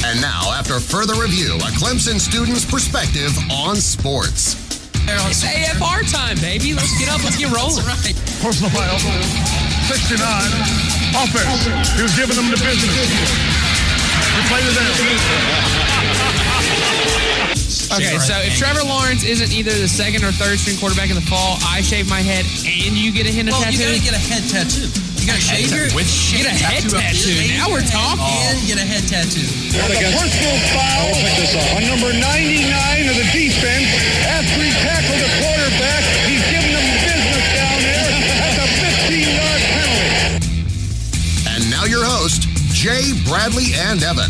And now, after further review, a Clemson student's perspective on sports. It's AFR time, baby. Let's get up. Let's get rolling. That's right. Personal foul, 69, offense. He was giving them the business. We played it down. Okay, so if Trevor Lawrence isn't either the second or third string quarterback in the fall, I shave my head and you get a henna tattoo? You gotta get a head tattoo. You gotta shave your Get a head tattoo. Now we're talking. And get a head tattoo. The personal foul on number 99 of the defense. After he tackled the quarterback, he's giving them business down there. That's a 15-yard penalty. And now your host, Jay, Bradley, and Evan.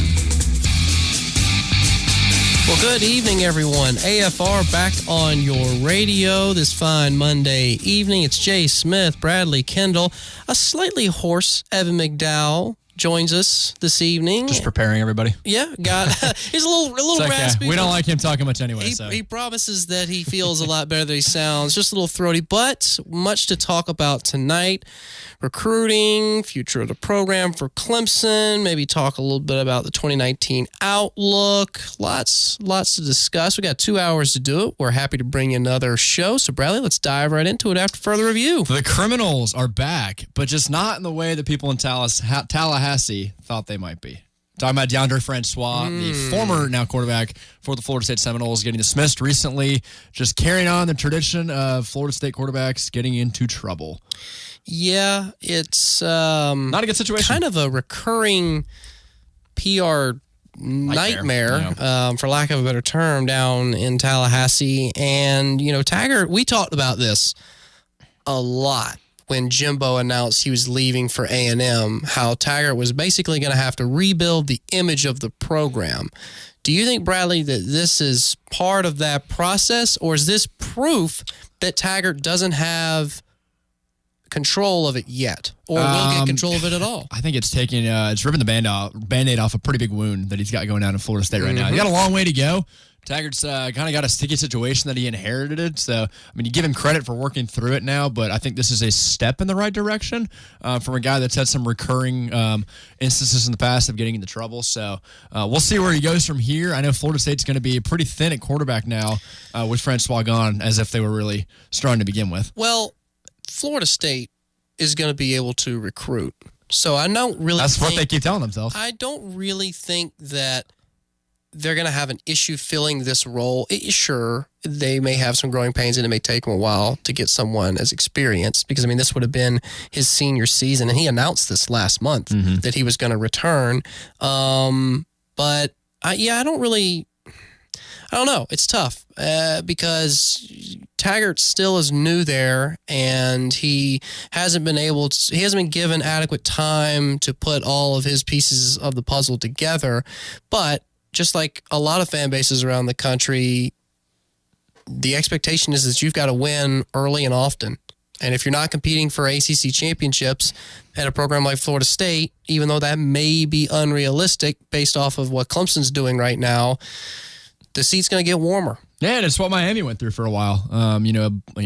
Well, good evening, everyone. AFR back on your radio this fine Monday evening. It's Jay Smith, Bradley Kendall. A slightly hoarse Evan McDowell joins us this evening. Just preparing everybody. Yeah, he's a little raspy. We don't like him talking much anyway. He promises that he feels a lot better than he sounds. Just a little throaty, but much to talk about tonight. Recruiting, future of the program for Clemson, maybe talk a little bit about the 2019 outlook. Lots to discuss. We got 2 hours to do it. We're happy to bring you another show. So, Bradley, let's dive right into it after further review. The Criminals are back, but just not in the way that people in Tallahassee thought they might be. Talking about DeAndre Francois, the former now quarterback for the Florida State Seminoles, getting dismissed recently, just carrying on the tradition of Florida State quarterbacks getting into trouble. Yeah, it's not a good situation. Kind of a recurring PR nightmare, for lack of a better term, down in Tallahassee. And, Taggart, we talked about this a lot when Jimbo announced he was leaving for A&M, how Taggart was basically going to have to rebuild the image of the program. Do you think, Bradley, that this is part of that process, or is this proof that Taggart doesn't have control of it yet, or will get control of it at all? I think it's taking, it's ripping the Band-Aid off a pretty big wound that he's got going down in Florida State right now. He's got a long way to go. Taggart's kind of got a sticky situation that he inherited. So, you give him credit for working through it now, but I think this is a step in the right direction from a guy that's had some recurring instances in the past of getting into trouble. So, we'll see where he goes from here. I know Florida State's going to be pretty thin at quarterback now with Francois gone, as if they were really strong to begin with. Well, Florida State is going to be able to recruit. So, I don't really That's what they keep telling themselves. I don't really think that they're going to have an issue filling this role. Sure, they may have some growing pains and it may take them a while to get someone as experienced because, this would have been his senior season, and he announced this last month that he was going to return. But, I don't know. It's tough because Taggart still is new there, and he hasn't been given adequate time to put all of his pieces of the puzzle together. But just like a lot of fan bases around the country, the expectation is that you've got to win early and often. And if you're not competing for ACC championships at a program like Florida State, even though that may be unrealistic based off of what Clemson's doing right now, the seat's going to get warmer. Yeah, and it's what Miami went through for a while. A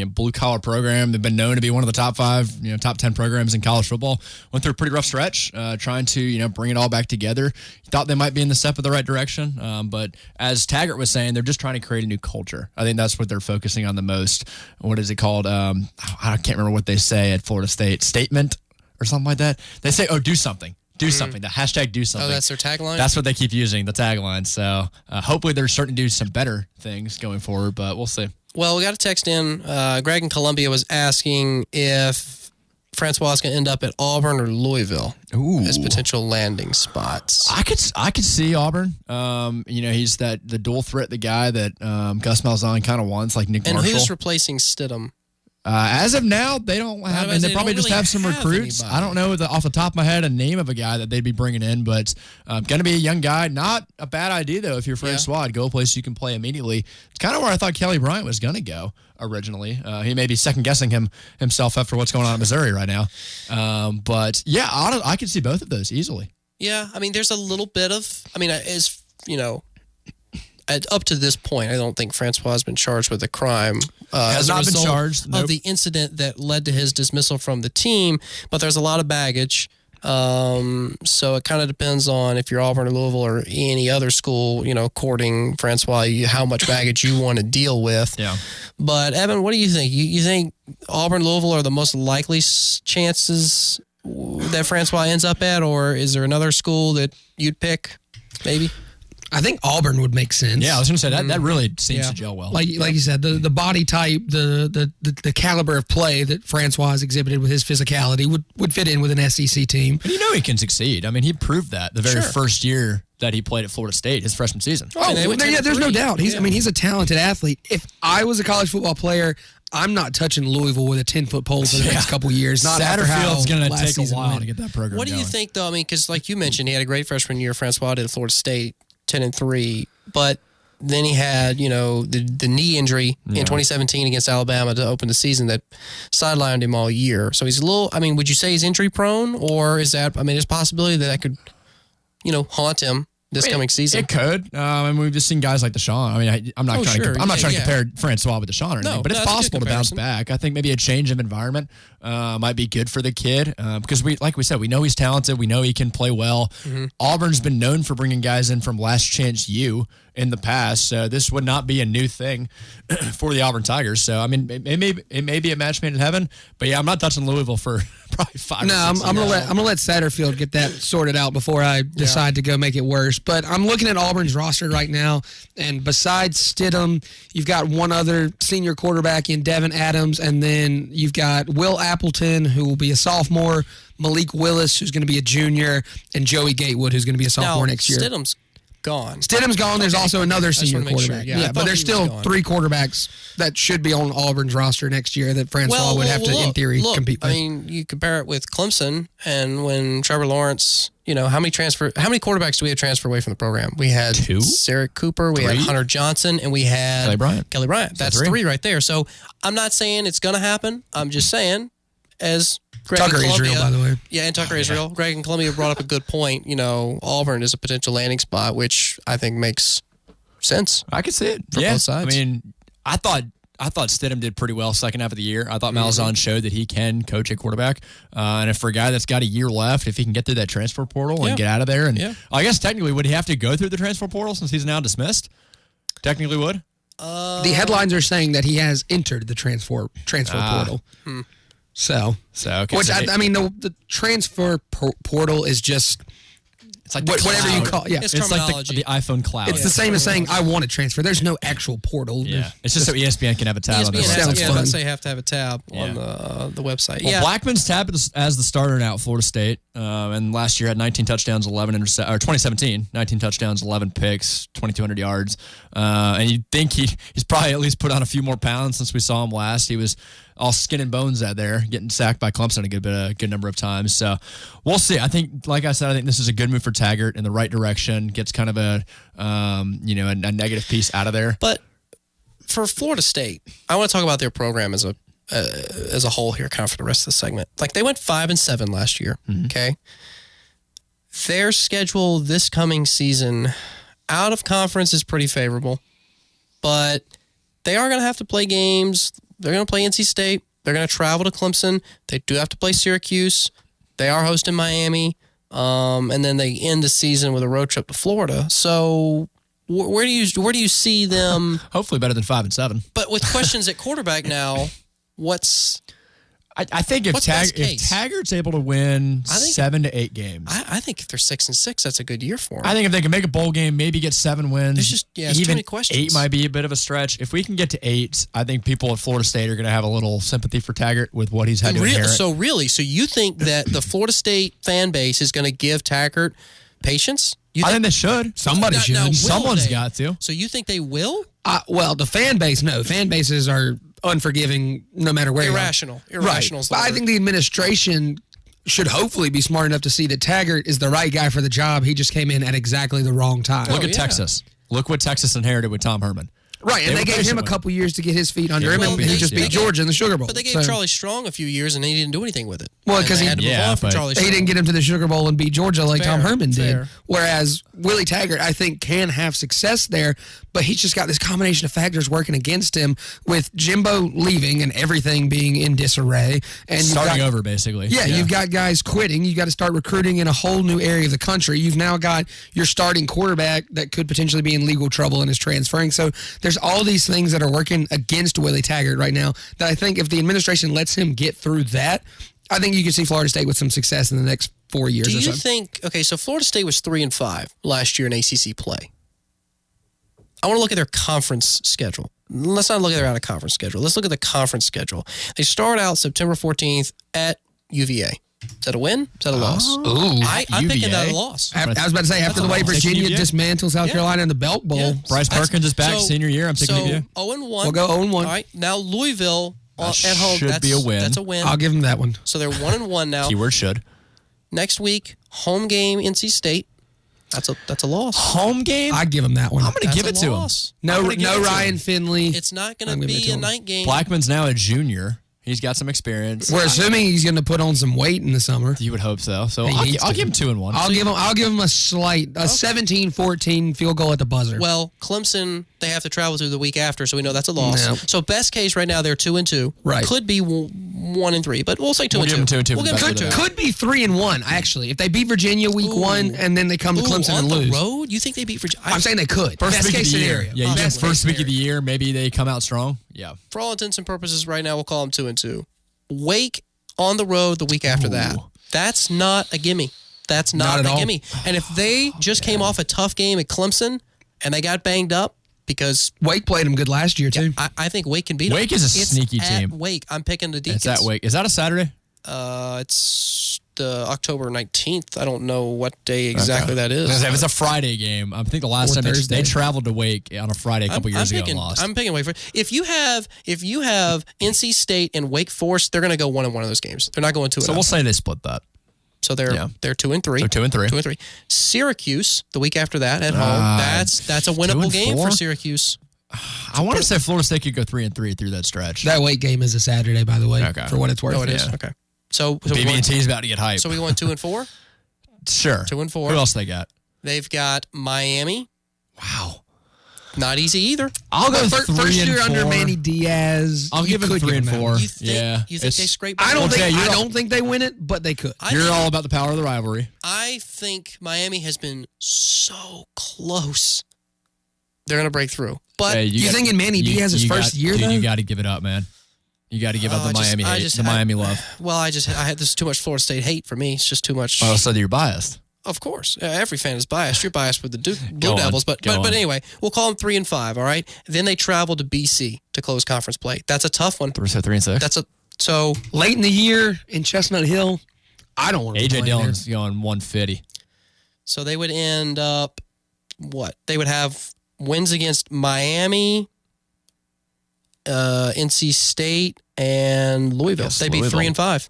blue-collar program. They've been known to be one of the top 5, top 10 programs in college football. Went through a pretty rough stretch trying to, bring it all back together. Thought they might be in the step of the right direction. But as Taggart was saying, they're just trying to create a new culture. I think that's what they're focusing on the most. What is it called? I can't remember what they say at Florida State. Statement or something like that. They say, do something. Do something. The hashtag do something. Oh, that's their tagline? That's what they keep using, the tagline. So hopefully they're starting to do some better things going forward, but we'll see. Well, we got a text in. Greg in Columbia was asking if Francois is going to end up at Auburn or Louisville as potential landing spots. I could see Auburn. He's the dual threat, the guy that Gus Malzahn kind of wants, like Nick Marshall. And who's replacing Stidham? As of now, they don't have, and they probably just have some recruits. Anybody. I don't know off the top of my head a name of a guy that they'd be bringing in, but going to be a young guy. Not a bad idea, though, if you're Francois. Go a place you can play immediately. It's kind of where I thought Kelly Bryant was going to go originally. He may be second-guessing himself after what's going on in Missouri right now. But, yeah, I could see both of those easily. Yeah, there's a little bit of, up to this point, I don't think Francois has been charged with a crime. Has not been charged. Of the incident that led to his dismissal from the team, but there's a lot of baggage. So it kind of depends on if you're Auburn or Louisville or any other school, courting Francois, how much baggage you want to deal with. Yeah. But Evan, what do you think? You think Auburn, Louisville are the most likely chances that Francois ends up at, or is there another school that you'd pick? Maybe. I think Auburn would make sense. Yeah, I was going to say that really seems to gel well. Like you said, the body type, the caliber of play that Francois has exhibited with his physicality would fit in with an SEC team. And he can succeed. I mean, he proved that the very first year that he played at Florida State, his freshman season. There's no doubt. He's a talented athlete. If I was a college football player, I'm not touching Louisville with a 10-foot pole for the next couple years. Not Satterfield's going to take a while went. to get that program What do you think, though? I mean, because like you mentioned, he had a great freshman year. Francois did at Florida State, 10-3, but then he had, the knee injury in 2017 against Alabama to open the season that sidelined him all year. So he's a little, would you say he's injury prone, or is that, there's a possibility that could, haunt him this coming season? It could. We've just seen guys like Deshaun. I'm not trying to compare Francois with Deshaun or anything, but it's possible to bounce back. I think maybe a change of environment might be good for the kid because like we said, we know he's talented. We know he can play well. Mm-hmm. Auburn's been known for bringing guys in from Last Chance U in the past, so this would not be a new thing for the Auburn Tigers. So it may be a match made in heaven, but yeah, I'm not touching Louisville for probably 5. No, I'm gonna let Satterfield get that sorted out before I decide to go make it worse. But I'm looking at Auburn's roster right now, and besides Stidham, you've got one other senior quarterback in Devin Adams, and then you've got Will Appleton, who will be a sophomore, Malik Willis, who's going to be a junior, and Joey Gatewood, who's going to be a sophomore next year. Stidham's gone. There's also another senior quarterback. Sure. Yeah, but there's still 3 quarterbacks that should be on Auburn's roster next year that Francois would have to, in theory, compete with. You compare it with Clemson, and when Trevor Lawrence, how many quarterbacks do we have transfer away from the program? We had 2, Sarek Cooper, we had Hunter Johnson, and we had Kelly Bryant. That's 3 right there. So I'm not saying it's going to happen. I'm just saying, as Greg Tucker Israel, by the way. Yeah, and Tucker Israel. Greg and Columbia brought up a good point. Auburn is a potential landing spot, which I think makes sense. I could see it for both sides. I thought Stidham did pretty well second half of the year. I thought Malzahn showed that he can coach a quarterback. And if for a guy that's got a year left, if he can get through that transfer portal and get out of there, and I guess technically would he have to go through the transfer portal since he's now dismissed? Technically would. The headlines are saying that he has entered the transfer portal. So okay. Which the transfer portal is just it's like whatever you call it. Yeah, it's like the iPhone cloud. It's the same as saying I want to transfer. There's no actual portal. Yeah, it's just so ESPN can have a tab on their website. Let's say you have to have a tab on the website. Well, Blackman's tab as the starter now at Florida State, and last year had 19 touchdowns, 2017, 19 touchdowns, 11 picks, 2,200 yards, and you'd think he's probably at least put on a few more pounds since we saw him last. He was all skin and bones out there, getting sacked by Clemson a good number of times. So we'll see. I think, like I said, I think this is a good move for Taggart in the right direction. Gets kind of a negative piece out of there. But for Florida State, I want to talk about their program as a whole here, kind of for the rest of the segment. Like they went 5-7 last year. Mm-hmm. Okay, their schedule this coming season out of conference is pretty favorable, but they are going to have to play games. They're going to play NC State. They're going to travel to Clemson. They do have to play Syracuse. They are hosting Miami. And then they end the season with a road trip to Florida. So where do you see them? Hopefully better than 5-7. But with questions at quarterback now, I think if Taggart's able to win 7 to 8 games, I think if they're 6-6, that's a good year for them. I think if they can make a bowl game, maybe get 7 wins. It's just it's too many questions. 8 might be a bit of a stretch. If we can get to 8, I think people at Florida State are going to have a little sympathy for Taggart with what he's had to inherit. So you think that the Florida State fan base is going to give Taggart patience? I think they should. Somebody should. Someone's got to. So you think they will? Well, the fan base, no. Fan bases are unforgiving no matter where. Irrational. Right. But I think the administration should hopefully be smart enough to see that Taggart is the right guy for the job. He just came in at exactly the wrong time. Look at Texas. Look what Texas inherited with Tom Herman. Right, and they gave him a couple years to get his feet under him, and he just beat Georgia in the Sugar Bowl. But they gave Charlie Strong a few years, and he didn't do anything with it. Well, because he had to move on from Charlie Strong. He didn't get him to the Sugar Bowl and beat Georgia like Tom Herman did. Whereas Willie Taggart, I think, can have success there, but he's just got this combination of factors working against him with Jimbo leaving and everything being in disarray. And Starting over, basically. Yeah, you've got guys quitting. You've got to start recruiting in a whole new area of the country. You've now got your starting quarterback that could potentially be in legal trouble and is transferring. So there's all these things that are working against Willie Taggart right now that I think if the administration lets him get through that, I think you can see Florida State with some success in the next 4 years Do or so. you think, okay, so Florida State was 3-5 last year in ACC play. I want to look at their conference schedule. Let's not look at their out-of-conference schedule. Let's look at the conference schedule. They start out September 14th at UVA. Is that a win? Is that a loss? Ooh. I'm thinking UVA? that a loss. I was about to say, after the way Virginia dismantles South Carolina in the Belt Bowl, Yeah. Bryce Perkins is back, So- senior year. I'm taking So it. 0-1. we'll go 0-1. All right, now Louisville at home. should be a win. That's a win. I'll give them that one. So they're 1-1 now. Keyword should. Next week, home game, NC State. That's a loss. Home game? I give them that one. I'm going to give it to him. No Ryan Finley. It's not going I'm to giving it be to a him. night game. Blackman's now a junior. He's got some experience. We're assuming he's going to put on some weight in the summer. You would hope so. So He needs I'll to. give him 2-1. I'll give him a slight 17-14 field goal at the buzzer. Well, Clemson, they have to travel through the week after, so we know that's a loss. No. So best case right now, they're 2-2. Right. Could be 1-3, but we'll say 2-2. We'll give them 2-2 We'll for give the them best of 2-2. could be 3-1 actually. If they beat Virginia week 1 and then they come to Clemson on and lose. the road? You think they beat Virginia? I'm saying they could. First Best week case of the year. scenario. Yeah, you Best think first case week of the year, maybe they come out strong. Yeah. For all intents and purposes, right now we'll call them 2-2. Wake on the road the week after that. That's not a gimme. That's Not not, at a all. gimme. And if they just came off a tough game at Clemson and they got banged up because Wake played them good last year too. I think Wake can beat them. Wake is a It's sneaky at team. Wake. I'm picking the Deacons. It's at Wake. Is that a Saturday? It's the October 19th. I don't know what day exactly that is. If it's a Friday game, I think the last Or time Thursday. they traveled to Wake on a Friday a couple years ago picking, and lost. I'm picking Wake Forest. If you have NC State and Wake Forest, they're going to go 1-1 of those games. They're not going 2-0. So we'll say they split that. So they're 2-3. So 2-3. 2-3. Syracuse the week after that at home. That's a winnable game 2-4? for Syracuse. I want to say Florida State could go 3-3 through that stretch. That Wake game is a Saturday, by the way, Okay. for what it's worth. Oh, it is. Yeah. Okay. So BB&T's about to get hype. So we went 2-4. Sure. 2-4. Who else they got? They've got Miami. Wow. Not easy either. I'll go First year 3-4. under Manny Diaz. I'll you give them could 3 and that 4. one. You think, Yeah. you think they scrape by I don't Well, think Jay, I you're- don't think they win it, but they could. You're think- all about the power of the rivalry. I think Miami has been so close. They're going to break through. But Hey, You think in Manny Diaz's first year, dude, though? you got to give it up, man. You got to give up the Miami hate, the Miami love. Well, I had this too much Florida State hate for me. It's just too much. Oh, so you're biased. Of course, every fan is biased. You're biased with the Blue Go on. Devils, but Go on. anyway, we'll call them 3-5. All right. Then they travel to BC to close conference play. That's a tough one. So 3-6. That's so Late in the year in Chestnut Hill, I don't want to. AJ Dillon's going 150. So they would end up what? They would have wins against Miami, NC State, and Louisville. Yes, They'd be Louisville. 3-5,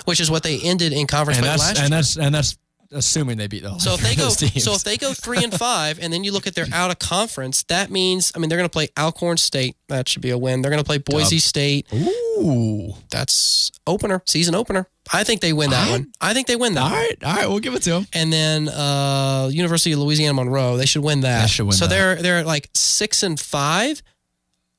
which is what they ended in conference play last year. And that's assuming they beat those. So if they go, those teams. so if they go 3-5, and then you look at their out of conference, that means they're going to play Alcorn State. That should be a win. They're going to play Boise State. Ooh. That's season opener. I think they win that one. I think they win that. All right, we'll give it to them. And then University of Louisiana Monroe, they should win that. They should win so that. they're like 6-5.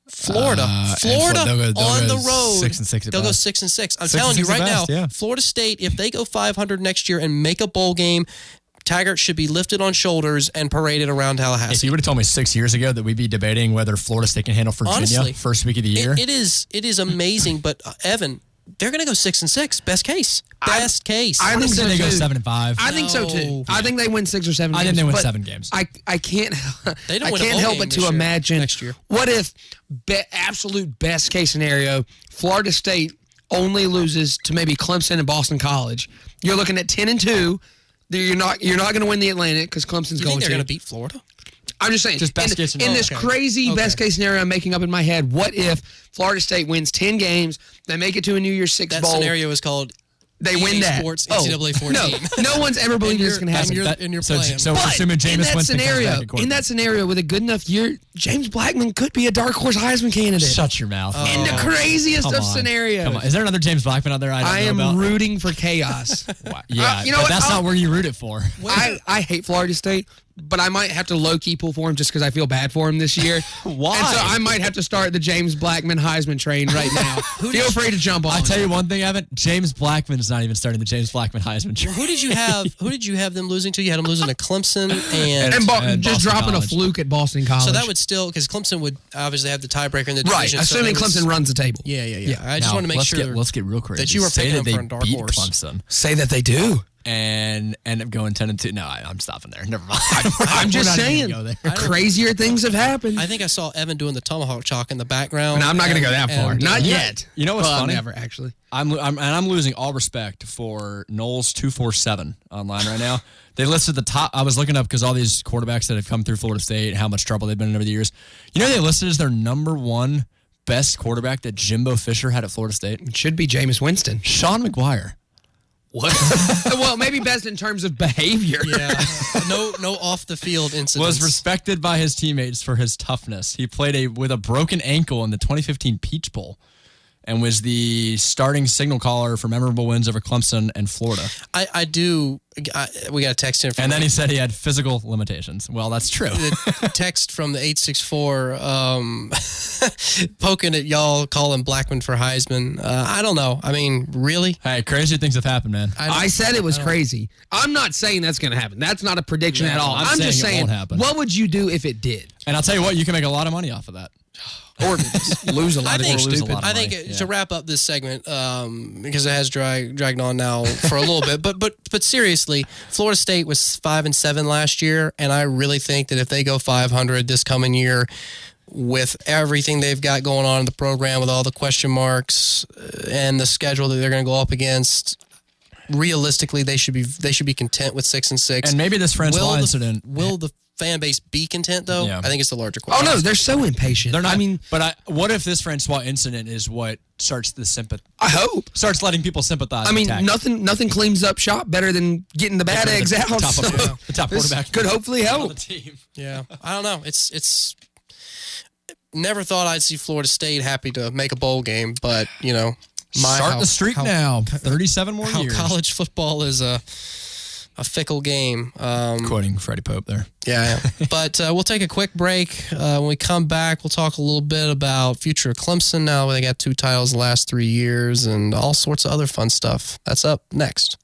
Florida they'll go on the road. 6-6 at They'll go best. 6-6. I'm 6 telling you and 6 right at now, best, yeah. Florida State, if they go 500 next year and make a bowl game, Taggart should be lifted on shoulders and paraded around If Tallahassee. you would have told me 6 years ago that we'd be debating whether Florida State can handle Virginia Honestly, first week of the year, It is amazing, but Evan, they're going to go 6-6. Best case. Best case. I I think say so they go too. 7-5. I think so too. No. I think they win 6 or 7 games. I think they win but 7 games. I can't They don't I win a can't bowl help game but this to year, imagine next year. what if absolute best case scenario, Florida State only loses to maybe Clemson and Boston College. You're looking at 10-2. You're not going to win the Atlantic because Clemson's you going think they're to. going to beat Florida? I'm just saying. Just best in, case in scenario. this Okay. crazy Okay. best case scenario I'm making up in my head, what if Florida State wins 10 games, they make it to a New Year's Six That bowl, scenario is called they EA win that. Sports NCAA 14. No one's ever believed this can happen. and you're so, playing. so we're But assuming in Jameis that Winston comes scenario, back at quarterback. in that scenario, with a good enough year, James Blackman could be a dark horse Heisman candidate. Shut your mouth. In the craziest Come of on. scenarios. Come on. Is there another James Blackman out there I don't am know about? rooting for chaos. Wow. Yeah, you know but what? that's not where you root it for. I hate Florida State, but I might have to low-key pull for him just because I feel bad for him this year. Why? And so I might have to start the James Blackman Heisman train right now. Feel free to jump on. I'll tell you one thing, Evan. James Blackman is not even starting the James Blackman Heisman train. Who did you have? Who did you have them losing to? You had them losing to Clemson and just Boston dropping College. a fluke at Boston College. so that would still because Clemson would obviously have the tiebreaker in the division. right. so Assuming it was- Clemson runs the table. Yeah. I just Now, want to make let's sure Let's get real crazy. that you were Say picking that them they for a dark beat horse. Clemson Say that they do. and end up going 10-2. No, I'm stopping there. Never mind. I'm just We're not saying, even gonna go there. crazier things have happened. I think I saw Evan doing the tomahawk chalk in the background. No, I'm not going to go that far. and, Not uh, yet. You know what's Well, funny? Never, actually. I'm losing all respect for Knowles 247 online right now. They listed the top. I was looking up because all these quarterbacks that have come through Florida State, how much trouble they've been in over the years. You know, they listed as their number one best quarterback that Jimbo Fisher had at Florida State. It should be Jameis Winston. Sean McGuire. What? Well, maybe best in terms of behavior. Yeah, no off the field incidents. Was respected by his teammates for his toughness. He played with a broken ankle in the 2015 Peach Bowl and was the starting signal caller for memorable wins over Clemson and Florida. We got a text in from And then he said he had physical limitations. Well, that's true. the text from the 864 poking at y'all calling Blackman for Heisman. I don't know. I mean, really? Hey, crazy things have happened, man. I said it was crazy. I'm not saying that's going to happen. That's not a prediction at all. I'm just saying it saying, won't happen. what would you do if it did? And I'll tell you what, you can make a lot of money off of that. Or just lose a lot of lose a stupid. lot of I think money, to wrap up this segment, because it has dragged on now for a little bit, but seriously, Florida State was 5-7 last year, and I really think that if they go 500 this coming year, with everything they've got going on in the program, with all the question marks and the schedule that they're going to go up against, realistically, they should be content with 6-6. And maybe this Francois incident. Will the fan base be content though? Yeah. I think it's the larger Oh, question. no, they're so impatient. They're not. I mean, what if this Francois incident is what starts the sympathy? I hope. Starts letting people sympathize. I mean, and attack. nothing cleans up shop better than getting the bad eggs out. The top, so the top this quarterback could hopefully on help. the team. Yeah, I don't know. It's never thought I'd see Florida State happy to make a bowl game, but Start the streak now. 37 more How years. college football is a fickle game. Quoting Freddie Pope there. Yeah. But we'll take a quick break. When we come back, we'll talk a little bit about future of Clemson now. They got 2 titles the last 3 years and all sorts of other fun stuff. That's up next.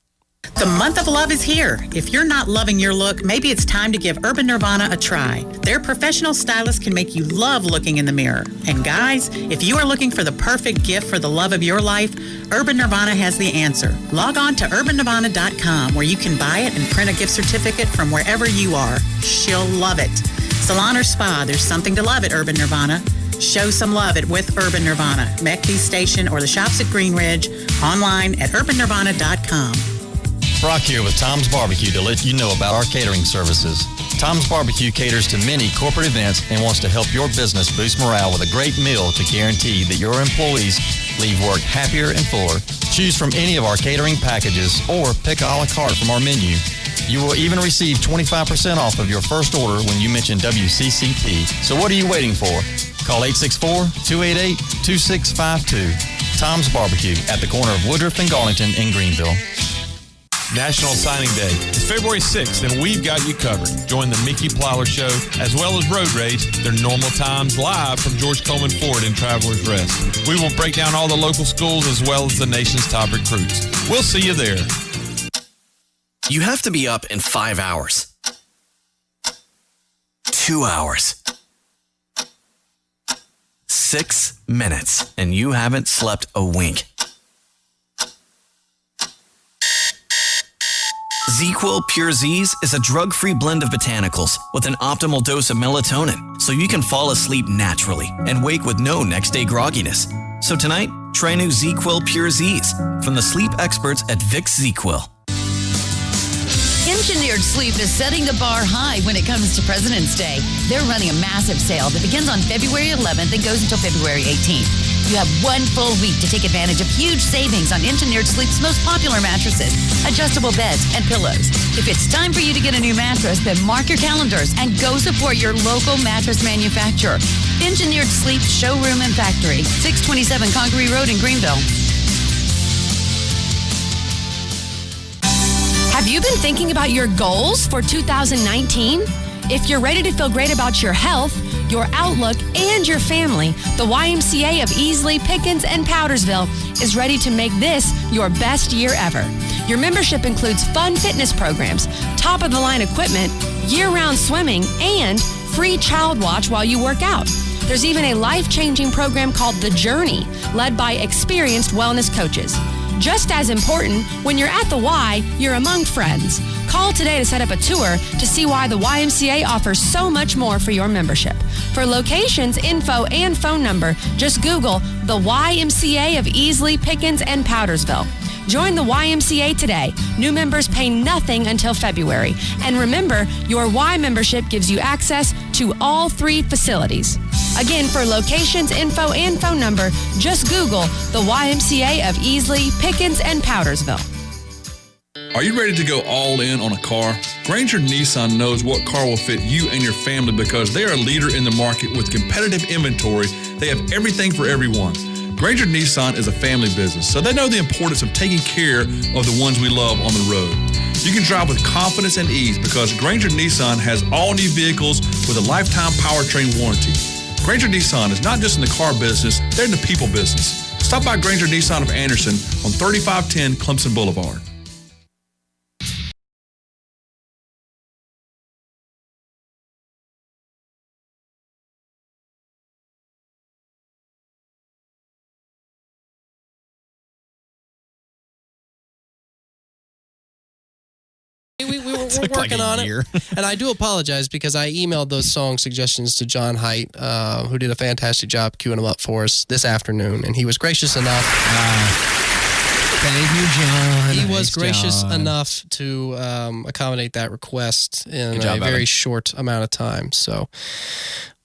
The month of love is here. If you're not loving your look, maybe it's time to give Urban Nirvana a try. Their professional stylists can make you love looking in the mirror. And guys, if you are looking for the perfect gift for the love of your life, Urban Nirvana has the answer. Log on to urbannirvana.com where you can buy it and print a gift certificate from wherever you are. She'll love it. Salon or spa, there's something to love at Urban Nirvana. Show some love at With Urban Nirvana, McBee Station, or the shops at Green Ridge, online at urbannirvana.com. Brock here with Tom's Barbecue to let you know about our catering services. Tom's Barbecue caters to many corporate events and wants to help your business boost morale with a great meal to guarantee that your employees leave work happier and fuller. Choose from any of our catering packages or pick a la carte from our menu. You will even receive 25% off of your first order when you mention WCCP. So what are you waiting for? Call 864-288-2652. Tom's Barbecue at the corner of Woodruff and Garlington in Greenville. National Signing Day is February 6th, and we've got you covered. Join the Mickey Plowler Show, as well as Road Rage, their normal times live from George Coleman Ford in Travelers Rest. We will break down all the local schools as well as the nation's top recruits. We'll see you there. You have to be up in 5 hours. 2 hours. 6 minutes, and you haven't slept a wink. ZQuil Pure Z's is a drug-free blend of botanicals with an optimal dose of melatonin, so you can fall asleep naturally and wake with no next-day grogginess. So tonight, try new ZQuil Pure Z's from the sleep experts at Vicks ZQuil. Engineered Sleep is setting the bar high when it comes to President's Day. They're running a massive sale that begins on February 11th and goes until February 18th. You have 1 full week to take advantage of huge savings on Engineered Sleep's most popular mattresses, adjustable beds, and pillows. If it's time for you to get a new mattress, then mark your calendars and go support your local mattress manufacturer. Engineered Sleep Showroom and Factory, 627 Congaree Road in Greenville. Have you been thinking about your goals for 2019? If you're ready to feel great about your health, your outlook, and your family, the YMCA of Easley, Pickens, and Powdersville is ready to make this your best year ever. Your membership includes fun fitness programs, top-of-the-line equipment, year-round swimming, and free child watch while you work out. There's even a life-changing program called The Journey, led by experienced wellness coaches. Just as important, when you're at the Y, you're among friends. Call today to set up a tour to see why the YMCA offers so much more for your membership. For locations, info, and phone number, just Google the YMCA of Easley, Pickens, and Powdersville. Join the YMCA today. New members pay nothing until February. And remember, your Y membership gives you access to all 3 facilities. Again, for locations, info, and phone number, just Google the YMCA of Easley, Pickens, and Powdersville. Are you ready to go all in on a car? Granger Nissan knows what car will fit you and your family because they are a leader in the market with competitive inventory. They have everything for everyone. Granger Nissan is a family business, so they know the importance of taking care of the ones we love on the road. You can drive with confidence and ease because Granger Nissan has all new vehicles with a lifetime powertrain warranty. Granger Nissan is not just in the car business, they're in the people business. Stop by Granger Nissan of Anderson on 3510 Clemson Boulevard. We're working on it. And I do apologize because I emailed those song suggestions to John Height, who did a fantastic job queuing them up for us this afternoon. And he was gracious enough. Thank you, John. He was gracious enough to accommodate that request in a very short amount of time. So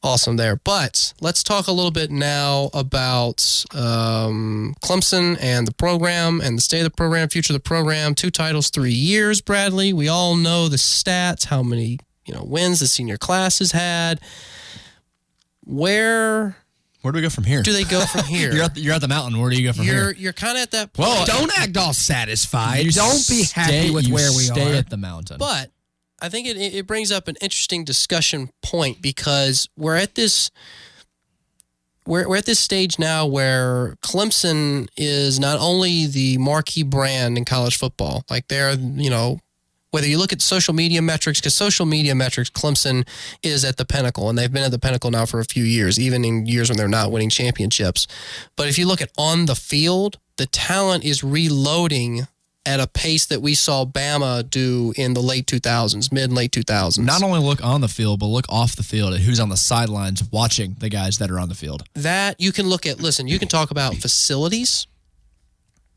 awesome there. But let's talk a little bit now about Clemson and the program and the state of the program, future of the program. 2 titles, 3 years, Bradley. We all know the stats, how many wins the senior class has had. Where do we go from here? Do they go from here? You're at the mountain. Where do you go from here? You're kind of at that point. Well, don't act all satisfied. Don't be happy with where we are. Stay at the mountain. But I think it brings up an interesting discussion point because we're at this stage now where Clemson is not only the marquee brand in college football, like they're, whether you look at social media metrics, because social media metrics, Clemson is at the pinnacle, and they've been at the pinnacle now for a few years, even in years when they're not winning championships. But if you look at on the field, the talent is reloading at a pace that we saw Bama do in the late 2000s, mid and late 2000s. Not only look on the field, but look off the field at who's on the sidelines watching the guys that are on the field. That you can look at, you can talk about facilities.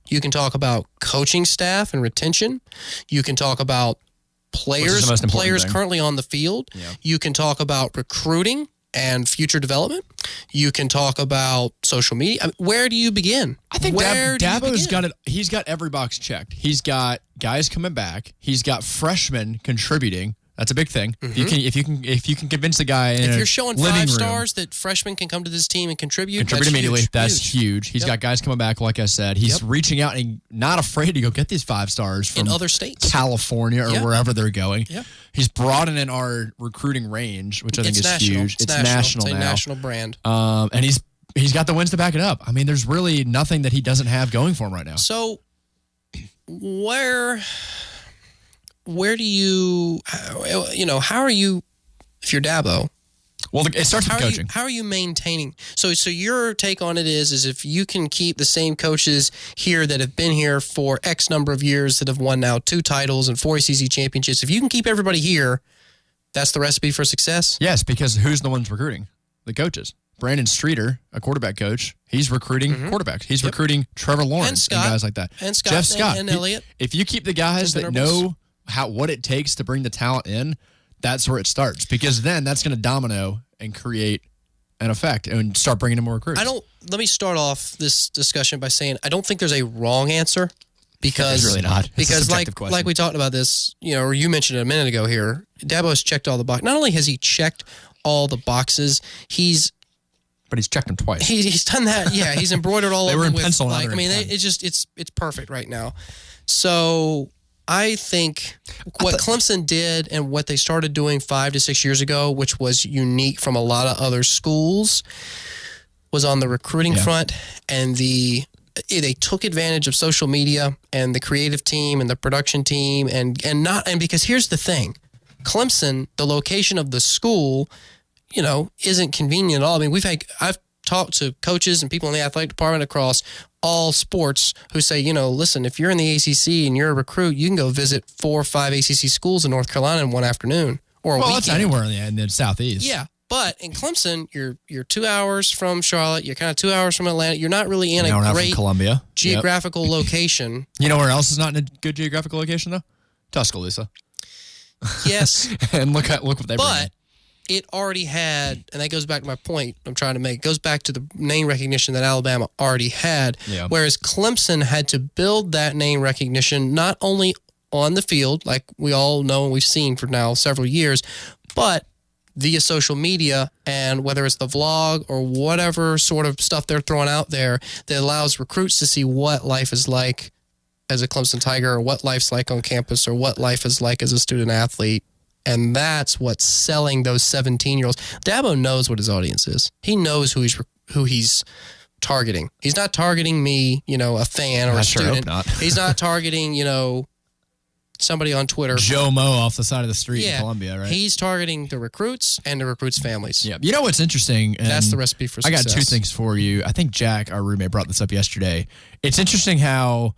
You can talk about coaching staff and retention. You can talk about players currently on the field. Yeah. You can talk about recruiting and future development. You can talk about social media. I mean, where do you begin? I think Dabo's got it. He's got every box checked. He's got guys coming back. He's got freshmen contributing. That's a big thing. Mm-hmm. If you can convince the guy in if you're showing 5 stars that freshmen can come to this team and contribute immediately. That's huge. He's got guys coming back. Like I said, he's reaching out and not afraid to go get these 5 stars from in other states, California or wherever they're going. Yep. He's broadening our recruiting range, which I think is national. huge. It's national now. It's a national brand. And he's got the wins to back it up. I mean, there's really nothing that he doesn't have going for him right now. So where do you, how are you, if you're Dabo? Well, it starts with coaching. How are you maintaining? So your take on it is if you can keep the same coaches here that have been here for X number of years that have won now 2 titles and 4 ACC championships, if you can keep everybody here, that's the recipe for success? Yes, because who's the ones recruiting? The coaches. Brandon Streeter, a quarterback coach, he's recruiting quarterbacks. He's recruiting Trevor Lawrence and guys like that. And Scott Jeff Scott. And Elliott. If you keep the guys that know what it takes to bring the talent in, that's where it starts, because then that's going to domino and create an effect and start bringing in more recruits. Let me start off this discussion by saying I don't think there's a wrong answer, because it's really not. Because like we talked about this, or you mentioned it a minute ago here, Dabo has checked all the boxes. Not only has he checked all the boxes, but he's checked them twice. He's done that. Yeah, he's embroidered all over. They were in with, pencil. it's perfect right now. So I think what Clemson did and what they started doing 5 to 6 years ago, which was unique from a lot of other schools, was on the recruiting front, and they took advantage of social media and the creative team and the production team, and because here's the thing, Clemson, the location of the school, isn't convenient at all. I mean, I've talked to coaches and people in the athletic department across all sports who say, listen, if you're in the ACC and you're a recruit, you can go visit 4 or 5 ACC schools in North Carolina in one afternoon or a weekend. Well, that's anywhere in the Southeast. Yeah. But in Clemson, you're 2 hours from Charlotte. You're kind of 2 hours from Atlanta. You're not really in a great Columbia. geographical location. You know where else is not in a good geographical location, though? Tuscaloosa. Yes. And look what they bring. But it already had, and that goes back to my point I'm trying to make, it goes back to the name recognition that Alabama already had, whereas Clemson had to build that name recognition not only on the field, like we all know and we've seen for now several years, but via social media, and whether it's the vlog or whatever sort of stuff they're throwing out there that allows recruits to see what life is like as a Clemson Tiger, or what life's like on campus, or what life is like as a student athlete. And that's what's selling those 17-year-olds. Dabo knows what his audience is. He knows who he's targeting. He's not targeting me, a fan or a student. Hope not. He's not targeting, somebody on Twitter. Joe Mo off the side of the street in Columbia, right? He's targeting the recruits and the recruits' families. Yeah. You know what's interesting? And that's the recipe for success. I got 2 things for you. I think Jack, our roommate, brought this up yesterday. It's interesting how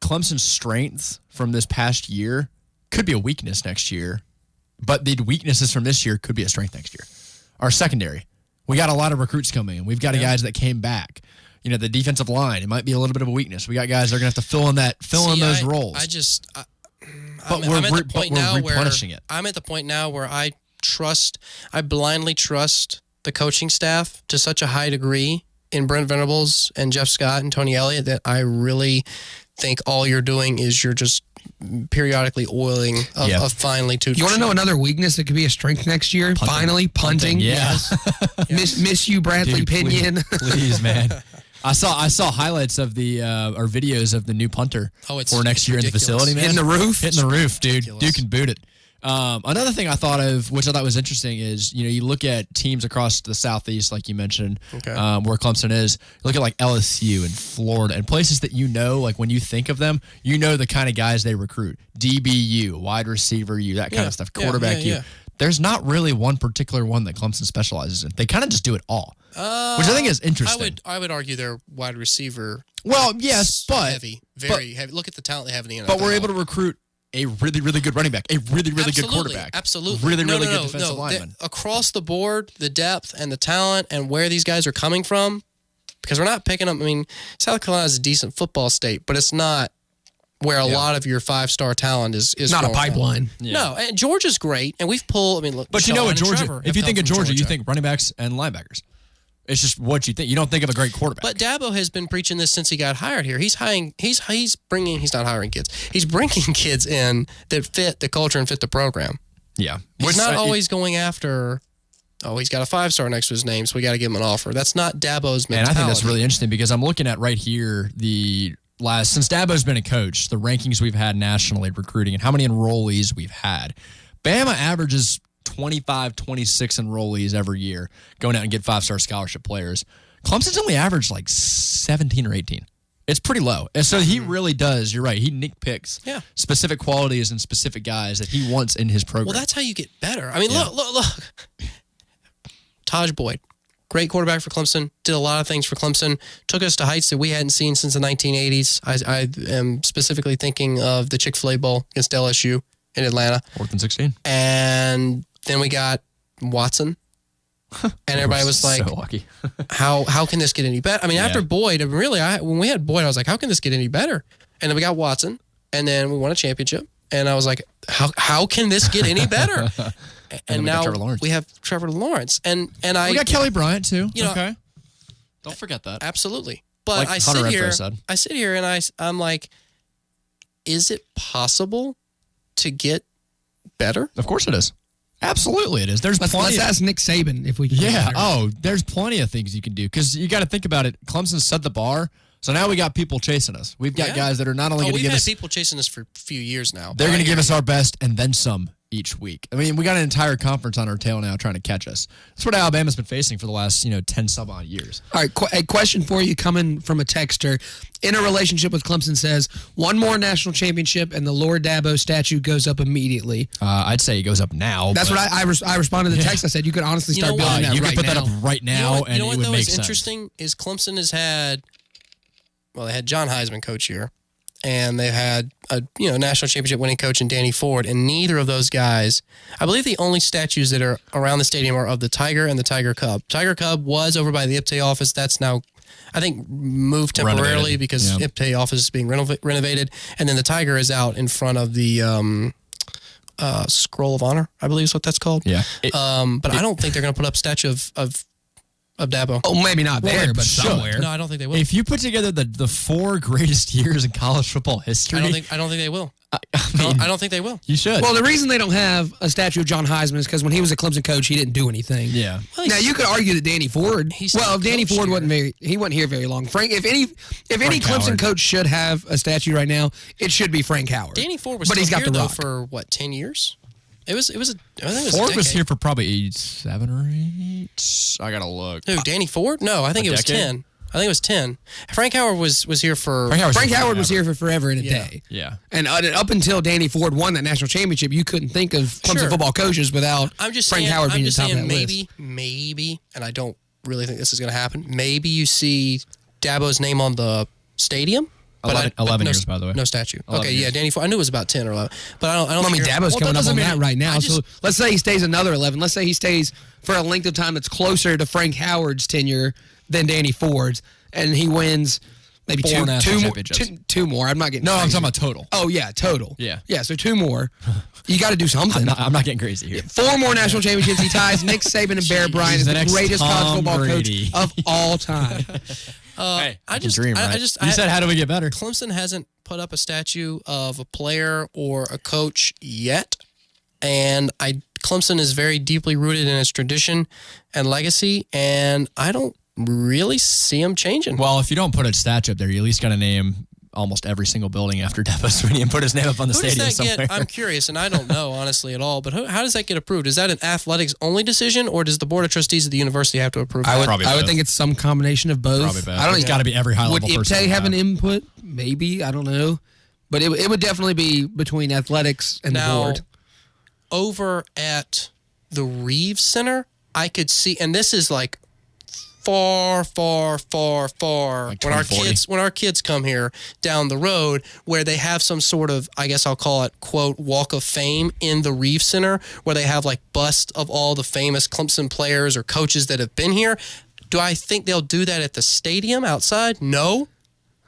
Clemson's strengths from this past year could be a weakness next year, but the weaknesses from this year could be a strength next year. Our secondary. We got a lot of recruits coming in. We've got guys that came back. The defensive line, it might be a little bit of a weakness. We got guys that are going to have to fill in those roles. I'm at the point now where I'm at the point now where I blindly trust the coaching staff to such a high degree in Brent Venables and Jeff Scott and Tony Elliott that I really think all you're doing is you're just periodically oiling a finely tuned. You want to know another weakness that could be a strength next year? Punting. Finally, punting. Yes. Miss you, Bradley Pinion. Please, man. I saw highlights of the or videos of the new punter for next year ridiculous. In the facility, man. Hitting the roof, dude. Ridiculous. Dude can boot it. Another thing I thought of, which I thought was interesting, is you look at teams across the Southeast, like you mentioned, where Clemson is. You look at like LSU and Florida and places that like when you think of them, the kind of guys they recruit: DBU, wide receiver U, that kind of stuff, quarterback U. There's not really one particular one that Clemson specializes in. They kind of just do it all, which I think is interesting. I would argue they're wide receiver. Well, yes, but very heavy. Look at the talent they have in the NFL. But we're able to recruit a really, really good running back, a really, really good quarterback. Absolutely. Really, really good defensive lineman. Across the board, the depth and the talent and where these guys are coming from, because we're not picking up, South Carolina is a decent football state, but it's not where a lot of your 5-star talent is not a pipeline. No, and Georgia's great, and we've pulled, look. But Sean what Georgia, Trevor if you think of Georgia, you think running backs and linebackers. It's just what you think. You don't think of a great quarterback. But Dabo has been preaching this since he got hired here. He's not hiring kids. He's bringing kids in that fit the culture and fit the program. Yeah. He's not always going after, he's got a 5-star next to his name, so we got to give him an offer. That's not Dabo's mentality. And I think that's really interesting because I'm looking at right here since Dabo's been a coach, the rankings we've had nationally recruiting and how many enrollees we've had. Bama averages 25, 26 enrollees every year going out and get 5-star scholarship players. Clemson's only averaged like 17 or 18. It's pretty low. And so he really does, you're right, he nitpicks specific qualities and specific guys that he wants in his program. Well, that's how you get better. Look. Taj Boyd, great quarterback for Clemson, did a lot of things for Clemson, took us to heights that we hadn't seen since the 1980s. I am specifically thinking of the Chick-fil-A Bowl against LSU in Atlanta. 4th and 16. And then we got Watson. And everybody was like, so lucky. how can this get any better? After Boyd, when we had Boyd, I was like, how can this get any better? And then we got Watson, and then we won a championship. And I was like, how can this get any better? and now we have Trevor Lawrence. And we got Kelly Bryant too. Okay. Don't forget that. Absolutely. But like I sit here and I'm like, is it possible to get better? Of course it is. Absolutely it is. Let's ask Nick Saban if we can. Yeah. There's plenty of things you can do because you got to think about it. Clemson set the bar So now we got people chasing us. We've got guys that are not only going to give us... We've had people chasing us for a few years now. They're going to give us our best and then some each week. I mean, we got an entire conference on our tail now trying to catch us. That's what Alabama's been facing for the last, 10 some odd years. All right, a question for you coming from a texter. In a relationship with Clemson says, one more national championship and the Lord Dabo statue goes up immediately. I'd say it goes up now. That's what I responded to the text. I said, you could honestly start building that right now. You could put that up right now and it would make sense. You know what, though, is interesting is Clemson has had, they had John Heisman coach here, and they've had a national championship winning coach in Danny Ford, and neither of those guys, I believe the only statues that are around the stadium are of the Tiger and the Tiger Cub. Tiger Cub was over by the IPTAY office. That's now, I think, moved temporarily because IPTAY office is being renovated, and then the Tiger is out in front of the Scroll of Honor, I believe is what that's called. Yeah. But I don't think they're going to put up a statue of Dabo. Oh, maybe not there, but somewhere. No, I don't think they will. If you put together the 4 greatest years in college football history, I don't think they will. I don't think they will. You should. Well, the reason they don't have a statue of John Heisman is because when he was a Clemson coach, he didn't do anything. Yeah. Well, now you could argue that Danny Ford. If Danny Ford wasn't here very long. Frank, if any Clemson coach should have a statue right now, it should be Frank Howard. Danny Ford was but he's got here the though rock. for 10 years. I think it was Ford a was here for probably 7 or 8. I gotta look. Who, Danny Ford? No, I think it was 10. I think it was 10. Frank Howard was here for... Frank Howard was here for forever and a day. Yeah. And up until Danny Ford won that national championship, you couldn't think of Clemson football coaches without Frank Howard being the top of that list. Maybe, and I don't really think this is going to happen, maybe you see Dabo's name on the stadium. 11 years, by the way. No statue. Okay, years. Danny Ford. I knew it was about 10 or 11. But I don't think Dabo's coming up on that right now. So let's say he stays another 11. Let's say he stays for a length of time that's closer to Frank Howard's tenure than Danny Ford's, and he wins maybe 4 national two championships. two more. I'm not getting crazy. I'm talking about total. Oh, yeah, total. Yeah. Yeah, so 2 more. You got to do something. I'm not getting crazy here. 4 more national championships. He ties Nick Saban and Bear Bryant as the greatest college football coach of all time. Hey, you said, how do we get better? Clemson hasn't put up a statue of a player or a coach yet, and Clemson is very deeply rooted in its tradition and legacy, and I don't really see them changing. Well, if you don't put a statue up there, you at least got to name almost every single building after Dabo Swinney and put his name up on the stadium somewhere. I'm curious, and I don't know honestly at all, but how does that get approved? Is that an athletics only decision, or does the board of trustees of the university have to approve that? I would think it's some combination of both. Probably both. I don't think it's got to be every high level person. Would IPTAY have an input? Maybe. I don't know. But it would definitely be between athletics and the board. Over at the Reeves Center, I could see, and this is like far like when our kids come here down the road, where they have some sort of, I guess I'll call it, quote, walk of fame in the Reeves Center, where they have like busts of all the famous Clemson players or coaches that have been here. Do I think they'll do that at the stadium outside? No.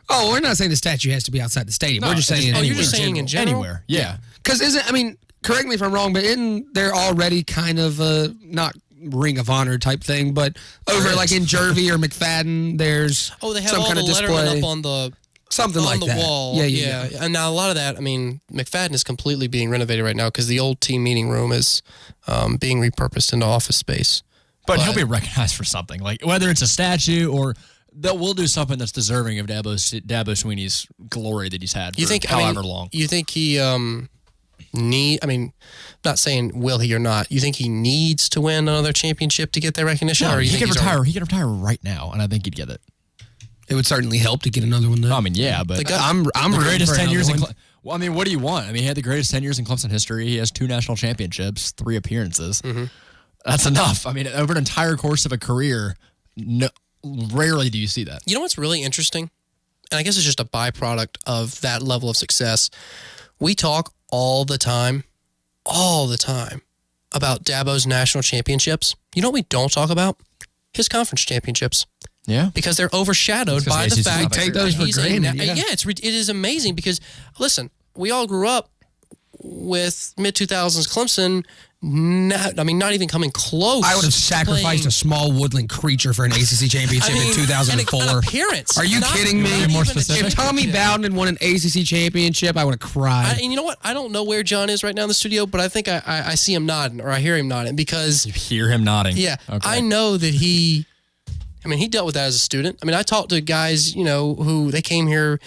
Oh, we're not saying the statue has to be outside the stadium. We're just saying you're just saying in general? Anywhere. Yeah. Because correct me if I'm wrong, but isn't there already kind of a, not Ring of Honor type thing, but over like in Jervey or McFadden, there's they have some all kind the of display letterman up on the something on like the that. wall. Yeah. And now a lot of that, McFadden is completely being renovated right now because the old team meeting room is being repurposed into office space. But he'll be recognized for something, like whether it's a statue or we'll do something that's deserving of Dabo Swinney's glory that he's had for however long. You think he not saying will he or not. You think he needs to win another championship to get that recognition? No, or he could retire. He could retire right now, and I think he'd get it. It would certainly help to get another one, though. But I'm the greatest 10 years. Well, what do you want? He had the greatest 10 years in Clemson history. He has 2 national championships, 3 appearances. Mm-hmm. That's enough. Over an entire course of a career, rarely do you see that. You know what's really interesting? And I guess it's just a byproduct of that level of success. We talk all the time about Dabo's national championships. You know what we don't talk about? His conference championships. Yeah. Because they're overshadowed by the fact we take those for granted. It is amazing because, listen, we all grew up with mid-2000s Clemson, not even coming close. I would have sacrificed a small woodland creature for an ACC championship in 2004. An appearance. Are you kidding me? More specific? If Tommy Bowden won an ACC championship, I would have cried. And you know what? I don't know where John is right now in the studio, but I think I see him nodding, or I hear him nodding, because... You hear him nodding. Yeah. Okay. I know that he... I mean, he dealt with that as a student. I mean, I talked to guys, who they came here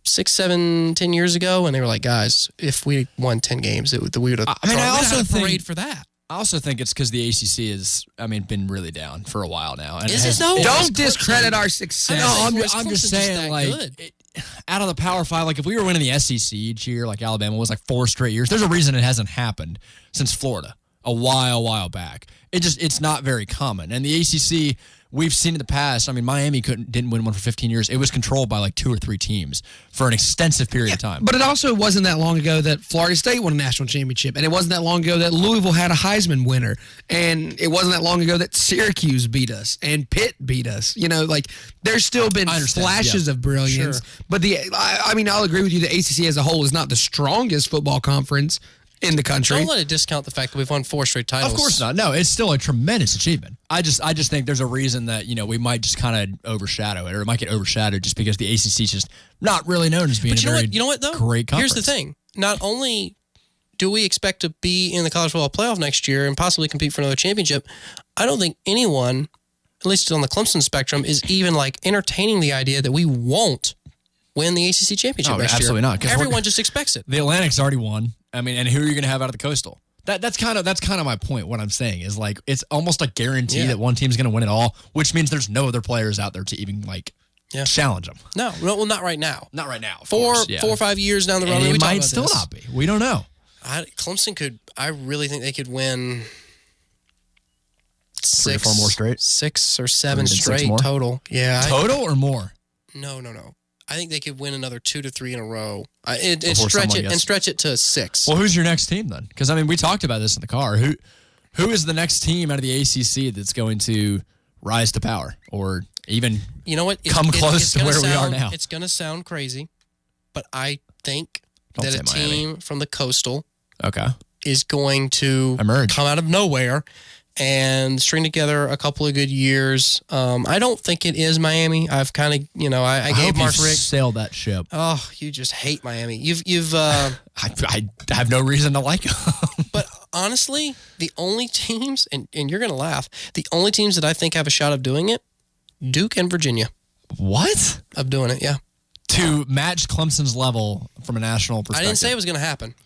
6, 7, 10 years ago, and they were like, guys, if we won 10 games, we would have. I also had a parade for that. I also think it's because the ACC has, been really down for a while now. And Don't discredit our success. No, I'm just saying, out of the Power 5, if we were winning the SEC each year, like Alabama was 4 straight years, there's a reason it hasn't happened since Florida a while back. It's not very common. And the ACC, we've seen in the past, Miami didn't win one for 15 years. It was controlled by 2 or 3 teams for an extensive period of time. But it also wasn't that long ago that Florida State won a national championship, and it wasn't that long ago that Louisville had a Heisman winner, and it wasn't that long ago that Syracuse beat us and Pitt beat us. There's still been flashes of brilliance. Sure. But I'll agree with you. The ACC as a whole is not the strongest football conference in the country. Don't let it discount the fact that we've won 4 straight titles. Of course not. No, it's still a tremendous achievement. I just think there's a reason that, we might just kind of overshadow it, or it might get overshadowed just because the ACC is just not really known as being you know what, though? Great conference. Here's the thing. Not only do we expect to be in the college football playoff next year and possibly compete for another championship, I don't think anyone, at least on the Clemson spectrum, is even entertaining the idea that we won't win the ACC championship next year. Absolutely not. Everyone just expects it. The Atlantic's already won. And who are you going to have out of the Coastal? That's kind of my point. What I'm saying is it's almost a guarantee that one team's going to win it all, which means there's no other players out there to even challenge them. No, well, not right now. Not right now. 4 or 5 years down the road, it might still not be. We don't know. Clemson could. I really think they could win 3 or 4 more straight. 6 or 7 straight total. Yeah, total or more? No. I think they could win another 2 to 3 in a row. Stretch it to 6. Well, who's your next team then? Because we talked about this in the car. Who is the next team out of the ACC that's going to rise to power or even come close to where we are now? It's going to sound crazy, but I think that a team from the Coastal is going to come out of nowhere and string together a couple of good years. I don't think it is Miami. I've kind of, I gave Mark Richt sailed that ship. Oh, you just hate Miami. You've. I have no reason to like them. But honestly, the only teams, and you're gonna laugh, the only teams that I think have a shot of doing it, Duke and Virginia. What? Of doing it, yeah. To match Clemson's level from a national perspective. I didn't say it was gonna happen.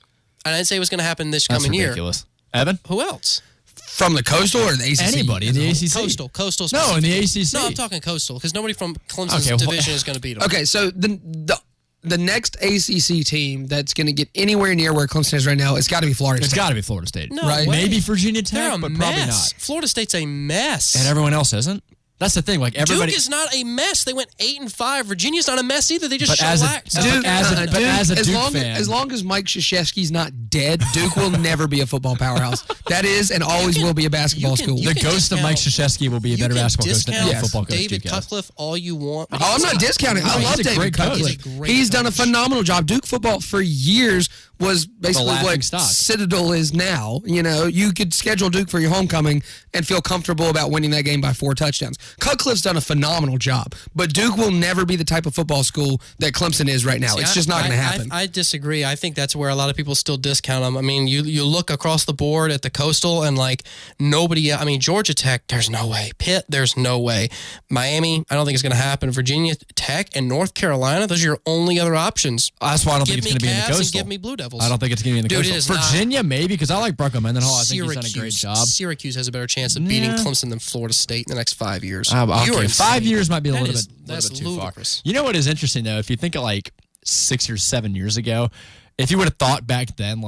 I didn't say it was gonna happen this coming year. That's ridiculous. Evan? Who else? From the Coastal or the ACC? Anybody in the ACC. Coastal. No, in the ACC. No, I'm talking Coastal because nobody from Clemson's division is going to beat them. Okay, so the next ACC team that's going to get anywhere near where Clemson is right now, it's got to be Florida State. It's got to be Florida State. No right? way. Maybe Virginia Tech, but mess. probably not. Florida State's a mess. And everyone else isn't? That's the thing. Everybody. Duke is not a mess. They went 8-5. Virginia's not a mess either. They just shellacked. As a Duke fan. As long as Mike Krzyzewski's not dead, Duke will never be a football powerhouse. That is and always will be a basketball school. The ghost of Mike Krzyzewski will be a better basketball coach than any football coach. David Cutcliffe all you want. Oh, I'm not discounting. I love David Cutcliffe. He's done a phenomenal job. Duke football for years was basically what Citadel is now. You could schedule Duke for your homecoming and feel comfortable about winning that game by 4 touchdowns. Cutcliffe's done a phenomenal job, but Duke will never be the type of football school that Clemson is right now. It's just not going to happen. I disagree. I think that's where a lot of people still discount them. You look across the board at the Coastal and nobody. Georgia Tech, there's no way. Pitt, there's no way. Miami, I don't think it's going to happen. Virginia Tech and North Carolina, those are your only other options. That's why I don't think it's going to be in the Coastal. And give me Blue Devils. I don't think it's going to be in the Coastal. Virginia, maybe, because I like Bronco Mendenhall. I think he's done a great job. Syracuse has a better chance of beating Clemson than Florida State in the next 5 years. Okay, 5 years might be a little bit too ludicrous. far. You know what is interesting, though? If you think of 6 or 7 years ago, if you would have thought back then,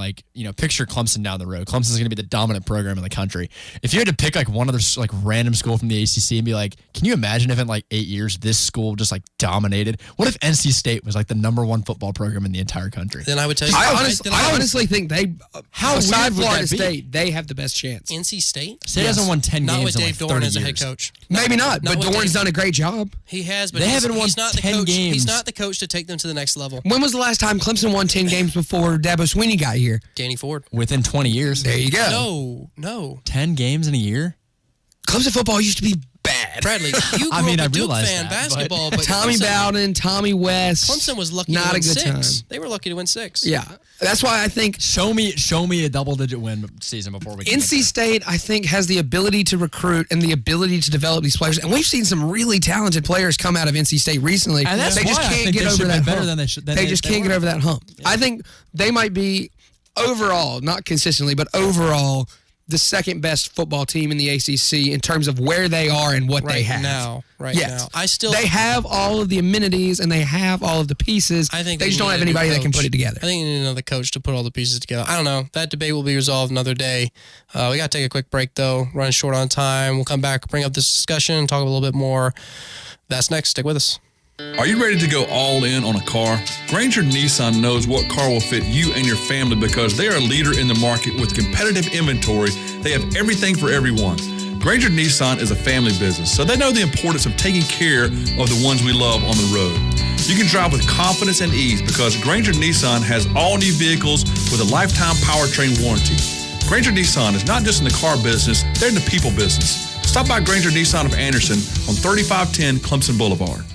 picture Clemson down the road. Clemson's going to be the dominant program in the country. If you had to pick one other random school from the ACC and be can you imagine if in 8 years this school just dominated? What if NC State was the #1 football program in the entire country? Then I would tell you. I honestly think they, aside Florida State, they have the best chance. NC State? State hasn't won 10 games not with Dave in Dorn 30 as a years. head coach. Maybe not, but Dorn's done a great job. He has, but they haven't won he's not 10 the coach. games. He's not the coach to take them to the next level. When was the last time Clemson won 10 games before Dabo Swinney got here? Danny Ford. Within 20 years. There you go. No. 10 games in a year? Clemson football used to be bad. bad. Bradley, you grew up a Duke fan basketball, but Tommy Bowden, Tommy West. Clemson was lucky not to win a good 6. time. They were lucky to win 6. Yeah. That's why I think show me a double-digit win season before we can NC State, I think, has the ability to recruit and the ability to develop these players. And we've seen some really talented players come out of NC State recently. And that's they just why I can't think get they over should that be better hump. than they should- than They they- just they can't get were. over that hump. I think they might be overall, not consistently, but overall, the second best football team in the ACC in terms of where they are and what they have. now. Yes. now. They have all of the amenities and they have all of the pieces. I think they just don't have anybody that can put it together. I think you need another coach to put all the pieces together. I don't know. That debate will be resolved another day. We got to take a quick break, though. Running short on time. We'll come back, bring up this discussion, talk a little bit more. That's next. Stick with us. Are you ready to go all in on a car? Granger Nissan knows what car will fit you and your family because they are a leader in the market with competitive inventory. They have everything for everyone. Granger Nissan is a family business, so they know the importance of taking care of the ones we love on the road. You can drive with confidence and ease because Granger Nissan has all new vehicles with a lifetime powertrain warranty. Granger Nissan is not just in the car business, they're in the people business. Stop by Granger Nissan of Anderson on 3510 Clemson Boulevard.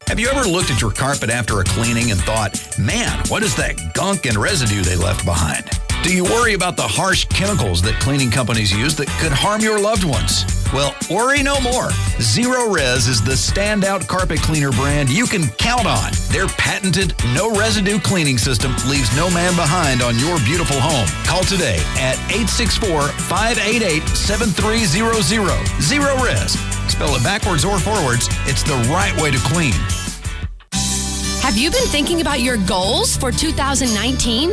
Have you ever looked at your carpet after a cleaning and thought, man, what is that gunk and residue they left behind? Do you worry about the harsh chemicals that cleaning companies use that could harm your loved ones? Well, worry no more. Zero Res is the standout carpet cleaner brand you can count on. Their patented no residue cleaning system leaves no man behind on your beautiful home. Call today at 864-588-7300. Zero Res. Spell it backwards or forwards. It's the right way to clean. Have you been thinking about your goals for 2019?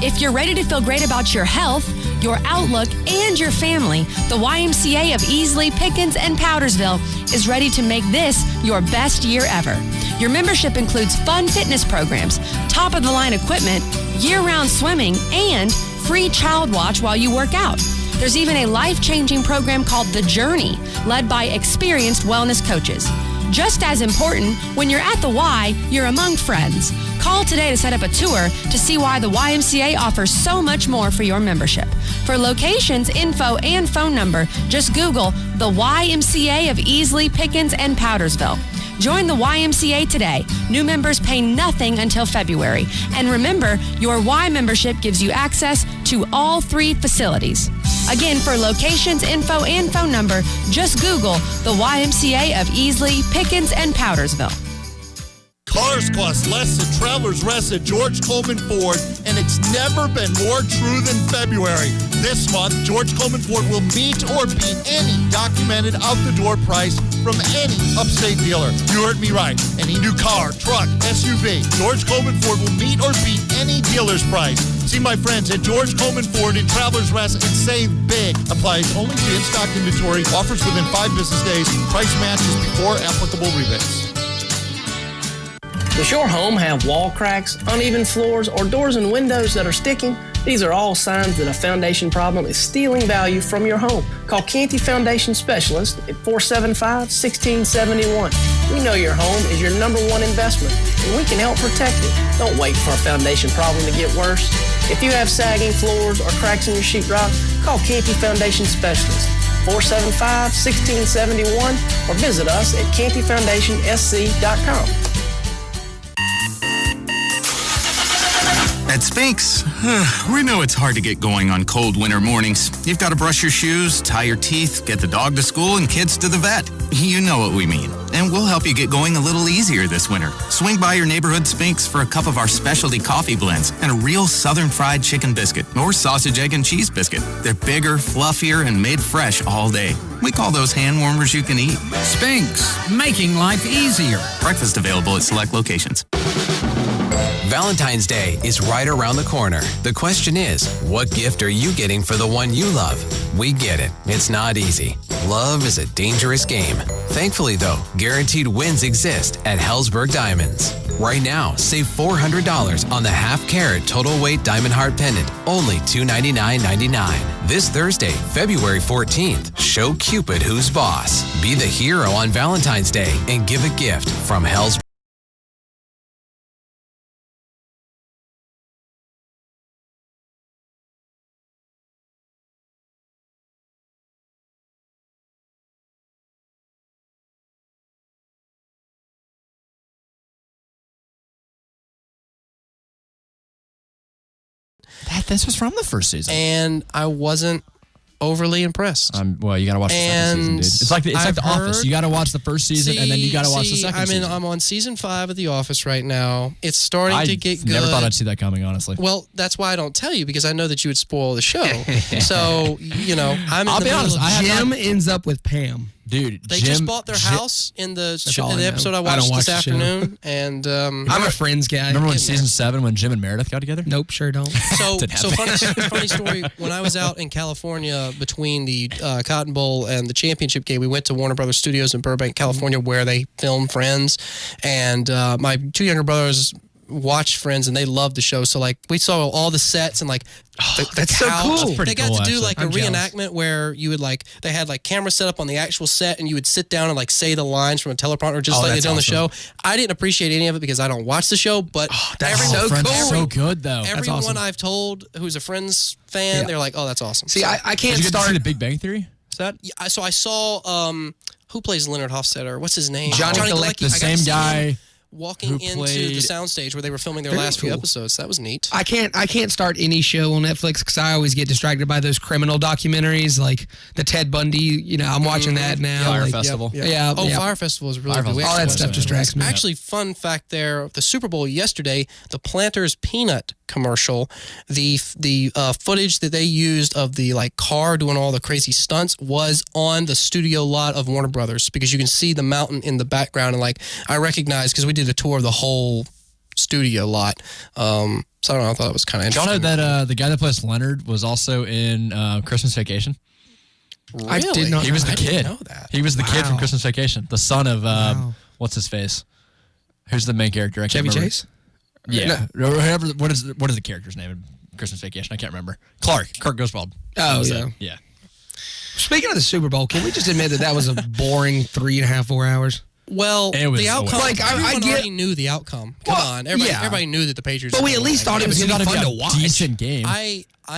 If you're ready to feel great about your health, your outlook, and your family, the YMCA of Easley, Pickens, and Powdersville is ready to make this your best year ever. Your membership includes fun fitness programs, top-of-the-line equipment, year-round swimming, and free child watch while you work out. There's even a life-changing program called The Journey, led by experienced wellness coaches. Just as important, when you're at the Y, you're among friends. Call today to set up a tour to see why the YMCA offers so much more for your membership. For locations, info, and phone number, just Google the YMCA of Easley, Pickens, and Powdersville. Join the YMCA today. New members pay nothing until February. And remember, your Y membership gives you access to all 3 facilities. Again, for locations, info, and phone number, just Google the YMCA of Easley, Pickens, and Powdersville. Cars cost less at Travelers Rest at George Coleman Ford, and it's never been more true than February. This month, George Coleman Ford will meet or beat any documented out-the-door price from any upstate dealer. You heard me right. Any new car, truck, SUV, George Coleman Ford will meet or beat any dealer's price. See my friends at George Coleman Ford in Travelers Rest and save big. Applies only to in-stock inventory. Offers within 5 business days. Price matches before applicable rebates. Does your home have wall cracks, uneven floors, or doors and windows that are sticking? These are all signs that a foundation problem is stealing value from your home. Call Canty Foundation Specialist at 475-1671. We know your home is your #1 investment, and we can help protect it. Don't wait for a foundation problem to get worse. If you have sagging floors or cracks in your sheetrock, call Canty Foundation Specialist, 475-1671, or visit us at cantyfoundationsc.com. At Spinks, we know it's hard to get going on cold winter mornings. You've got to brush your shoes, tie your teeth, get the dog to school, and kids to the vet. You know what we mean. And we'll help you get going a little easier this winter. Swing by your neighborhood Spinks for a cup of our specialty coffee blends and a real southern fried chicken biscuit or sausage, egg, and cheese biscuit. They're bigger, fluffier, and made fresh all day. We call those hand warmers you can eat. Spinks, making life easier. Breakfast available at select locations. Valentine's Day is right around the corner. The question is, what gift are you getting for the one you love? We get it. It's not easy. Love is a dangerous game. Thankfully, though, guaranteed wins exist at Hellsberg Diamonds. Right now, save $400 on the half-carat total weight diamond heart pendant, only $299.99. This Thursday, February 14th, show Cupid who's boss. Be the hero on Valentine's Day and give a gift from Hellsberg. This was from the first season. And I wasn't overly impressed. Well, you got to watch the second season, dude. It's like The Office. You got to watch the first season, and then you got to watch the second season. I'm on season 5 of The Office right now. It's starting to get good. I never thought I'd see that coming, honestly. Well, that's why I don't tell you, because I know that you would spoil the show. So, I'll be honest. Jim ends up with Pam. Dude, they just bought their house in the episode I watched this afternoon, and I'm a Friends guy. Remember when season 7 when Jim and Meredith got together? Nope, sure don't. So funny story. When I was out in California between the Cotton Bowl and the championship game, we went to Warner Brothers Studios in Burbank, California, where they film Friends, and my 2 younger brothers watched Friends and they loved the show. So like we saw all the sets and like that's so cool. They got to do like a reenactment where you would like they had like cameras set up on the actual set and you would sit down and like say the lines from a teleprompter just like they did on the show. I didn't appreciate any of it because I don't watch the show, but so good though. Everyone I've told who's a Friends fan, they're like, oh, that's awesome. See, I can't Did you start get to see the Big Bang Theory set? Yeah, so I saw who plays Leonard Hofstadter? What's his name? Johnny Galecki. The same guy. Walking into the soundstage where they were filming their last few episodes. That was neat. I can't start any show on Netflix because I always get distracted by those criminal documentaries like the Ted Bundy. I'm watching that now. Fire Festival. Yeah. Fire Festival is really good. All that stuff distracts me. Actually, fun fact there, the Super Bowl yesterday, the Planters peanut commercial, the footage that they used of the like car doing all the crazy stunts was on the studio lot of Warner Brothers because you can see the mountain in the background, and like I recognized because we did a tour of the whole studio lot. So I don't know, I thought it was kind of interesting. Y'all know that the guy that plays Leonard was also in Christmas Vacation? Really? I did not. He was the kid. Know that. He was the kid from Christmas Vacation, the son of what's his face? Who's the main character? I can't Chevy remember. Chase? Yeah. No. What is the character's name in Christmas Vacation? I can't remember. Kirk Griswold. Oh, yeah. Yeah. Speaking of the Super Bowl, can we just admit that was a boring 3.5, 4 hours? Well, the outcome, like, everyone already knew the outcome. Come on. Everybody knew that the Patriots But we at least thought it was going to be fun to watch. Decent game.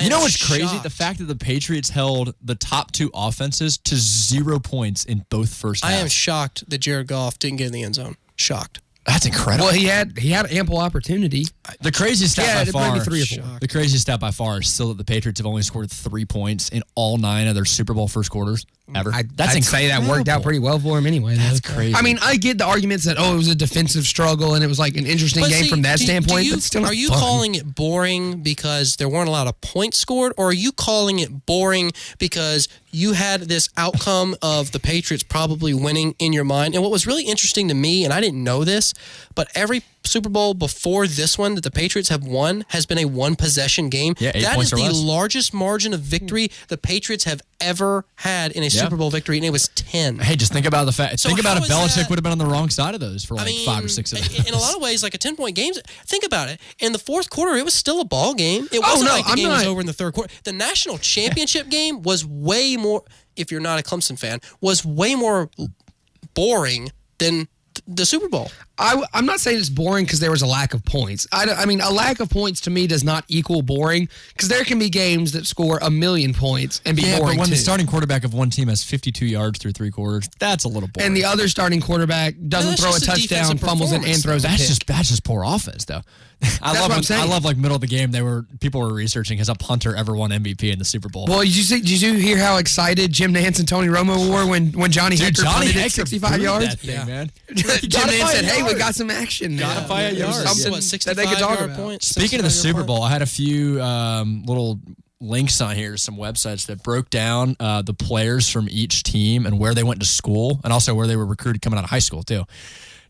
You know what's crazy? The fact that the Patriots held the top 2 offenses to 0 points in both first halves. I am shocked that Jared Goff didn't get in the end zone. Shocked. That's incredible. Well, he had ample opportunity. The craziest stat by far. Maybe 3 or 4. The craziest stat by far is still that the Patriots have only scored 3 points in all 9 of their Super Bowl first quarters ever. I'd say that worked out pretty well for him anyway. That's crazy. I mean, I get the arguments that it was a defensive struggle and it was like an interesting game from that standpoint. But still, are you calling it boring because there weren't a lot of points scored, or are you calling it boring because you had this outcome of the Patriots probably winning in your mind? And what was really interesting to me, and I didn't know this, but every Super Bowl before this one that the Patriots have won has been a one-possession game. Yeah, 8 that points is or the less. largest margin of victory the Patriots have ever had in a Super Bowl victory, and it was 10. Hey, just think about the fact. So think about if how is Belichick that- would have been on the wrong side of those for like 5 or 6 of those. In a lot of ways, like a 10-point game. Think about it. In the fourth quarter, it was still a ball game. It wasn't like the game was over in the third quarter. The national championship game was way more, if you're not a Clemson fan, was way more boring than the Super Bowl. I'm not saying it's boring because there was a lack of points. I mean, a lack of points to me does not equal boring because there can be games that score 1,000,000 points and be boring but when too. the starting quarterback of one team has 52 yards through 3 quarters, that's a little boring. And the other starting quarterback doesn't throw a touchdown, fumbles it, and throws a pick. That's just poor offense, though. I love like middle of the game. People were researching has a punter ever won MVP in the Super Bowl. Well, did you hear how excited Jim Nance and Tony Romo were when Johnny Hector punted it 65 yards? That thing, man. Jim Nance said, "Hey, we got some action. Gotta buy a yard. Something that they could talk about." Speaking of the Super Bowl, I had a few little links on here to some websites that broke down the players from each team and where they went to school, and also where they were recruited coming out of high school too.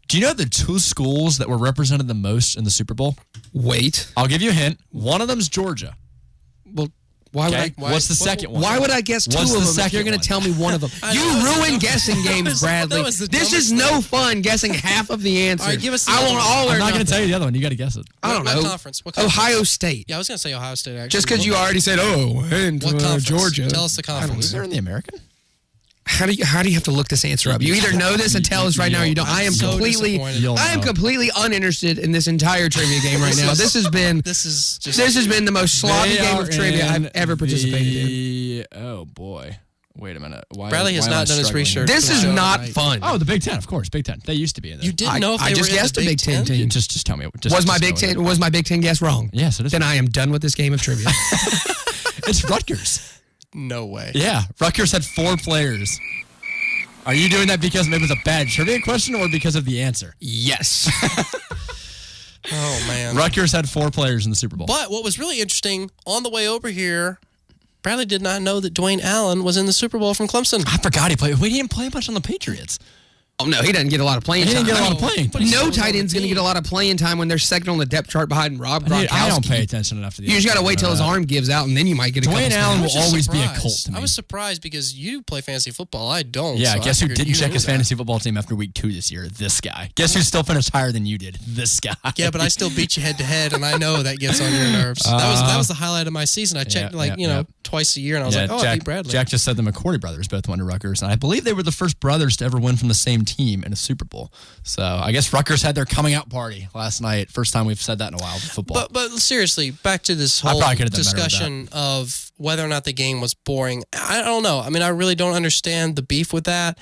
Do you know the 2 schools that were represented the most in the Super Bowl? Wait. I'll give you a hint. One of them's Georgia. Well, why would I? What's the second one? Why would I guess 2 of them if you're going to tell me one of them? You ruin guessing games, Bradley. This is no fun guessing half of the answers. All right, give us I want all or I'm not going nothing. to tell you the other one. You got to guess it. I don't know. What conference? Ohio State. Yeah, I was going to say Ohio State, actually. Just because you already said, and What conference? Georgia. Tell us the conference. They're in the American? How do you have to look this answer up? You either know this and tell us right now or you don't. I am completely uninterested in this entire trivia game right now. This has been the most sloppy game of trivia I've ever participated in. Oh boy. Wait a minute. Bradley has not done his research. This is not fun. Oh, the Big Ten, of course. Big Ten. They used to be in there. You didn't know if they I were just in guessed the a Big Ten team. Just tell me. Was my Big Ten guess wrong? Yes, it is. Then I am done with this game of trivia. It's Rutgers. No way. Yeah, Rutgers had 4 players. Are you doing that because it was a bad trivia question or because of the answer? Yes. Oh, man. Rutgers had 4 players in the Super Bowl. But what was really interesting, on the way over here, Bradley did not know that Dwayne Allen was in the Super Bowl from Clemson. I forgot he played. We didn't play much on the Patriots. Oh, no, he doesn't get a lot of playing time. He didn't get a lot of playing time. No tight end's going to get a lot of playing time when they're second on the depth chart behind Rob Gronkowski. I don't pay attention enough to the You just got to wait till his arm gives out, and then you might get a couple Dwayne Allen will snaps. always be a Colt to me. I was surprised because you play fantasy football. I don't. Yeah, so guess I who figured didn't you check knew his that. fantasy football team after week 2 this year? This guy. Guess who still finished higher than you did? This guy. Yeah, but I still beat you head to head, and I know that gets on your nerves. That was the highlight of my season. I checked twice a year, and I was like, I beat Bradley. Jack just said the McCourty brothers both went to Rutgers, and I believe they were the first brothers to ever win from the same team in a Super Bowl. So I guess Rutgers had their coming out party last night. First time we've said that in a while with football. But seriously, back to this I whole probably could've done better with discussion of whether or not the game was boring. I don't know. I mean, I really don't understand the beef with that.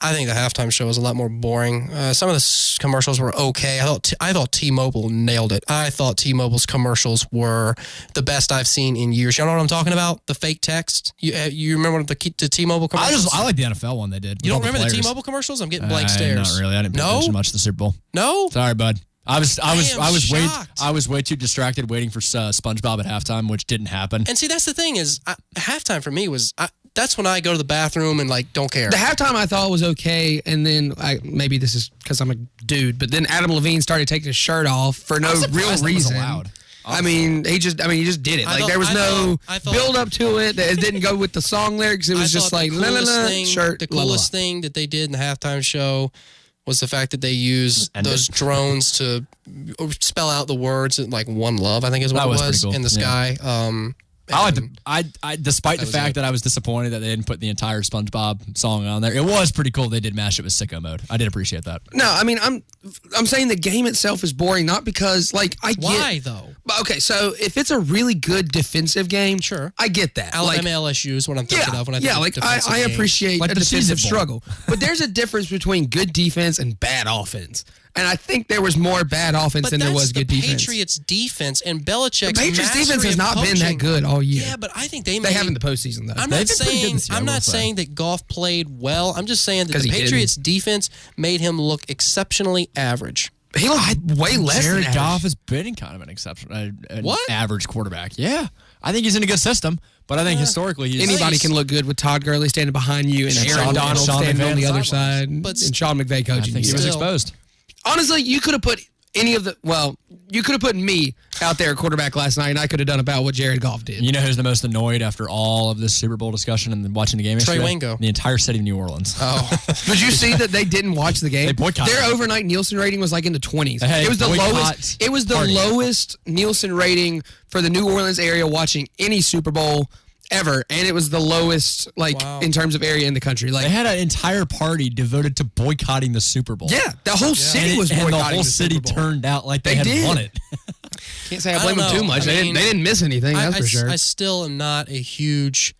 I think the halftime show was a lot more boring. Some of the commercials were okay. I thought T-Mobile nailed it. I thought T-Mobile's commercials were the best I've seen in years. You know what I'm talking about? The fake text. You remember the T-Mobile commercials? I like the NFL one they did. You don't remember the T-Mobile commercials? I'm getting blank stares. Not really. I didn't pay attention much to the Super Bowl. No? Sorry, bud. I shocked. was way too distracted waiting for SpongeBob at halftime, which didn't happen. And see, that's the thing is, halftime for me was that's when I go to the bathroom and don't care. The halftime I thought was okay, and then maybe this is because I'm a dude, but then Adam Levine started taking his shirt off for no real reason. I mean, he just did it. There was no build up to it. It didn't go with the song lyrics. It was just like shirt. The coolest thing that they did in the halftime show was the fact that they used those drones to spell out the words like "One Love," I think is what it was, cool. in the sky. Despite the fact that I was disappointed that they didn't put the entire SpongeBob song on there, it was pretty cool they did mash it with sicko mode. I did appreciate that. No, I mean I'm saying the game itself is boring, not because why though? Okay, so if it's a really good defensive game, sure, I get that. Alabama LSU is what I'm thinking of when I think of I appreciate a defensive struggle, struggle, but there's a difference between good defense and bad offense. And I think there was more bad offense than there was good defense. Patriots defense and Belichick's The Patriots defense has not been that good all year. Yeah, but I think they have in the postseason though. I'm not saying that Goff played well. I'm just saying that the Patriots defense made him look exceptionally average. He looked way less than Jared Goff has been kind of an exceptional, average quarterback. Yeah, I think he's in a good system, but I think historically anybody can look good with Todd Gurley standing behind you and Aaron Donald standing on the other side, and Sean McVay coaching. I think he was exposed. Honestly, you could have put you could have put me out there at quarterback last night, and I could have done about what Jared Goff did. You know who's the most annoyed after all of this Super Bowl discussion and watching the game yesterday? Trey Wingo. The entire city of New Orleans. Oh. Did you see that they didn't watch the game? They boycotted. Their overnight Nielsen rating was like in the 20s. It was the lowest. It was the lowest Nielsen rating for the New Orleans area watching any Super Bowl ever, and it was the lowest in terms of area in the country. Like they had an entire party devoted to boycotting the Super Bowl. Yeah, the whole city was boycotting and the whole city turned out like they had won it. Can't say I blame them too much. They didn't miss anything. That's for sure. I still am not a huge.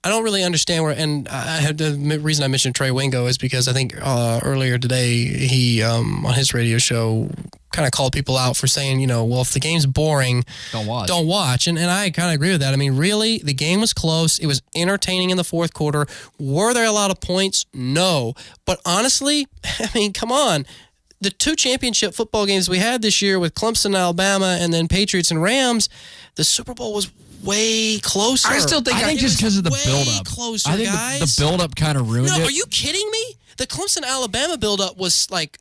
I don't really understand where, and I have the reason I mentioned Trey Wingo is because I think earlier today he on his radio show kind of called people out for saying, well, if the game's boring, don't watch. And I kind of agree with that. I mean, really, the game was close. It was entertaining in the fourth quarter. Were there a lot of points? No. But honestly, I mean, come on. The 2 championship football games we had this year with Clemson, Alabama, and then Patriots and Rams, the Super Bowl was way closer. I think just because of the build-up. Closer, I think guys. the build-up kind of ruined it. No, are you kidding me? The Clemson Alabama build-up was like.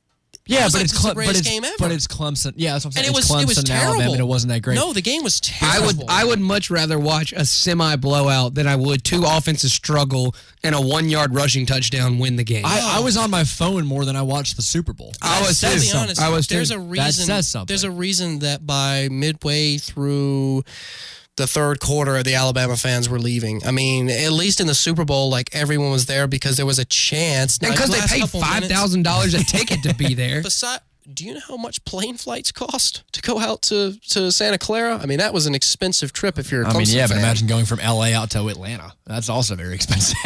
Yeah, but it's the greatest game ever. But it's Clemson. Yeah, that's what I'm saying. And it was terrible. Alabama, and it wasn't that great. No, the game was terrible. I would much rather watch a semi-blowout than I would 2 offenses struggle and a 1-yard rushing touchdown win the game. I was on my phone more than I watched the Super Bowl. I was too. There's a reason. That says something. There's a reason that by midway through the third quarter, the Alabama fans were leaving. I mean, at least in the Super Bowl, everyone was there because there was a chance. And because they paid $5,000 a ticket to be there. do you know how much plane flights cost to go out to Santa Clara? I mean, that was an expensive trip if you're a Clemson but fan. imagine going from L.A. out to Atlanta. That's also very expensive.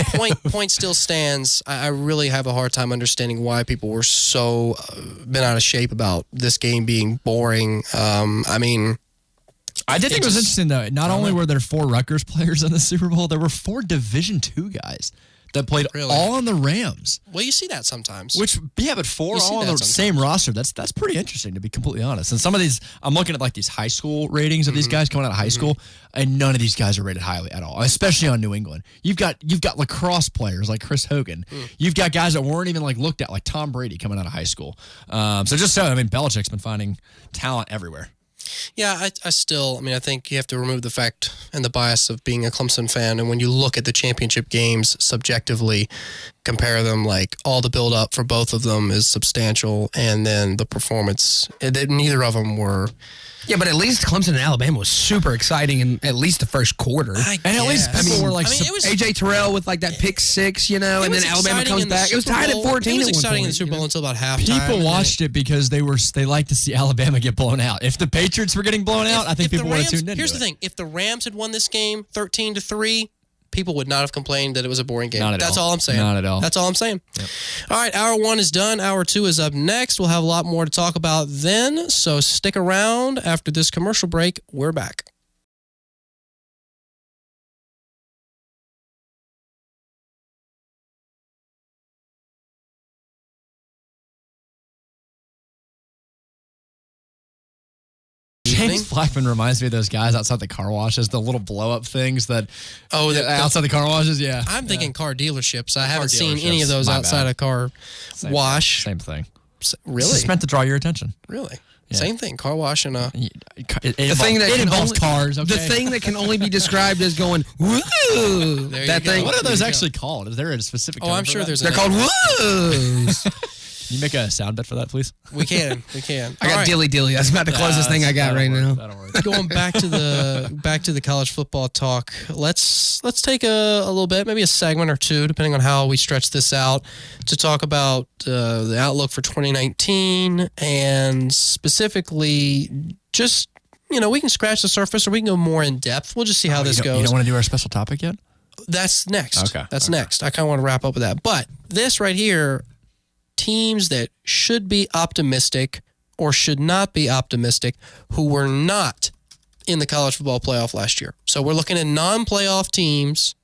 Point still stands. I really have a hard time understanding why people were so bent out of shape about this game being boring. I mean, I did think it was interesting, though. Not only were there 4 Rutgers players in the Super Bowl, there were 4 Division II guys that played all on the Rams. Well, you see that sometimes. But 4 all on the same roster. That's pretty interesting, to be completely honest. And some of these, I'm looking at like these high school ratings of these guys coming out of high school, and none of these guys are rated highly at all, especially on New England. You've got lacrosse players like Chris Hogan. You've got guys that weren't even like looked at, like Tom Brady coming out of high school. Belichick's been finding talent everywhere. Yeah, I think you have to remove the fact and the bias of being a Clemson fan. And when you look at the championship games subjectively, compare them, like all the build up for both of them is substantial. And then the performance, neither of them were. Yeah, but at least Clemson and Alabama was super exciting in at least the first quarter. At least people were like, it was AJ Terrell with like that pick 6, and then Alabama comes back. It was tied at 14. It was exciting in the Super Bowl until about halftime. People watched it because they like to see Alabama get blown out. If the Patriots were getting blown out, I think people would have tuned in. Here's the thing: if the Rams had won this game 13-3. People would not have complained that it was a boring game. That's all I'm saying. Not at all. That's all I'm saying. Yep. All right, hour 1 is done. Hour 2 is up next. We'll have a lot more to talk about then, so stick around. After this commercial break, we're back. James Blackman reminds me of those guys outside the car washes, the little blow-up things that... outside the car washes, yeah. I'm thinking car dealerships. I haven't seen any of those outside a car wash. Same thing. Really? It's just meant to draw your attention. Really? Yeah. Same thing. Car wash and it involves cars. Okay? The thing that can only be described as going woo. That thing. What are those actually called? Is there a specific? Oh, I'm sure there's. They're called woos. Can you make a sound bit for that, please? We can. I got dilly dilly. That's about the closest thing I got right now. Going back to the college football talk. Let's take a little bit, maybe a segment or two, depending on how we stretch this out, to talk about the outlook for 2019 and specifically just we can scratch the surface or we can go more in depth. We'll just see how this goes. You don't want to do our special topic yet? That's next. Okay. That's next. I kind of want to wrap up with that. But this right here. Teams that should be optimistic or should not be optimistic who were not in the college football playoff last year. So we're looking at non-playoff teams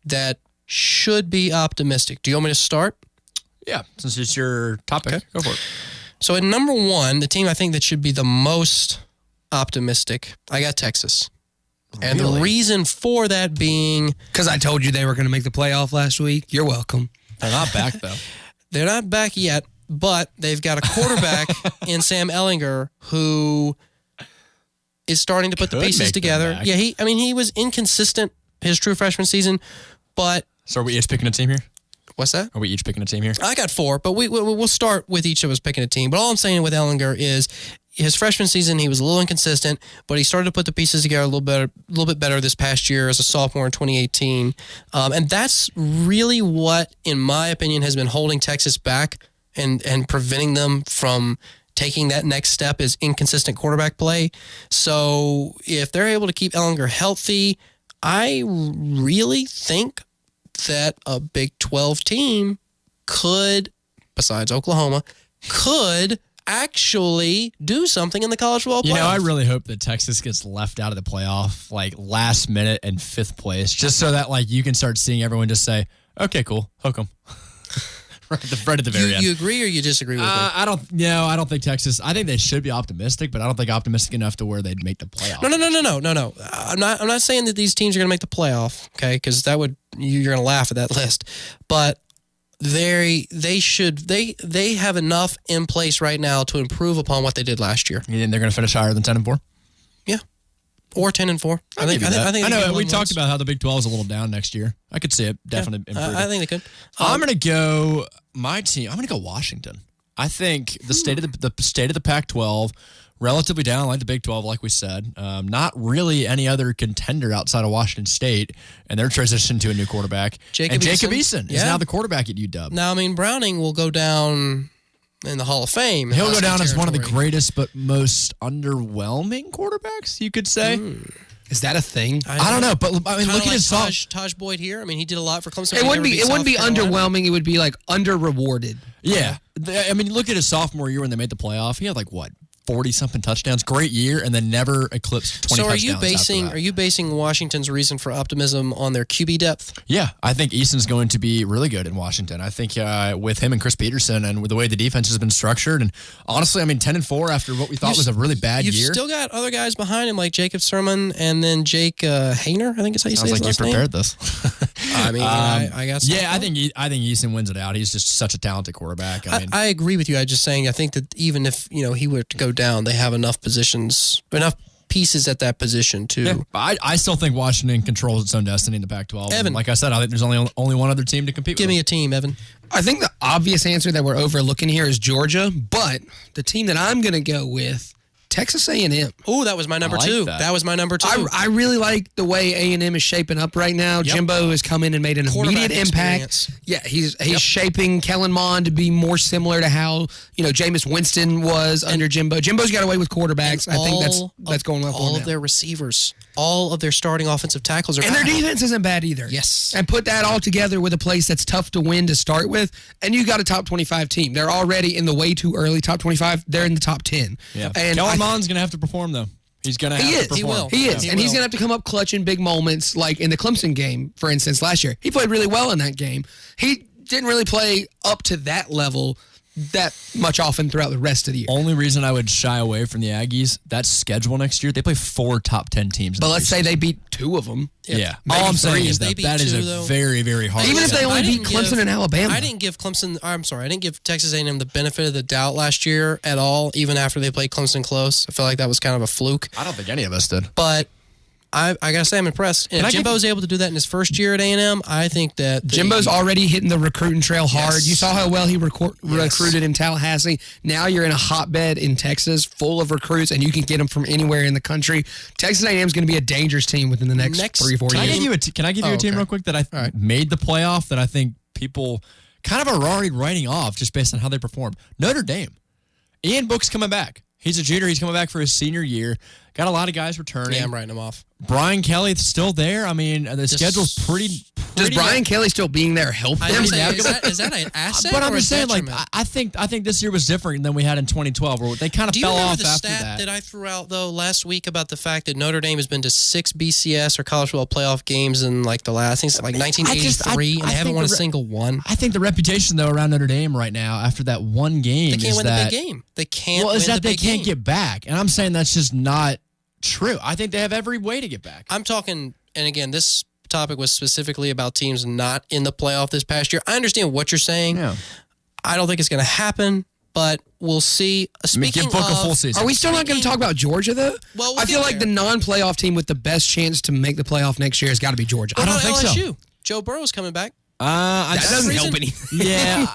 that should be optimistic. Do you want me to start? Yeah, since it's your topic. Okay. Go for it. So at number 1, the team I think that should be the most optimistic, I got Texas. And the reason for that being... Because I told you they were going to make the playoff last week. You're welcome. They're not back, though. They're not back yet, but they've got a quarterback in Sam Ehlinger who is starting to put the pieces together. Yeah, he was inconsistent his true freshman season, but... So are we each picking a team here? What's that? Are we each picking a team here? I got 4, but we'll start with each of us picking a team. But all I'm saying with Ehlinger is his freshman season, he was a little inconsistent, but he started to put the pieces together a little bit better this past year as a sophomore in 2018. And that's really what, in my opinion, has been holding Texas back and preventing them from taking that next step is inconsistent quarterback play. So if they're able to keep Ehlinger healthy, I really think that a Big 12 team could, besides Oklahoma, could actually do something in the college football playoff. I really hope that Texas gets left out of the playoff like last minute and 5th place, just so that like you can start seeing everyone just say, okay, cool, hook 'em. right at the very end. You agree or you disagree with me? I don't think Texas. I think they should be optimistic, but I don't think optimistic enough to where they'd make the playoff. No. I'm not saying that these teams are going to make the playoff, okay? Because you're going to laugh at that list, but they have enough in place right now to improve upon what they did last year. You think they're going to finish higher than 10-4? Yeah, or 10-4. I think I know we talked about how the Big 12 is a little down next year. I could see it definitely improving. I think they could. I'm going to go my team. I'm going to go Washington. I think the state of the Pac-12 relatively down like the Big 12, like we said. Not really any other contender outside of Washington State, and they're transitioning to a new quarterback. Jacob Eason is now the quarterback at UW. Now, Browning will go down in the Hall of Fame. He'll go down as one of the greatest but most underwhelming quarterbacks, you could say. Is that a thing? I don't know, but I mean, look at his Taj Boyd here. I mean, he did a lot for Clemson. It wouldn't be underwhelming. It would be like under rewarded. Yeah, I mean, look at his sophomore year when they made the playoff. He had 40-something touchdowns. Great year, and then never eclipsed 20 touchdowns. Are you basing Washington's reason for optimism on their QB depth? Yeah, I think Easton's going to be really good in Washington. I think with him and Chris Peterson and with the way the defense has been structured, and honestly, I mean, 10-4 after what we thought was a really bad year. You've still got other guys behind him like Jacob Sermon and then Jake Hayner. I think is how you say his last name. Sounds like you prepared this. I mean, I guess. Yeah, I think Easton wins it out. He's just such a talented quarterback. I agree with you. I'm just saying. I think that even if he were to go down, they have enough pieces at that position too. Yeah, I still think Washington controls its own destiny in the Pac-12. Evan, like I said, I think there's only one other team to compete with. Give me a team, Evan. I think the obvious answer that we're overlooking here is Georgia, but the team that I'm going to go with, Texas A&M. Oh, that was my number two. That was my number two. I really like the way A&M is shaping up right now. Yep. Jimbo has come in and made an immediate impact. Yeah, he's shaping Kellen Mond to be more similar to how Jameis Winston was under Jimbo. Jimbo's got away with quarterbacks. I think that's going well for all of their receivers, all of their starting offensive tackles are. And their defense isn't bad either. Yes. And put that all together with a place that's tough to win to start with, and you got a top 25 team. They're already in the way too early top 25. They're in the top 10. Yeah. And Kellen Mond's going to have to perform, though. He's going to have to perform. He will. He is. And he's going to have to come up clutch in big moments, like in the Clemson game, for instance, last year. He played really well in that game. He didn't really play up to that level that much often throughout the rest of the year. Only reason I would shy away from the Aggies, that schedule next year, they play 4 top 10 teams. But let's say they beat 2 of them. Yeah. All I'm saying is that is a very, very hard. Even if they only beat Clemson and Alabama. I didn't give Texas A&M the benefit of the doubt last year at all, even after they played Clemson close. I feel like that was kind of a fluke. I don't think any of us did. But I got to say, I'm impressed. And if Jimbo's able to do that in his first year at A&M, I think that Jimbo's already hitting the recruiting trail hard. Yes. You saw how well he recruited in Tallahassee. Now you're in a hotbed in Texas full of recruits, and you can get them from anywhere in the country. Texas A&M is going to be a dangerous team within the next 3-4 years. Can I give you a team real quick that I made the playoff that I think people kind of are already writing off just based on how they performed? Notre Dame. Ian Book's coming back. He's a junior. He's coming back for his senior year. Got a lot of guys returning. Yeah, I'm writing him off. Brian Kelly's still there. I mean, the schedule's pretty. Does Brian Kelly still being there help them? Is that an asset? But I'm just saying, I think this year was different than we had in 2012, where they kind of fell off after that. Do you remember the stat that I threw out though last week about the fact that Notre Dame has been to 6 BCS or college football playoff games in the last, I think it's 1983, and they haven't won a single one. I think the reputation though around Notre Dame right now after that one game, they can't win the big game. They can't. Well, is that they can't get back, and I'm saying that's just not true. I think they have every way to get back. I'm talking, and again, this topic was specifically about teams not in the playoff this past year. I understand what you're saying. Yeah. I don't think it's going to happen, but we'll see. Speaking give Book a full season. Are we still not going to talk about Georgia, though? Well, I feel like the non-playoff team with the best chance to make the playoff next year has got to be Georgia. I don't think LSU? so. Joe Burrow's coming back. That doesn't help anything. Yeah.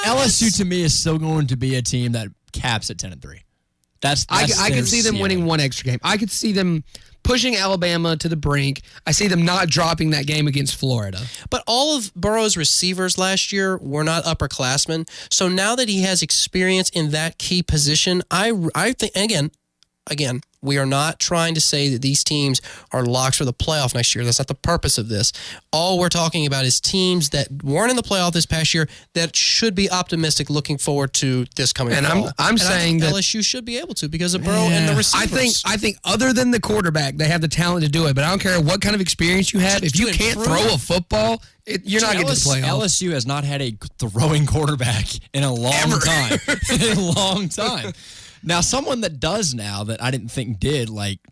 LSU to me is still going to be a team that caps at 10-3. I could see them winning one extra game. I could see them pushing Alabama to the brink. I see them not dropping that game against Florida. But all of Burrow's receivers last year were not upperclassmen. So now that he has experience in that key position, I think, again, we are not trying to say that these teams are locks for the playoff next year. That's not the purpose of this. All we're talking about is teams that weren't in the playoff this past year that should be optimistic looking forward to this coming fall. I'm saying that LSU should be able to because of Burrow and the receivers. I think other than the quarterback, they have the talent to do it. But I don't care what kind of experience you have. If you can't throw a football, you're not getting to the playoff. LSU has not had a throwing quarterback in a long time. In a long time. Now, someone that does now that I didn't think did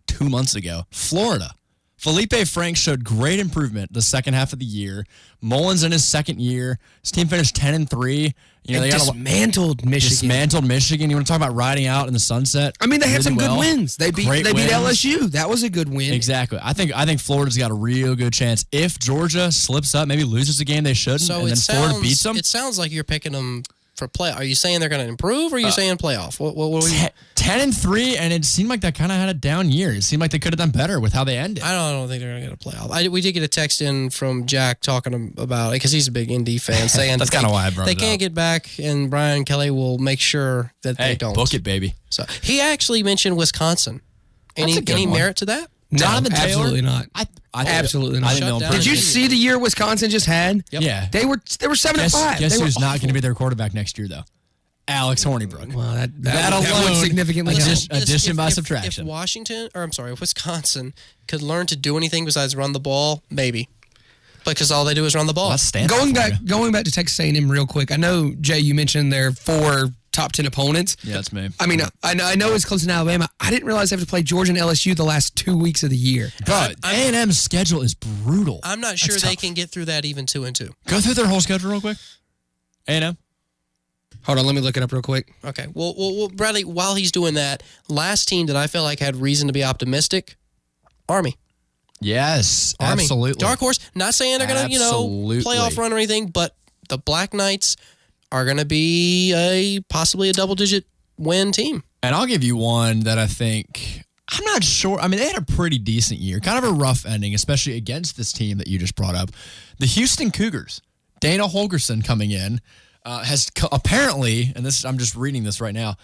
2 months ago, Florida. Felipe Franks showed great improvement the second half of the year. Mullins in his second year. His team finished 10-3. They dismantled Michigan. You want to talk about riding out in the sunset? I mean, they had some good wins. They beat LSU. That was a good win. Exactly. I think Florida's got a real good chance. If Georgia slips up, maybe loses a game they shouldn't, and then Florida beats them. It sounds like you're picking them for play? Are you saying they're going to improve, or are you saying playoff? What are we? 10-3, and it seemed like that kind of had a down year. It seemed like they could have done better with how they ended. I don't think they're going to get a playoff. We did get a text in from Jack talking about it because he's a big ND fan, saying that's kind of why I brought it they can't up. get back, and Brian Kelly will make sure that they don't. Book it, baby. So he actually mentioned Wisconsin. Any merit to that? No, Jonathan Taylor? absolutely not. I Absolutely not. didn't know him Did you personally. see the year Wisconsin just had? Yep. Yeah. They were 7-5. Guess They were who's not awful. going to be their quarterback next year, though? Alex Hornibrook. Well, that alone, would significantly help. addition by subtraction. If Wisconsin could learn to do anything besides run the ball, maybe. Because all they do is run the ball. Going back to Texas A&M real quick. I know, Jay, you mentioned their 4 top 10 opponents. Yeah, that's me. I mean, I know it's Clemson, Alabama. I didn't realize they have to play Georgia and LSU the last 2 weeks of the year. But A&M's schedule is brutal. I'm not sure they can get through that even 2-2. Go through their whole schedule real quick. A&M. Hold on, let me look it up real quick. Okay. Well, Bradley, while he's doing that, last team that I felt like had reason to be optimistic, Army. Yes, Army. absolutely. Dark horse. Not saying they're going to, Absolutely. playoff run or anything, but the Black Knights are going to be possibly a double-digit win team. And I'll give you one that I think, I'm not sure. I mean, they had a pretty decent year. Kind of a rough ending, especially against this team that you just brought up. The Houston Cougars. Dana Holgerson coming in has apparently, and this I'm just reading this right now,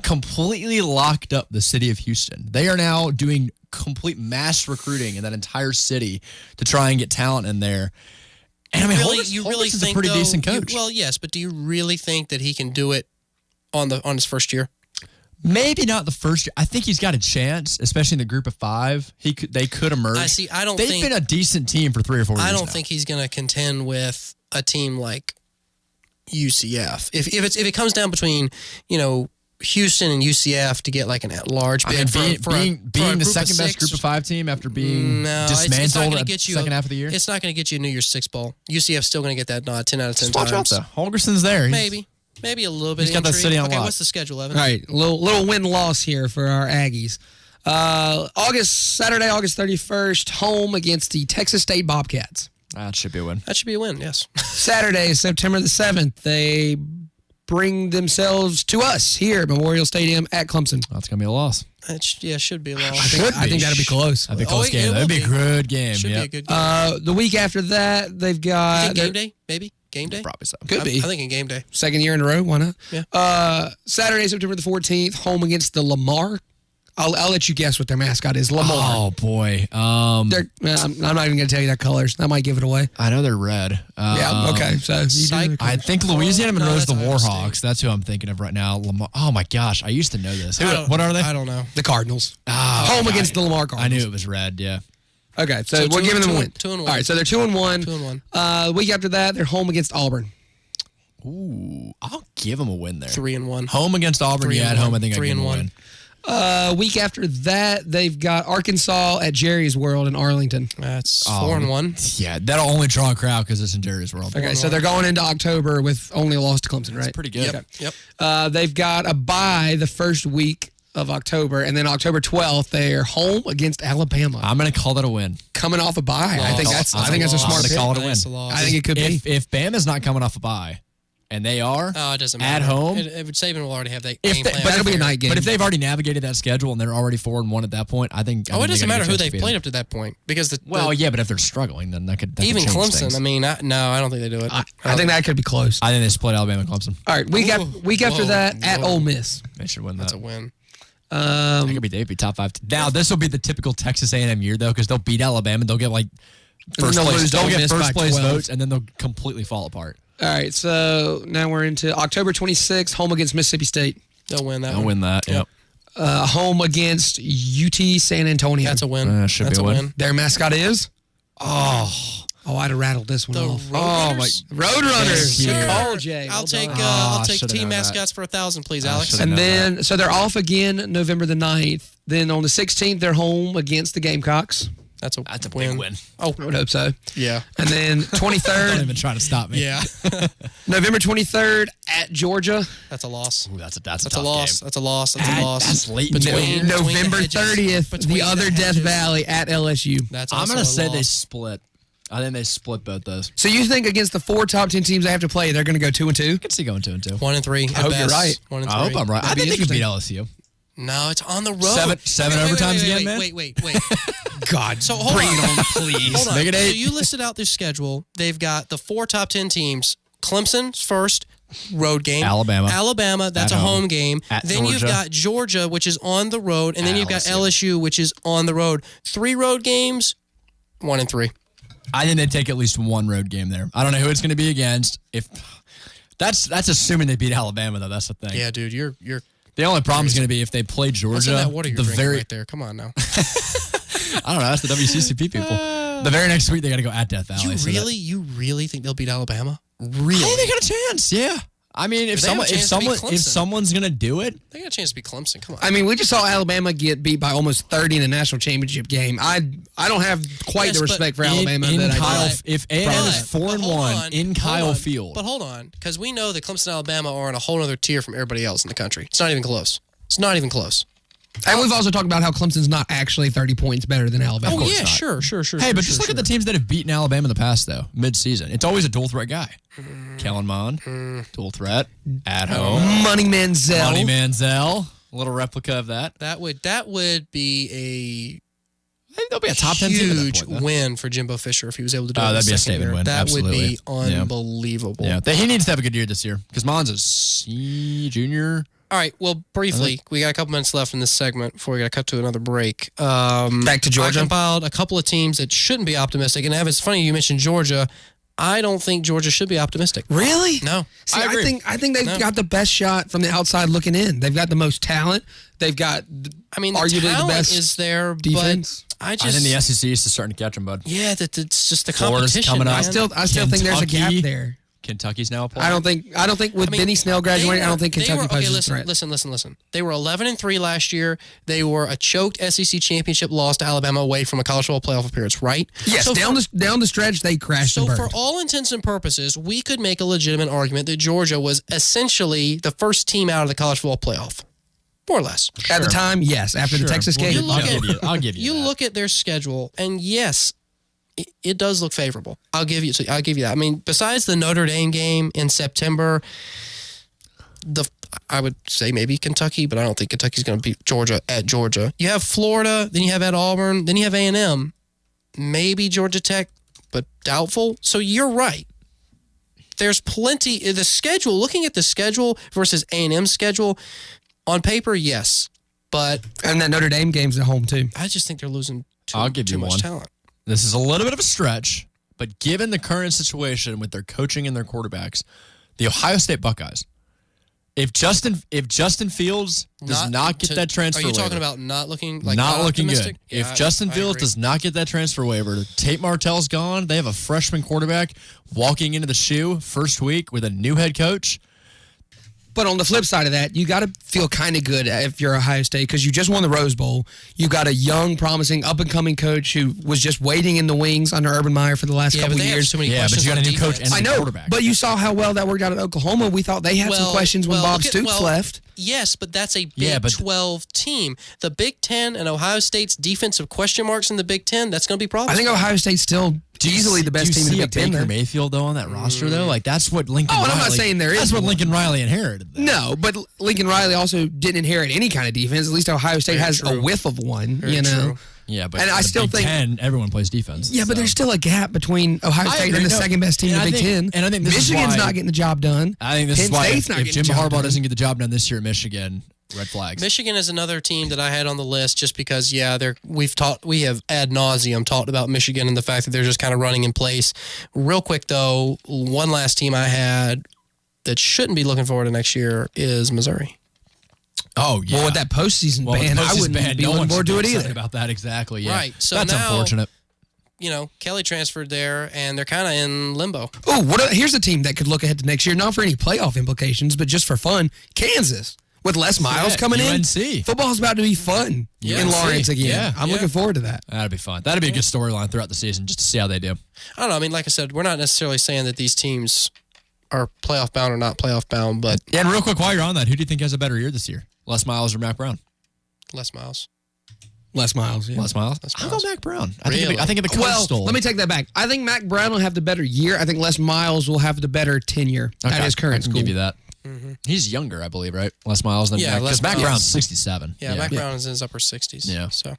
completely locked up the city of Houston. They are now doing complete mass recruiting in that entire city to try and get talent in there. And I mean, you really Holgerson's think a pretty though, decent coach. Well, yes, but do you really think that he can do it on his first year? Maybe not the first year. I think he's got a chance, especially in the group of 5. They could emerge. They've been a decent team for 3 or 4 years. I don't now. think he's going to contend with a team like UCF. If it comes down between, Houston and UCF to get like an at-large bid being the second best group of 5 team after being dismantled at the second half of the year. It's not going to get you a New Year's Six bowl. UCF's still going to get that nod 10 out of 10 Just watch times. out, though. Holgerson's there. Maybe a little bit. He's got that intrigue. city on Okay, lock. what's the schedule, Evan? All right, little win-loss here for our Aggies. Saturday, August 31st, home against the Texas State Bobcats. That should be a win. That should be a win, yes. Saturday, September the 7th, they bring themselves to us here at Memorial Stadium at Clemson. That's going to be a loss. Should be a loss. I think that'll be close. That'd be a close game. That'd be a good game. Should be a good game. The week after that, they've got... Game day, maybe? Game day? Probably so. Could be. I'm thinking game day. Second year in a row, why not? Yeah. Saturday, September the 14th, home against the Lamar. I'll let you guess what their mascot is. Lamar. Oh, boy. I'm not even going to tell you their colors. That might give it away. I know they're red. Yeah, okay. So I think Louisiana Monroe's the Ohio Warhawks. That's who I'm thinking of right now. Lamar. Oh, my gosh. I used to know this. What are they? I don't know. The Cardinals. Oh, home against the Lamar Cardinals. I knew it was red, yeah. Okay, so we're giving them a win. 2-1. All right, so they're 2-1. 2-1. The week after that, they're home against Auburn. Ooh, I'll give them a win there. 3-1. Home against Auburn. Yeah, at home, I think I give them a win. Week after that, they've got Arkansas at Jerry's World in Arlington. That's 4-1. Yeah, that'll only draw a crowd because it's in Jerry's World. Okay, so they're going into October with only a loss to Clemson, right? That's pretty good. Yep. They've got a bye the first week of October, and then October 12th, they're home against Alabama. I'm going to call that a win. Coming off a bye. I think that's a smart pick. pick. Call it a win. I think it could be. If Bama's not coming off a bye, and they are it doesn't matter. at home, Saban will already have that game plan. But that'll be a night game. But if they've already navigated that schedule and they're already 4-1 at that point, I think. it doesn't matter who they've played up to that point because yeah, but if they're struggling, then that could even change Clemson. things. I mean, I don't think they do it. I think that could be close. I think they split Alabama and Clemson. All right, week after that at Ole Miss. They should win that. That's a win. They'd be top 5. Now this will be the typical Texas A&M year though, because they'll beat Alabama and they'll get like first place. They'll get first place votes and then they'll completely fall apart. All right, so now we're into October 26th, home against Mississippi State. They'll win that. They'll win that. Yep. Home against UT San Antonio. That's a win. Should be a win. Their mascot is? Oh, I'd have rattled this one off. Roadrunners. Good call, Jay. I'll take should've team known that. mascots for 1,000, please, Alex. And then, so they're off again November the 9th. Then on the 16th, they're home against the Gamecocks. That's a big win. Oh, I would hope so. Yeah. And then 23rd. Don't even try to stop me. Yeah. November 23rd at Georgia. That's a loss. Ooh, that's a That's tough a loss. game. That's a loss. That's a loss. That's late. Between November the hedges. 30th, the other Death Valley at LSU. That's I'm also going to a say loss. they split I think they split both those. So you think against the 4 top 10 teams they have to play, they're going to go 2-2? I can see going 2-2. 1-3. I hope you're right. 1-3. I hope I'm right. I think they can beat LSU. No, it's on the road. Seven overtimes again, man? Wait. God, So hold bring on. it on, please. Hold on. Make it 8. So you listed out their schedule. They've got the 4 top 10 teams. Clemson's first road game. Alabama, that's At a home. home game. At Then you've Georgia. got Georgia, which is on the road, and then At you've got LSU. LSU, which is on the road. 3 road games, 1-3. I think they take at least one road game there. I don't know who it's going to be against. If that's assuming they beat Alabama, though. That's the thing. Yeah, dude, you're. The only problem is going to be if they play What's in Georgia. that water you're drinking right there? Come on now. I don't know. That's the WCCP people. The very next week they got to go at Death Valley. You really think they'll beat Alabama? Really? I think they got a chance. Yeah. I mean, if They have a chance to beat Clemson. someone's going to do it, They got a chance to beat Clemson. Come on. I mean, we just saw Alabama get beat by almost 30 in the national championship game. I don't have quite Yes, the but respect for in Alabama Kyle, that I do. if A&M is 4-1 in Kyle Field, But hold on, because we know that Clemson and Alabama are on a whole other tier from everybody else in the country. It's not even close. It's not even close. And we've also talked about how Clemson's not actually 30 points better than Alabama. Oh, yeah, sure. Hey, but just look at the teams that have beaten Alabama in the past, though, mid-season. It's always a dual threat guy. Kellen Mond, dual threat, at home. Money Manziel. Money Manziel. A little replica of that. That would be I think they'll be a top 10 team at that huge point, though. win for Jimbo Fisher if he was able to do it. Oh, that'd be a second statement year. win. That Absolutely. would be Yeah. unbelievable. Yeah, he needs to have a good year this year because Mond's a junior. All right. Well, briefly, we got a couple minutes left in this segment before we got to cut to another break. Back to Georgia. I compiled a couple of teams that shouldn't be optimistic. And Evan, it's funny you mentioned Georgia. I don't think Georgia should be optimistic. Really? No. See, I agree. I think they've got the best shot from the outside looking in. They've got the most talent. They've got, the arguably talent the best is there, defense. but I I think the SEC is starting to catch them, bud. yeah, it's just the Florida's competition. coming up. man. I still think there's a gap Kentucky. there. Kentucky's now a player. I don't think with Benny Snell graduating, I don't think Kentucky poses a threat. Listen. They were 11-3 last year. They were a choked SEC championship loss to Alabama away from a college football playoff appearance, right? Yes, So down the stretch they crashed and So burned. for all intents and purposes, we could make a legitimate argument that Georgia was essentially the first team out of the college football playoff, more or less. At the time, yes. After the Texas game, I'll give you You that. look at their schedule, and yes, it does look favorable. I'll give you that. I mean, besides the Notre Dame game in September, I would say maybe Kentucky, but I don't think Kentucky's going to beat Georgia at Georgia. You have Florida, then you have at Auburn, then you have A&M, maybe Georgia Tech, but doubtful. So you're right. There's plenty. The schedule, looking at the schedule versus A&M's schedule, on paper, yes, but and that Notre Dame game's at home too. I just think they're losing I'll give too you much one. talent. This is a little bit of a stretch, but given the current situation with their coaching and their quarterbacks, the Ohio State Buckeyes, if Justin Fields does not get that transfer Are you waiver, talking about not looking not looking optimistic? good. Yeah, If Justin I Fields agree. does not get that transfer waiver, Tate Martell's gone. They have a freshman quarterback walking into the shoe first week with a new head coach. But on the flip side of that, you got to feel kind of good if you're Ohio State because you just won the Rose Bowl. You got a young, promising, up-and-coming coach who was just waiting in the wings under Urban Meyer for the last couple but of they have years. so many Yeah, but questions you got a on new coach defense. and I a know, quarterback. but you saw how well that worked out at Oklahoma. We thought they had some questions when Bob Stoops left. Yes, but that's a Big 12 team. The Big Ten and Ohio State's defensive question marks in the Big Ten, that's going to be problems. I think Ohio State's still easily the best team in the Big Ten. Baker there. Mayfield though on that roster though, like that's what Lincoln. Oh, and I'm Riley, not saying there is That's what one. Lincoln Riley inherited. No, but Lincoln Riley also didn't inherit any kind of defense. At least Ohio State has a whiff of one, Very you know. true. Yeah, but And I the still Big think- Ten, everyone plays defense. Yeah, but there's still a gap between Ohio I State agree. and the No, second best team in and the I Big think- Ten. and I think this is Michigan's why- not getting the job done. I think this Penn is why State's if not getting Jim the job Harbaugh done. doesn't get the job done this year at Michigan, red flags. Michigan is another team that I had on the list just because, we have ad nauseum talked about Michigan and the fact that they're just kind of running in place. Real quick, though, one last team I had that shouldn't be looking forward to next year is Missouri. Oh, yeah. Well, with that postseason Well, with ban, the I postseason wouldn't ban, be no looking one forward should to be it excited either. about that exactly. Yeah. Right. So that's now, unfortunate. Kelly transferred there, and they're kind of in limbo. Oh, here's a team that could look ahead to next year, not for any playoff implications, but just for fun. Kansas. With Les Miles coming UNC. in. Football's about to be fun in Lawrence again. Yeah. I'm looking forward to that. That'd be fun. That'd be a good storyline throughout the season just to see how they do. I don't know. I mean, like I said, we're not necessarily saying that these teams are playoff bound or not playoff bound, but Yeah, and real quick, while you're on that, who do you think has a better year this year? Les Miles or Matt Brown? Les Miles. Les Miles. Yeah. Les Miles. I'll go Mac Brown. I Really? think of the Well, coastal. let me take that back. I think Mac Brown will have the better year. I think Les Miles will have the better tenure at his current I can school. give you that. He's younger, I believe, right? Les Miles than Yeah, Mac. Les Because Mac Miles. Brown's 67. Yeah, Mac Brown is in his upper 60s. Yeah. So, all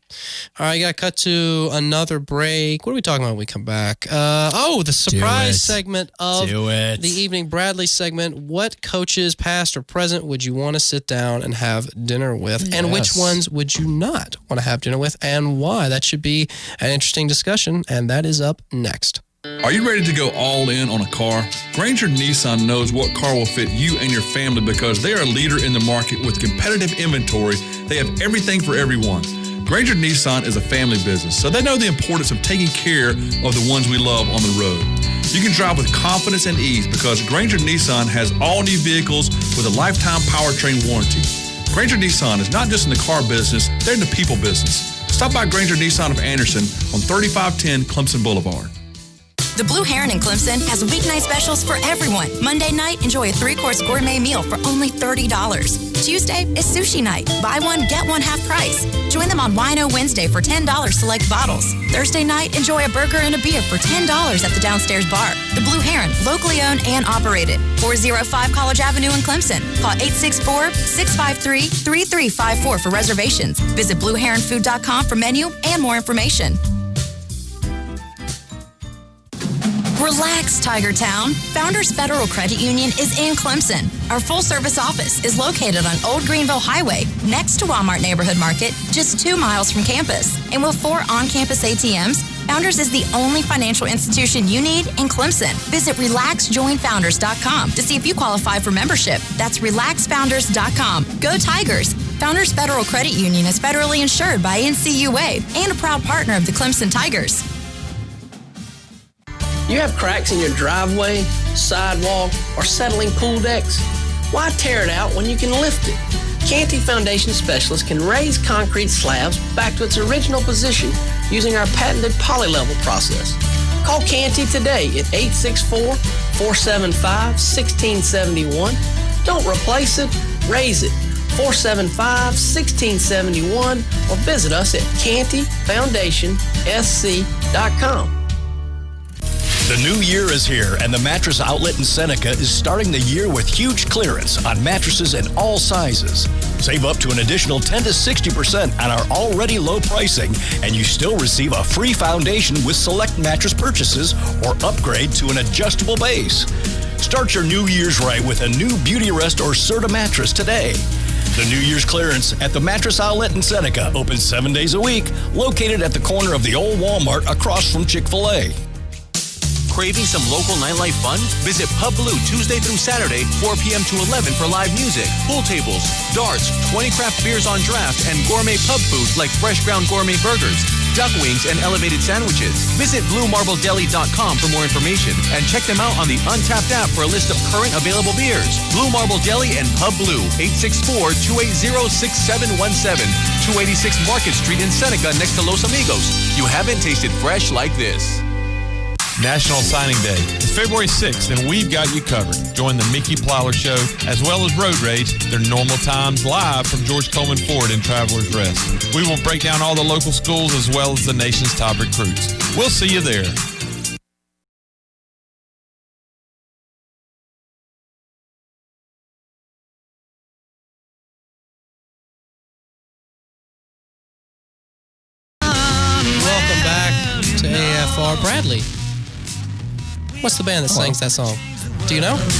right, got to cut to another break. What are we talking about when we come back? The surprise segment of the evening. Bradley segment. What coaches, past or present, would you want to sit down and have dinner with? And which ones would you not want to have dinner with and why? That should be an interesting discussion, and that is up next. Are you ready to go all in on a car? Granger Nissan knows what car will fit you and your family because they are a leader in the market with competitive inventory. They have everything for everyone. Granger Nissan is a family business, so they know the importance of taking care of the ones we love on the road. You can drive with confidence and ease because Granger Nissan has all new vehicles with a lifetime powertrain warranty. Granger Nissan is not just in the car business, they're in the people business. Stop by Granger Nissan of Anderson on 3510 Clemson Boulevard. The Blue Heron in Clemson has weeknight specials for everyone. Monday night, enjoy a 3-course gourmet meal for only $30. Tuesday is sushi night. Buy one, get one half price. Join them on Wino Wednesday for $10 select bottles. Thursday night, enjoy a burger and a beer for $10 at the downstairs bar. The Blue Heron, locally owned and operated. 405 College Avenue in Clemson. Call 864-653-3354 for reservations. Visit BlueHeronFood.com for menu and more information. Relax, Tiger Town. Founders Federal Credit Union is in Clemson. Our full-service office is located on Old Greenville Highway, next to Walmart Neighborhood Market, just 2 miles from campus. And with 4 on-campus ATMs, Founders is the only financial institution you need in Clemson. Visit RelaxJoinFounders.com to see if you qualify for membership. That's RelaxFounders.com. Go Tigers! Founders Federal Credit Union is federally insured by NCUA and a proud partner of the Clemson Tigers. You have cracks in your driveway, sidewalk, or settling pool decks? Why tear it out when you can lift it? Canty Foundation Specialists can raise concrete slabs back to its original position using our patented polylevel process. Call Canty today at 864-475-1671. Don't replace it, raise it. 475-1671 or visit us at cantyfoundationsc.com. The new year is here, and the Mattress Outlet in Seneca is starting the year with huge clearance on mattresses in all sizes. Save up to an additional 10 to 60% on our already low pricing, and you still receive a free foundation with select mattress purchases or upgrade to an adjustable base. Start your New Year's right with a new Beauty Rest or Serta mattress today. The New Year's clearance at the Mattress Outlet in Seneca, open 7 days a week, located at the corner of the old Walmart across from Chick-fil-A. Craving some local nightlife fun? Visit Pub Blue Tuesday through Saturday, 4 p.m. to 11 for live music, pool tables, darts, 20 craft beers on draft, and gourmet pub foods like fresh ground gourmet burgers, duck wings, and elevated sandwiches. Visit BlueMarbleDeli.com for more information and check them out on the Untapped app for a list of current available beers. Blue Marble Deli and Pub Blue, 864-280-6717, 286 Market Street in Seneca next to Los Amigos. You haven't tasted fresh like this. National Signing Day is February 6th, and we've got you covered. Join the Mickey Plyler Show, as well as Road Rage, their normal times live from George Coleman Ford in Travelers Rest. We will break down all the local schools as well as the nation's top recruits. We'll see you there. Welcome back to AFR. Bradley, what's the band that sings that song? Do you know? This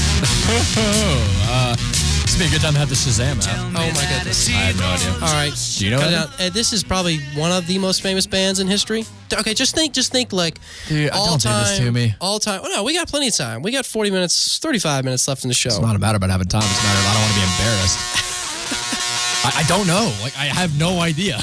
would be a good time to have the Shazam out. Oh my goodness. I have no idea. All right. Do you know that? This is probably one of the most famous bands in history. Okay, just think like Dude, all don't time. do this to me. All time. Oh, no, we got plenty of time. We got 40 minutes, 35 minutes left in the show. It's not about having time. It's a matter of I don't want to be embarrassed. I don't know. Like, I have no idea.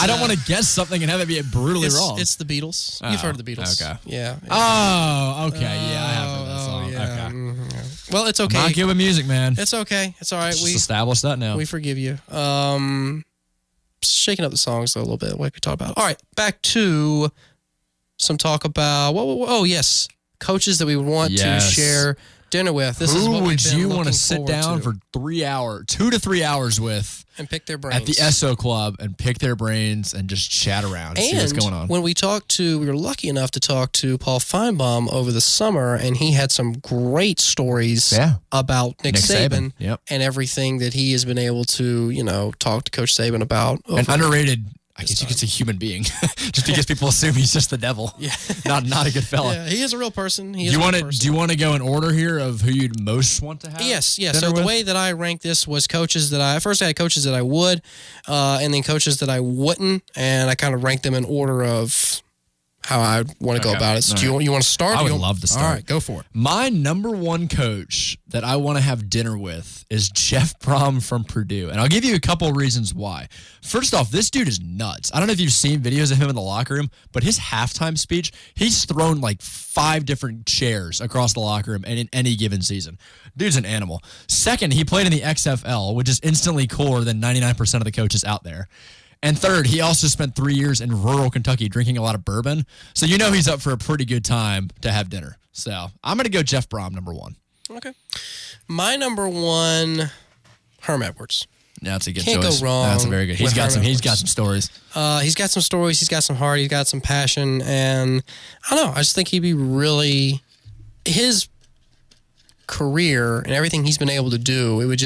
I don't want to guess something and have it be brutally wrong. It's the Beatles. You've heard of the Beatles. Okay. Yeah. Oh, okay. Yeah, I have heard that song. Yeah. Okay. Mm-hmm. Well, it's okay. I'm not good with music, man. It's okay. It's all right. Just established that now. We forgive you. Shaking up the songs a little bit. What we talk about. All right, back to some talk about. Oh yes, coaches that we would want to share dinner with. This Who is what would we've been you want looking to sit forward down to. for 3 hours, 2 to 3 hours with? And pick their brains. At the SO Club and pick their brains and just chat around, see what's going on. When we were lucky enough to talk to Paul Feinbaum over the summer, and he had some great stories about Nick Saban and everything that he has been able to, talk to Coach Saban about. An underrated, I guess you could say, human being, just because people assume he's just the devil. Yeah, not a good fella. Yeah, he is a real person. Do you want to go in order here of who you'd most want to have? Yes. So the way that I ranked this was coaches that I had coaches that I would, and then coaches that I wouldn't, and I kind of ranked them in order of how I want to go about it. So do you want to start? I would love to start. All right, go for it. My number one coach that I want to have dinner with is Jeff Brom from Purdue. And I'll give you a couple of reasons why. First off, this dude is nuts. I don't know if you've seen videos of him in the locker room, but his halftime speech, he's thrown like 5 different chairs across the locker room in any given season. Dude's an animal. Second, he played in the XFL, which is instantly cooler than 99% of the coaches out there. And third, he also spent 3 years in rural Kentucky drinking a lot of bourbon. So he's up for a pretty good time to have dinner. So I'm going to go Jeff Brom, number 1. Okay. My number 1, Herm Edwards. Yeah, that's a good Can't choice. go wrong. That's a very good. He's got some stories. He's got some stories. He's got some heart. He's got some passion. And I don't know. I just think he'd be really... His career and everything he's been able to do, it would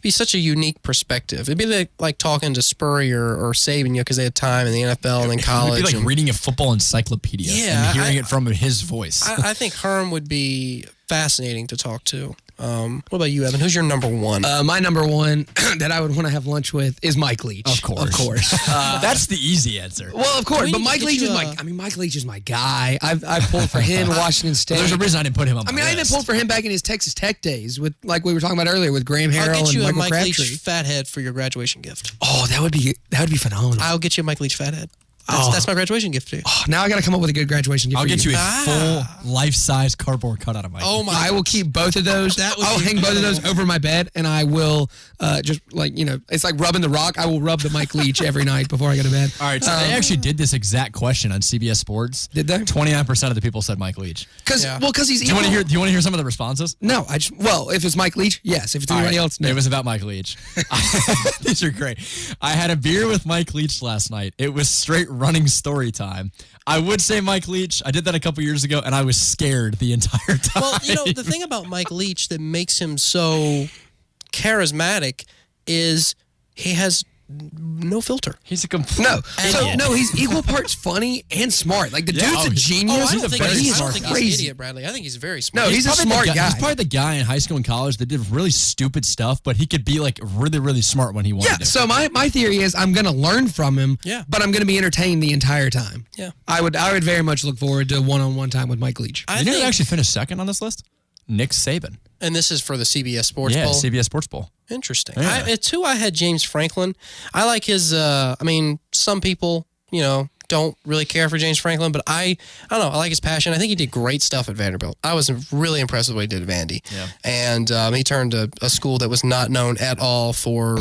be such a unique perspective. It'd be like talking to Spurrier or Saban, because they had time in the NFL and in college. It'd be like reading a football encyclopedia and hearing it from his voice. I think Herm would be fascinating to talk to. What about you, Evan? Who's your number 1? My number 1 that I would want to have lunch with is Mike Leach. Of course. That's the easy answer. Well, of course, but Mike Leach is Mike Leach is my guy. I pulled for him in Washington State. There's a reason I didn't put him on my list. I even pulled for him back in his Texas Tech days with, like we were talking about earlier, with Graham Harrell and Michael Crabtree. I'll get you a Mike Leach fathead for your graduation gift. Oh, that would be phenomenal. I'll get you a Mike Leach fathead. That's my graduation gift to you. Oh, now I got to come up with a good graduation gift. I'll for get you a full life-size cardboard cutout of Mike. Oh my! I will keep both of those. I'll hang both of those over my bed, and I will just it's like rubbing the rock. I will rub the Mike Leach every night before I go to bed. All right, so they actually did this exact question on CBS Sports. Did they? 29% of the people said Mike Leach. Because he's. Do you want to hear some of the responses? No, if it's Mike Leach, yes. If it's anybody else, no. It was about Mike Leach. These are great. I had a beer with Mike Leach last night. It was straight running story time. I would say Mike Leach. I did that a couple years ago, and I was scared the entire time. Well, the thing about Mike Leach that makes him so charismatic is he has no filter. He's a complete he's equal parts funny and smart. Like the dude's a genius. I don't think he's an crazy idiot, Bradley. I think he's very smart. No, he's a smart guy. He's probably the guy in high school and college that did really stupid stuff, but he could be like really, really smart when he wanted to. So my theory is I'm going to learn from him, Yeah. but I'm going to be entertained the entire time. Yeah. I would very much look forward to one-on-one time with Mike Leach. You know who actually finished second on this list? Nick Saban. And this is for the CBS Sports Bowl? Yeah, CBS Sports Bowl. Interesting. Yeah. It's who I had James Franklin. I like his, some people, don't really care for James Franklin, but I don't know. I like his passion. I think he did great stuff at Vanderbilt. I was really impressed with what he did at Vandy. Yeah. And he turned a school that was not known at all for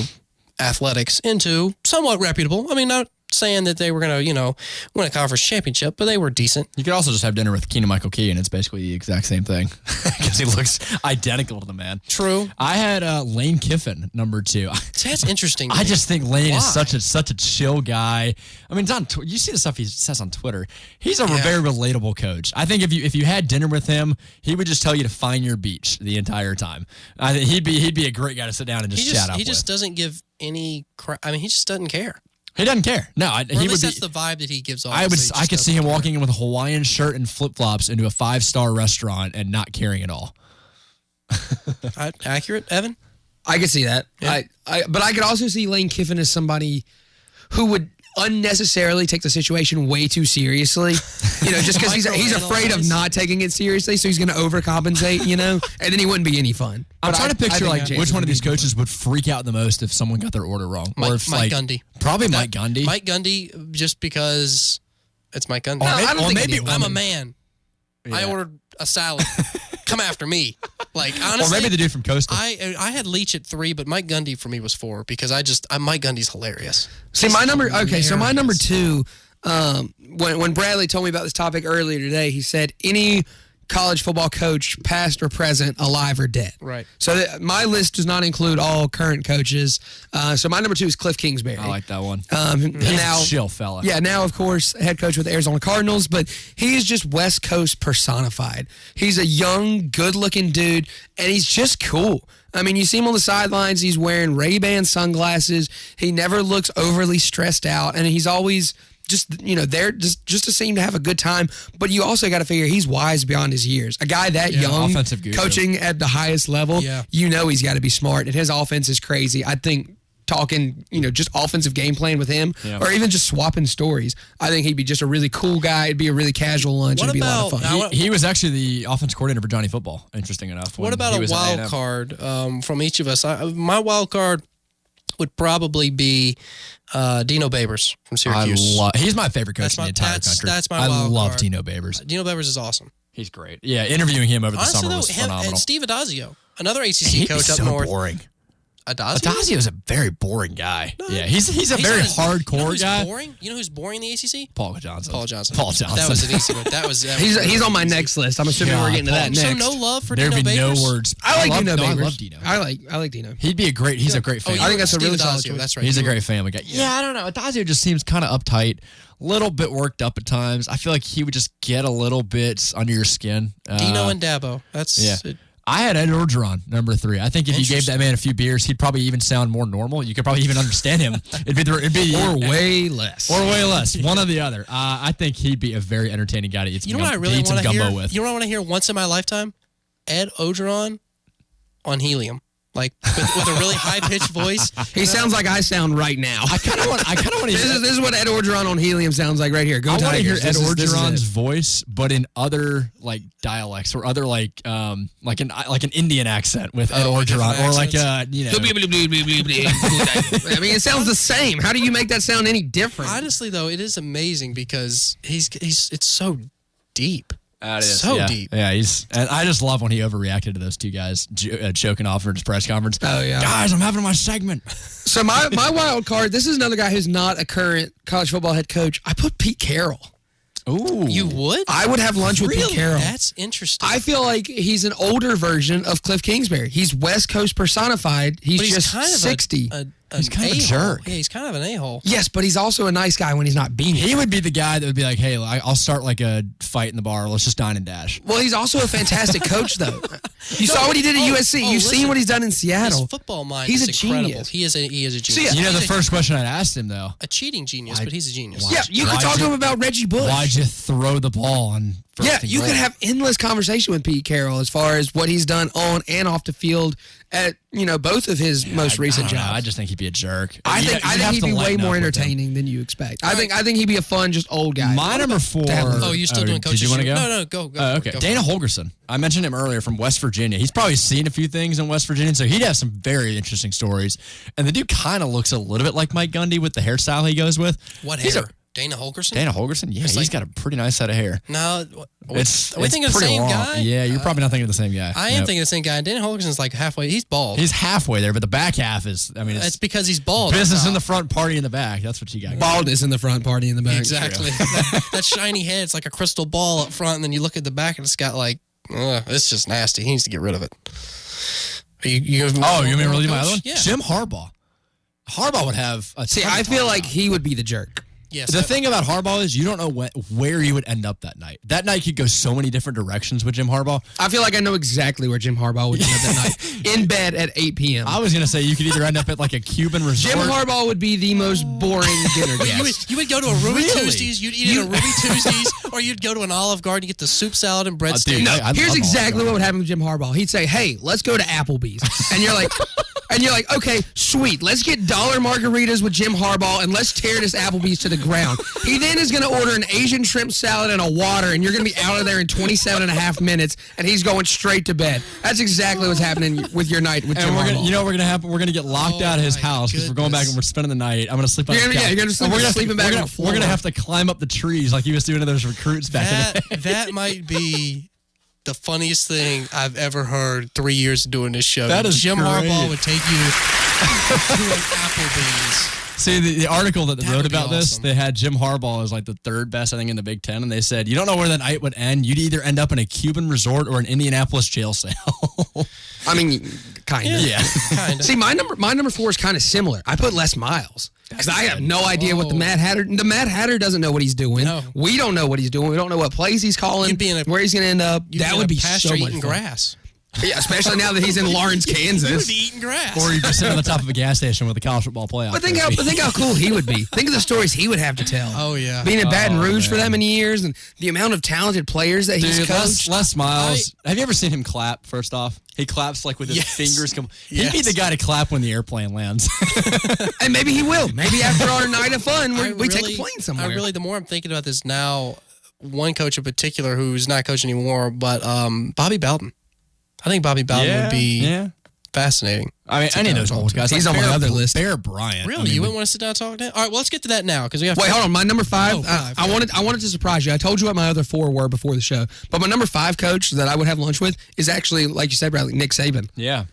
athletics into somewhat reputable. I mean, not saying that they were going to, win a conference championship, but they were decent. You could also just have dinner with Kenan-Michael Key, and it's basically the exact same thing because he looks identical to the man. True. I had Lane Kiffin, number 2. That's interesting. I just think Lane is such a chill guy. I mean, you see the stuff he says on Twitter. He's a very relatable coach. I think if you had dinner with him, he would just tell you to find your beach the entire time. I think he'd be a great guy to sit down and just chat up with. He just doesn't give any crap. I mean, he just doesn't care. He doesn't care. No, at least that's the vibe that he gives off. I could see him walking in with a Hawaiian shirt and flip-flops into a 5-star restaurant and not caring at all. Accurate, Evan? I could see that. Yeah. But I could also see Lane Kiffin as somebody who would unnecessarily take the situation way too seriously. Just because he's afraid of not taking it seriously, so he's going to overcompensate, and then he wouldn't be any fun. I'm trying to picture which one of these coaches would freak out the most if someone got their order wrong. Mike Gundy. Probably Mike Gundy. Mike Gundy, just because it's Mike Gundy. Maybe I'm a man. Yeah. I ordered a salad. Come after me. Honestly. Or maybe the dude from Coastal. I had Leach at 3, but Mike Gundy for me was 4 because Mike Gundy's hilarious. See, my number 2, when Bradley told me about this topic earlier today, he said any college football coach, past or present, alive or dead. Right. So my list does not include all current coaches. So my number 2 is Cliff Kingsbury. I like that one. He's a chill fella. Yeah, now, of course, head coach with the Arizona Cardinals, but he is just West Coast personified. He's a young, good-looking dude, and he's just cool. I mean, you see him on the sidelines. He's wearing Ray-Ban sunglasses. He never looks overly stressed out, and he's always just, there just to seem to have a good time. But you also got to figure he's wise beyond his years. A guy that young, offensive guru. coaching at the highest level, he's got to be smart, and his offense is crazy. I think talking, just offensive game plan with him, or even just swapping stories, I think he'd be just a really cool guy. It'd be a really casual lunch. It'd be a lot of fun. He was actually the offense coordinator for Johnny Football, interesting enough. What about a wild card from each of us? My wild card would probably be Dino Babers from Syracuse. He's my favorite coach in the entire country. That's my wild card. I love Dino Babers. Dino Babers is awesome. He's great. Yeah, interviewing him over the summer was phenomenal. And Steve Adazio, another ACC coach up north. Boring. Adazio is a very boring guy. No, yeah, he's a very hardcore guy. Boring? You know who's boring in the ACC? Paul Johnson. That was an easy one. He's on my next list. I'm assuming we're getting to that next. So no love for There'd Dino be Babers? no words. I like Dino Babers. I love Dino. I like Dino. He's a great family. I think that's a really solid choice. That's right. He's a great family guy. Yeah, I don't know. Adazio just seems kind of uptight, little bit worked up at times. I feel like he would just get a little bit under your skin. Dino and Dabo. That's I had Ed Orgeron, number 3. I think if you gave that man a few beers, he'd probably even sound more normal. You could probably even understand him. It'd be or way less. Or way less. One or the other. I think he'd be a very entertaining guy to eat some, you know what I really want to hear? With. You know what I want to hear once in my lifetime? Ed Orgeron on helium. Like with a really high-pitched voice. He sounds like I sound right now. I kind of want to This is what Ed Orgeron on helium sounds like right here. Go I want to hear Ed Orgeron's is voice, but in other like dialects or other like an Indian accent with Ed Orgeron, or like I mean, it sounds the same. How do you make that sound any different? Honestly, though, it is amazing because it's so deep. It is. So deep. Yeah, and I just love when he overreacted to those two guys choking off at his press conference. Oh, yeah. Guys, I'm having my segment. So my wild card, this is another guy who's not a current college football head coach. I put Pete Carroll. Ooh. You would? I would have lunch with Pete Carroll. That's interesting. I feel like he's an older version of Cliff Kingsbury. He's West Coast personified. He's just kind of 60. He's kind of a jerk. Yeah, he's kind of an a-hole. Yes, but he's also a nice guy when he's not being. He would be the guy that would be like, hey, I'll start like a fight in the bar. Let's just dine and dash. Well, he's also a fantastic coach, though. You saw what he did at USC. You've seen what he's done in Seattle. His football mind he's is a incredible. genius. He is a genius. So, you know the first question I'd asked him, though? A cheating genius, but he's a genius. Yeah, you could talk to him about Reggie Bush. Why'd you throw the ball on first Yeah, and you goal? could have endless conversation with Pete Carroll as far as what he's done on and off the field at both of his most recent jobs. I just think he'd be a jerk. I think he'd be way more entertaining than you expect. I think he'd be a fun, just old guy. My number 4. Oh, you're still doing coaches? Did you want to go? No, go. Okay. Go Dana Holgerson. I mentioned him earlier from West Virginia. He's probably seen a few things in West Virginia, so he'd have some very interesting stories. And the dude kind of looks a little bit like Mike Gundy with the hairstyle he goes with. What hair? Dana Holgerson? Dana Holgerson? Yeah, he's got a pretty nice set of hair. No, are we thinking of the pretty same long. guy? Yeah, you're probably not thinking of the same guy. I am thinking of the same guy. Dana Holgerson's like halfway. He's bald. He's halfway there, but the back half is, it's because he's bald. Business in the front, party in the back. That's what you got. Baldness in the front, party in the back. Exactly. that shiny head, it's like a crystal ball up front, and then you look at the back, and it's got like, it's just nasty. He needs to get rid of it. You want me to really my other one? Yeah. Jim Harbaugh. Harbaugh would have a See, I feel like he would be the jerk. Yes, the thing about Harbaugh is you don't know where you would end up that night. That night could go so many different directions with Jim Harbaugh. I feel like I know exactly where Jim Harbaugh would end up that night. In bed at 8 p.m. I was going to say you could either end up at like a Cuban resort. Jim Harbaugh would be the most boring dinner guest. You would go to a Ruby Tuesdays, you'd eat at a Ruby Tuesdays, or you'd go to an Olive Garden, you get the soup salad and breadsticks. No, here's exactly what would happen with Jim Harbaugh. He'd say, hey, let's go to Applebee's. And you're like, okay, sweet. Let's get dollar margaritas with Jim Harbaugh, and let's tear this Applebee's to the ground. He then is going to order an Asian shrimp salad and a water, and you're going to be out of there in 27 and a half minutes, and he's going straight to bed. That's exactly what's happening with your night with Jim Harbaugh. You know what we're going to happen? We're going to get locked out of his house because we're going back and we're spending the night. I'm going to sleep on the couch. Yeah, you're going to sleep back on the floor. We're going to have to climb up the trees like he was doing to those recruits back in the day. That might be the funniest thing I've ever heard 3 years of doing this show. That is Jim great. Harbaugh would take you to an Applebee's See, the article that That wrote would be about this, awesome. they had Jim Harbaugh as like the third best, I think, in the Big Ten, and they said, you don't know where the night would end. You'd either end up in a Cuban resort or an Indianapolis jail cell. I mean, kind of. Yeah. Kind of. See, my number 4 is kind of similar. I put Les Miles because I have no idea what the Mad Hatter. The Mad Hatter doesn't know what he's doing. No. We don't know what he's doing. We don't know what plays he's calling. Where he's going to end up. That would be so much eating fun. grass. Yeah, especially now that he's in Lawrence, Kansas. He would be eating grass. Or you just sit on the top of a gas station with the college football playoff. But think how cool he would be. Think of the stories he would have to tell. Oh, yeah. Being in Baton Rouge man. for that many years and the amount of talented players that he's Dude, coached. Les Miles. Have you ever seen him clap, first off? He claps like with his fingers. He'd be the guy to clap when the airplane lands. And maybe he will. Maybe after our night of fun, we take a plane somewhere. The more I'm thinking about this now, one coach in particular who's not coaching anymore, but Bobby Bowden. I think Bobby Bowden would be fascinating. I mean, any of those old guys. He's like on my other list. Bear Bryant. Really? I mean, You wouldn't want to sit down and talk to him? All right, well, let's get to that now because we have. Wait, hold on. My number 5. Oh, 5. I wanted to surprise you. I told you what my other 4 were before the show, but my number 5 coach that I would have lunch with is actually, like you said, Bradley, Nick Saban. Yeah.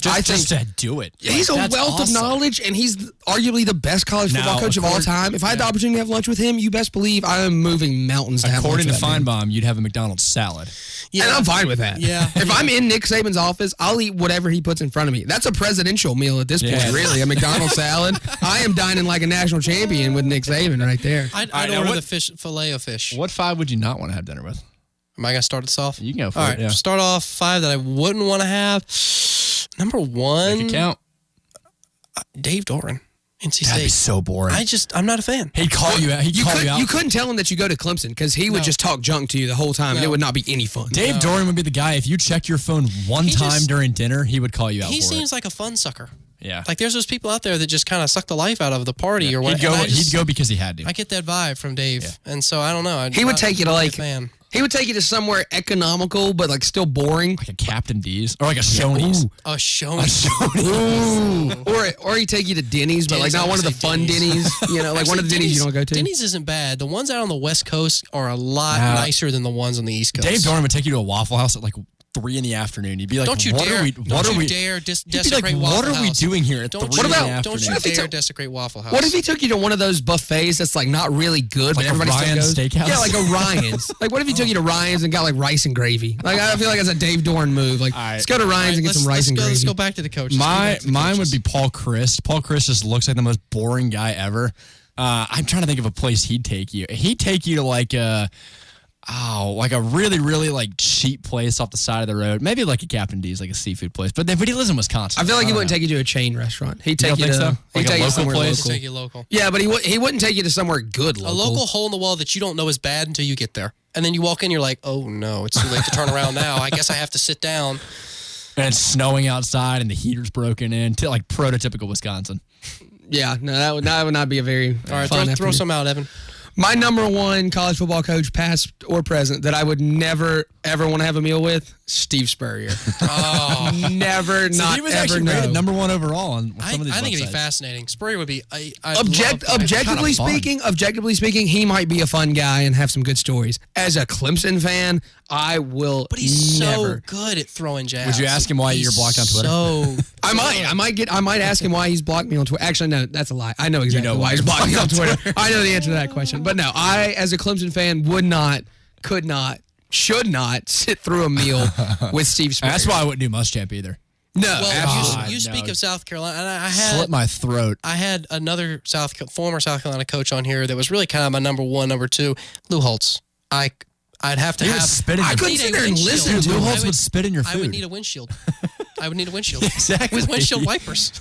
Just to do it. He's a wealth of knowledge, and he's arguably the best college football coach of all time. If I had the opportunity to have lunch with him, you best believe I am moving mountains to have lunch According to with that man. Feinbaum, you'd have a McDonald's salad. Yeah. And I'm fine with that. Yeah. If I'm in Nick Saban's office, I'll eat whatever he puts in front of me. That's a presidential meal at this point, really. A McDonald's salad. I am dining like a national champion with Nick Saban right there. I'd order the filet of fish. What 5 would you not want to have dinner with? Am I going to start this off? You can go for All it. right, Yeah. start off 5 that I wouldn't want to have. Number 1. Make it count. Dave Doran, NC That'd be State. so boring. I'm not a fan. He'd call you out. You couldn't tell him that you go to Clemson because he would just talk junk to you the whole time, and it would not be any fun. Dave Doran would be the guy. If you checked your phone one time during dinner, he would call you out He for seems like a fun sucker. Yeah. Like there's those people out there that just kind of suck the life out of the party or whatever. He'd go because he had to. I get that vibe from Dave. And so I don't know. He would take you to like fan. He would take you to somewhere economical but like still boring, like a Captain D's or like a Shoney's. A Shoney's. Or he'd take you to Denny's, but like not one of the fun Denny's. You know, like one of the Denny's you don't go to. Denny's isn't bad. The ones out on the West Coast are a lot nicer than the ones on the East Coast. Dave Doran would take you to a Waffle House at like 3 in the afternoon. You'd be like, don't you what dare! Are we, Don't you dare desecrate Waffle House. What are we doing here at 3 in the afternoon? Don't you dare desecrate Waffle House. What if he took you to one of those buffets that's like not really good, like but everybody still Ryan's goes? Steakhouse? Yeah, like a Ryan's. Like what if he took you to Ryan's and got like rice and gravy? Like I feel like that's a Dave Doran move. Like let's go to Ryan's and get some rice and gravy. Let's go back to the coaches. Mine would be Paul Chryst. Paul Chryst just looks like the most boring guy ever. I'm trying to think of a place he'd take you. He'd take you to like a really, really like cheap place off the side of the road. Maybe like a Captain D's, like a seafood place. But he lives in Wisconsin. I feel like he wouldn't take you to a chain restaurant. He'd take you to so? he'd Like take a you local somewhere place? local. Take you local. Yeah, but he wouldn't take you to somewhere good local. A local hole in the wall that you don't know is bad until you get there. And then you walk in, you're like, oh no, it's too late to turn around now. I guess I have to sit down. And it's snowing outside and the heater's broken in. Like prototypical Wisconsin. Yeah, no, that would not be a very All right, fun throw afternoon. some out, Evan. My number 1 college football coach, past or present, that I would never, ever want to have a meal with, Steve Spurrier. Oh. Never, So not he was ever actually know. rated number 1 overall on some of these I think it'd be websites. fascinating. Spurrier would be. Objectively speaking, he might be a fun guy and have some good stories. As a Clemson fan, I will. But he's never. so good at throwing jabs. Would you ask him why you're blocked on Twitter? So I might ask him why he's blocked me on Twitter. Actually, no, that's a lie. I know exactly why he's blocked me on Twitter. I know the answer to that question. But no, I, as a Clemson fan, would not, could not, should not sit through a meal with Steve Spurrier. That's why I wouldn't do Muschamp either. No, well, you speak of South Carolina, and I had Slit my throat. I had another former South Carolina coach on here that was really kind of my number 1, number 2, Lou Holtz. I'd have to He would have. spit in your couldn't sit there and listen to Lou him. Holtz would spit in your food. I would need a windshield. I would need a windshield. Exactly. With windshield wipers.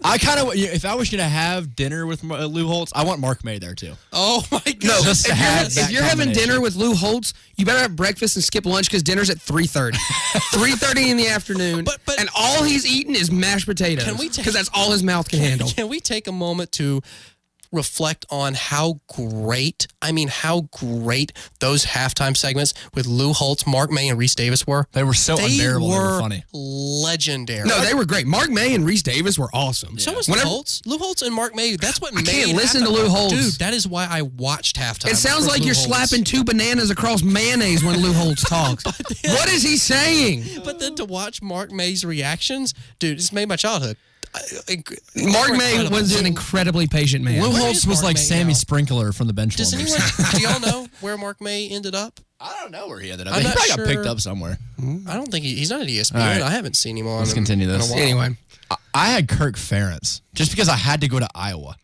I kind of, if I was going to have dinner with Lou Holtz, I want Mark May there too. Oh my God! No, Just to have that if you're having combination. dinner with Lou Holtz, you better have breakfast and skip lunch because dinner's at 3:30. 3:30 in the afternoon, and all he's eating is mashed potatoes. Can we take- Because that's all his mouth can handle. Can we take a moment to reflect on how great those halftime segments with Lou Holtz, Mark May, and Reese Davis were? They were so unbearable. They were funny. Legendary. No, they were great. Mark May and Reese Davis were awesome. So was Lou Holtz. Lou Holtz and Mark May. That's what I made can't listen to halftime. Lou Holtz. Dude, that is why I watched halftime. It sounds for like Lou you're Holtz. slapping 2 bananas across mayonnaise when Lou Holtz talks. What is he saying? But then to watch Mark May's reactions, dude, it's made my childhood. Mark May was an incredibly patient man. Lou Where Holtz is was Mark like May Sammy now? Sprinkler from the bench Does warmers. anyone? Do y'all know where Mark May ended up? I don't know where he ended up. I'm He not probably got sure. picked up somewhere. I don't think he's not at ESPN. All right. I haven't seen him on. Let's continue this. In a while. Anyway, I had Kirk Ferentz just because I had to go to Iowa.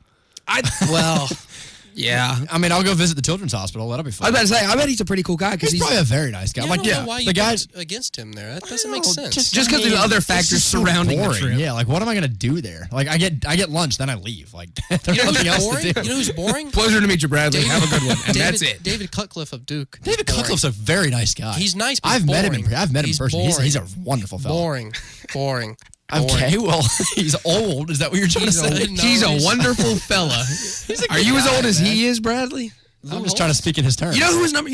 Yeah. I mean, I'll go visit the Children's Hospital. That'll be I fun. was about to say, I bet he's a pretty cool guy because He's probably a very nice guy. Yeah, I don't know why you went against him there. That doesn't make sense. just because there's other factors surrounding the trip. Yeah, like what am I gonna do there? Like I get lunch, then I leave. Like there's You know nothing who's else boring? to do. You know who's boring? Pleasure to meet you, Bradley. Have a good one. And David, that's it. David Cutcliffe of Duke. David Cutcliffe's a very nice guy. He's nice, but I've met him. boring. I've met him in He's person. boring. He's a wonderful fellow. Boring. Okay, well, he's old. Is that what you're trying to say? He's a wonderful fella. Are you as old as he is, Bradley? I'm just trying to speak in his terms. You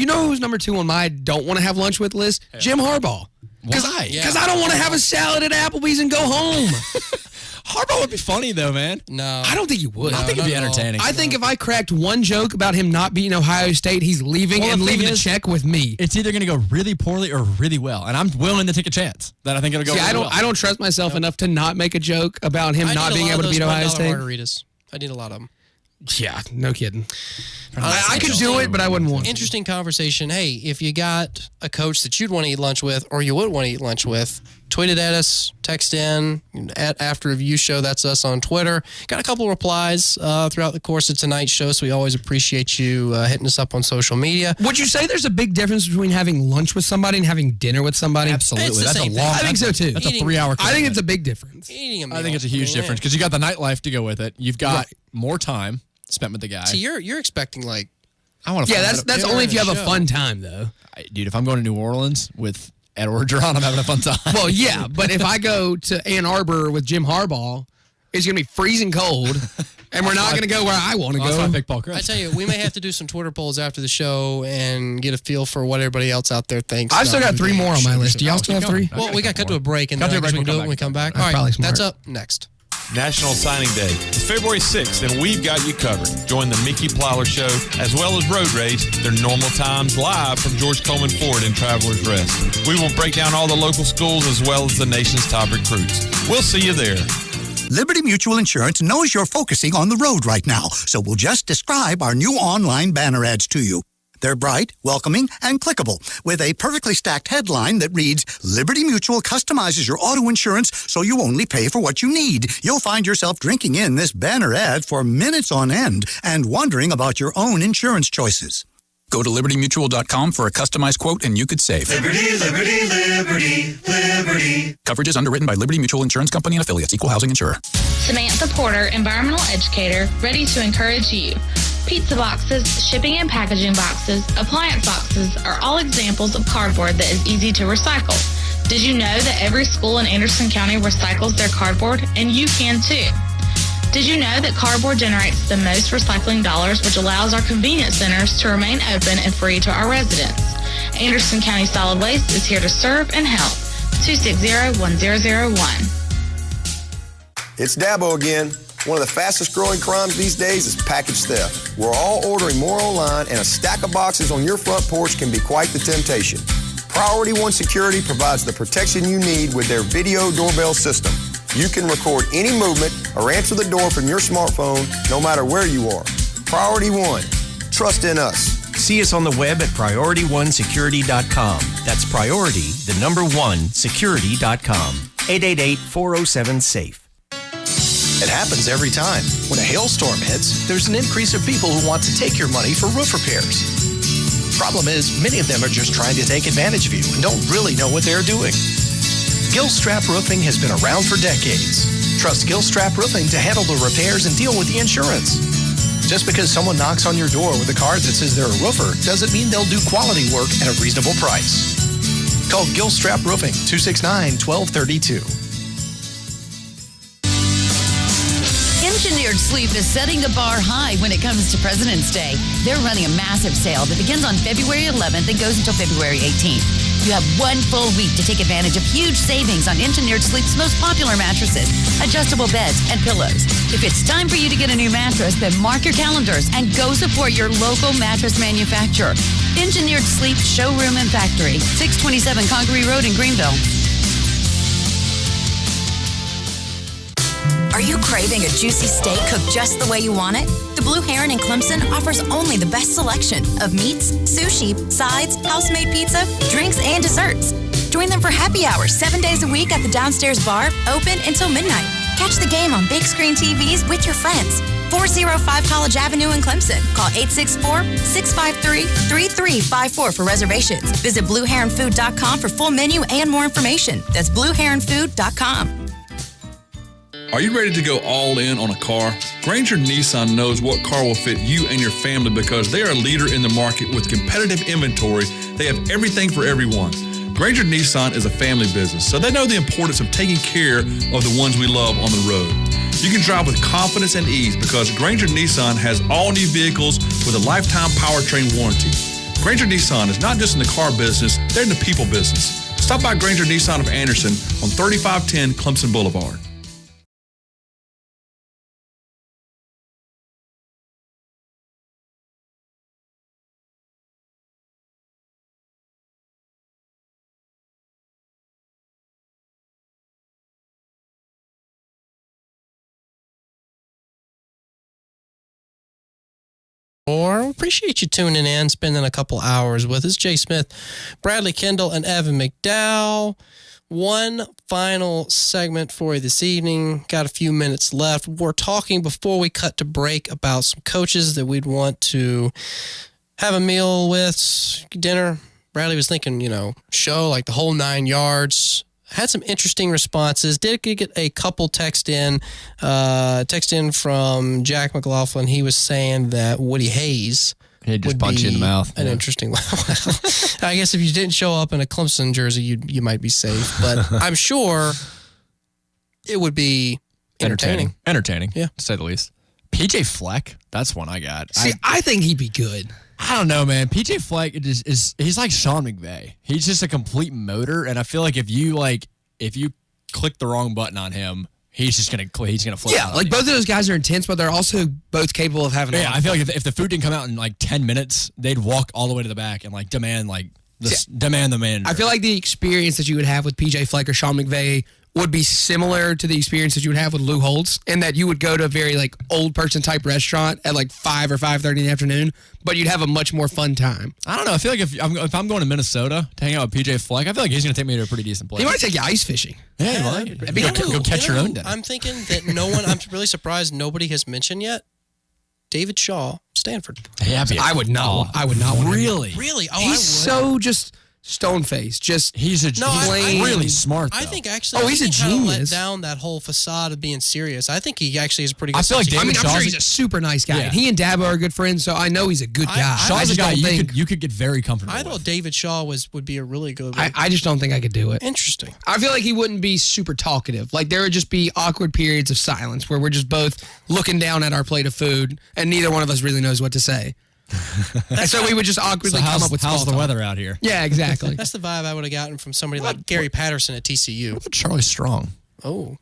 know who's number 2 on my don't want to have lunch with list? Jim Harbaugh. Why? Because I don't want to have a salad at Applebee's and go home. Harbaugh would be funny though, man. No, I don't think he would. I think it'd be entertaining. I think if I cracked one joke about him not beating Ohio State, he's leaving Well, and the thing leaving the is, check with me. It's either going to go really poorly or really well, and I'm willing to take a chance that I think it'll go. See, really well. I don't trust myself enough to not make a joke about him not being able to beat Ohio State. Margaritas. I need a lot of them. Yeah, no kidding. I could do it, but I wouldn't want to. Interesting conversation. Hey, if you got a coach that you'd want to eat lunch with or you would want to eat lunch with, tweet it at us, text in, at After Review Show. That's us on Twitter. Got a couple replies throughout the course of tonight's show, so we always appreciate you hitting us up on social media. Would you say there's a big difference between having lunch with somebody and having dinner with somebody? Absolutely. That's a long. I think so too. That's a 3-hour. I think it's a big difference. Eating a meal. I think it's a huge difference because you got the nightlife to go with it. You've got more time spent with the guy. So you're expecting like. I want to. Yeah, that's only if you have a fun time though. Dude, if I'm going to New Orleans with Ed Orgeron, I'm having a fun time. Well, yeah, but if I go to Ann Arbor with Jim Harbaugh, it's going to be freezing cold, and we're not going to go where I want to That's go. why I picked Paul Chris. I tell you, we may have to do some Twitter polls after the show and get a feel for what everybody else out there thinks. I've still got 3 more on my list. Do y'all still have 3? Well, we got cut to a break, and then I guess we can do it when we come back. All Probably right, smart. that's up next. National Signing Day is February 6th, and we've got you covered. Join the Mickey Plowler Show as well as Road Race, their normal times live from George Coleman Ford in Travelers Rest. We will break down all the local schools as well as the nation's top recruits. We'll see you there. Liberty Mutual Insurance knows you're focusing on the road right now, so we'll just describe our new online banner ads to you. They're bright, welcoming, and clickable, with a perfectly stacked headline that reads, Liberty Mutual customizes your auto insurance so you only pay for what you need. You'll find yourself drinking in this banner ad for minutes on end and wondering about your own insurance choices. Go to libertymutual.com for a customized quote and you could save. Liberty, liberty, liberty, liberty. Coverage is underwritten by Liberty Mutual Insurance Company and affiliates, equal housing insurer. Samantha Porter, environmental educator, ready to encourage you. Pizza boxes, shipping and packaging boxes, appliance boxes are all examples of cardboard that is easy to recycle. Did you know that every school in Anderson County recycles their cardboard? And you can too. Did you know that cardboard generates the most recycling dollars, which allows our convenience centers to remain open and free to our residents? Anderson County Solid Waste is here to serve and help. 260-1001. It's Dabo again. One of the fastest growing crimes these days is package theft. We're all ordering more online, and a stack of boxes on your front porch can be quite the temptation. Priority One Security provides the protection you need with their video doorbell system. You can record any movement or answer the door from your smartphone no matter where you are. Priority One. Trust in us. See us on the web at PriorityOneSecurity.com. That's priority, the number 1, security.com. 888-407-SAFE. It happens every time. When a hailstorm hits, there's an increase of people who want to take your money for roof repairs. Problem is, many of them are just trying to take advantage of you and don't really know what they're doing. Gilstrap Roofing has been around for decades. Trust Gilstrap Roofing to handle the repairs and deal with the insurance. Just because someone knocks on your door with a card that says they're a roofer doesn't mean they'll do quality work at a reasonable price. Call Gilstrap Roofing, 269-1232. Engineered Sleep is setting the bar high when it comes to President's Day. They're running a massive sale that begins on February 11th and goes until February 18th. You have one full week to take advantage of huge savings on Engineered Sleep's most popular mattresses, adjustable beds, and pillows. If it's time for you to get a new mattress, then mark your calendars and go support your local mattress manufacturer. Engineered Sleep Showroom and Factory, 627 Congaree Road in Greenville. Are you craving a juicy steak cooked just the way you want it? The Blue Heron in Clemson offers only the best selection of meats, sushi, sides, house-made pizza, drinks, and desserts. Join them for happy hour 7 days a week at the downstairs bar, open until midnight. Catch the game on big screen TVs with your friends. 405 College Avenue in Clemson. Call 864-653-3354 for reservations. Visit BlueHeronFood.com for full menu and more information. That's BlueHeronFood.com. Are you ready to go all in on a car? Granger Nissan knows what car will fit you and your family because they are a leader in the market with competitive inventory. They have everything for everyone. Granger Nissan is a family business, so they know the importance of taking care of the ones we love on the road. You can drive with confidence and ease because Granger Nissan has all new vehicles with a lifetime powertrain warranty. Granger Nissan is not just in the car business, they're in the people business. Stop by Granger Nissan of Anderson on 3510 Clemson Boulevard. Appreciate you tuning in, spending a couple hours with us. Jay Smith, Bradley Kendall, and Evan McDowell. One final segment for you this evening. Got a few minutes left. We're talking before we cut to break about some coaches that we'd want to have a meal with, dinner. Bradley was thinking, show like the whole 9 yards. Had some interesting responses. Did get a couple text in from Jack McLaughlin. He was saying that Woody Hayes He'd just punch you in the mouth. An interesting. I guess if you didn't show up in a Clemson jersey, you might be safe. But I'm sure it would be entertaining. Entertaining, yeah, to say the least. PJ Fleck, that's one I got. See, I think he'd be good. I don't know, man. PJ Fleck he's like Sean McVay. He's just a complete motor, and I feel like if you click the wrong button on him, he's gonna flip. Yeah, like both of those guys are intense, but they're also both capable of having. Yeah, I feel like if the food didn't come out in like 10 minutes, they'd walk all the way to the back and like demand the manager. I feel like the experience that you would have with PJ Fleck or Sean McVay would be similar to the experience that you would have with Lou Holtz, and that you would go to a very like old person type restaurant at like 5 or 5:30 in the afternoon, but you'd have a much more fun time. I don't know. I feel like if I'm going to Minnesota to hang out with PJ Fleck, I feel like he's going to take me to a pretty decent place. He might take you ice fishing. Yeah, go catch your own dinner. I'm thinking that I'm really surprised nobody has mentioned yet. David Shaw, Stanford. Yeah, I would not. I would not. Really? Really? Oh, he's so just stone-faced. He's really smart, though. I think actually, he's a genius. Let down that whole facade of being serious. I think he actually is a pretty good. I feel like I'm sure he's a super nice guy. Yeah. And he and Dabo are good friends, so I know he's a good guy. Shaw's a guy you could get very comfortable I thought with. David Shaw would be a really good one. I just don't think I could do it. Interesting. I feel like he wouldn't be super talkative. Like there would just be awkward periods of silence where we're just both looking down at our plate of food and neither one of us really knows what to say. And so we would just awkwardly come up with how's small the talk. weather out here? Yeah, exactly. That's the vibe I would have gotten from somebody like Gary Patterson at TCU. What about Charlie Strong? Oh.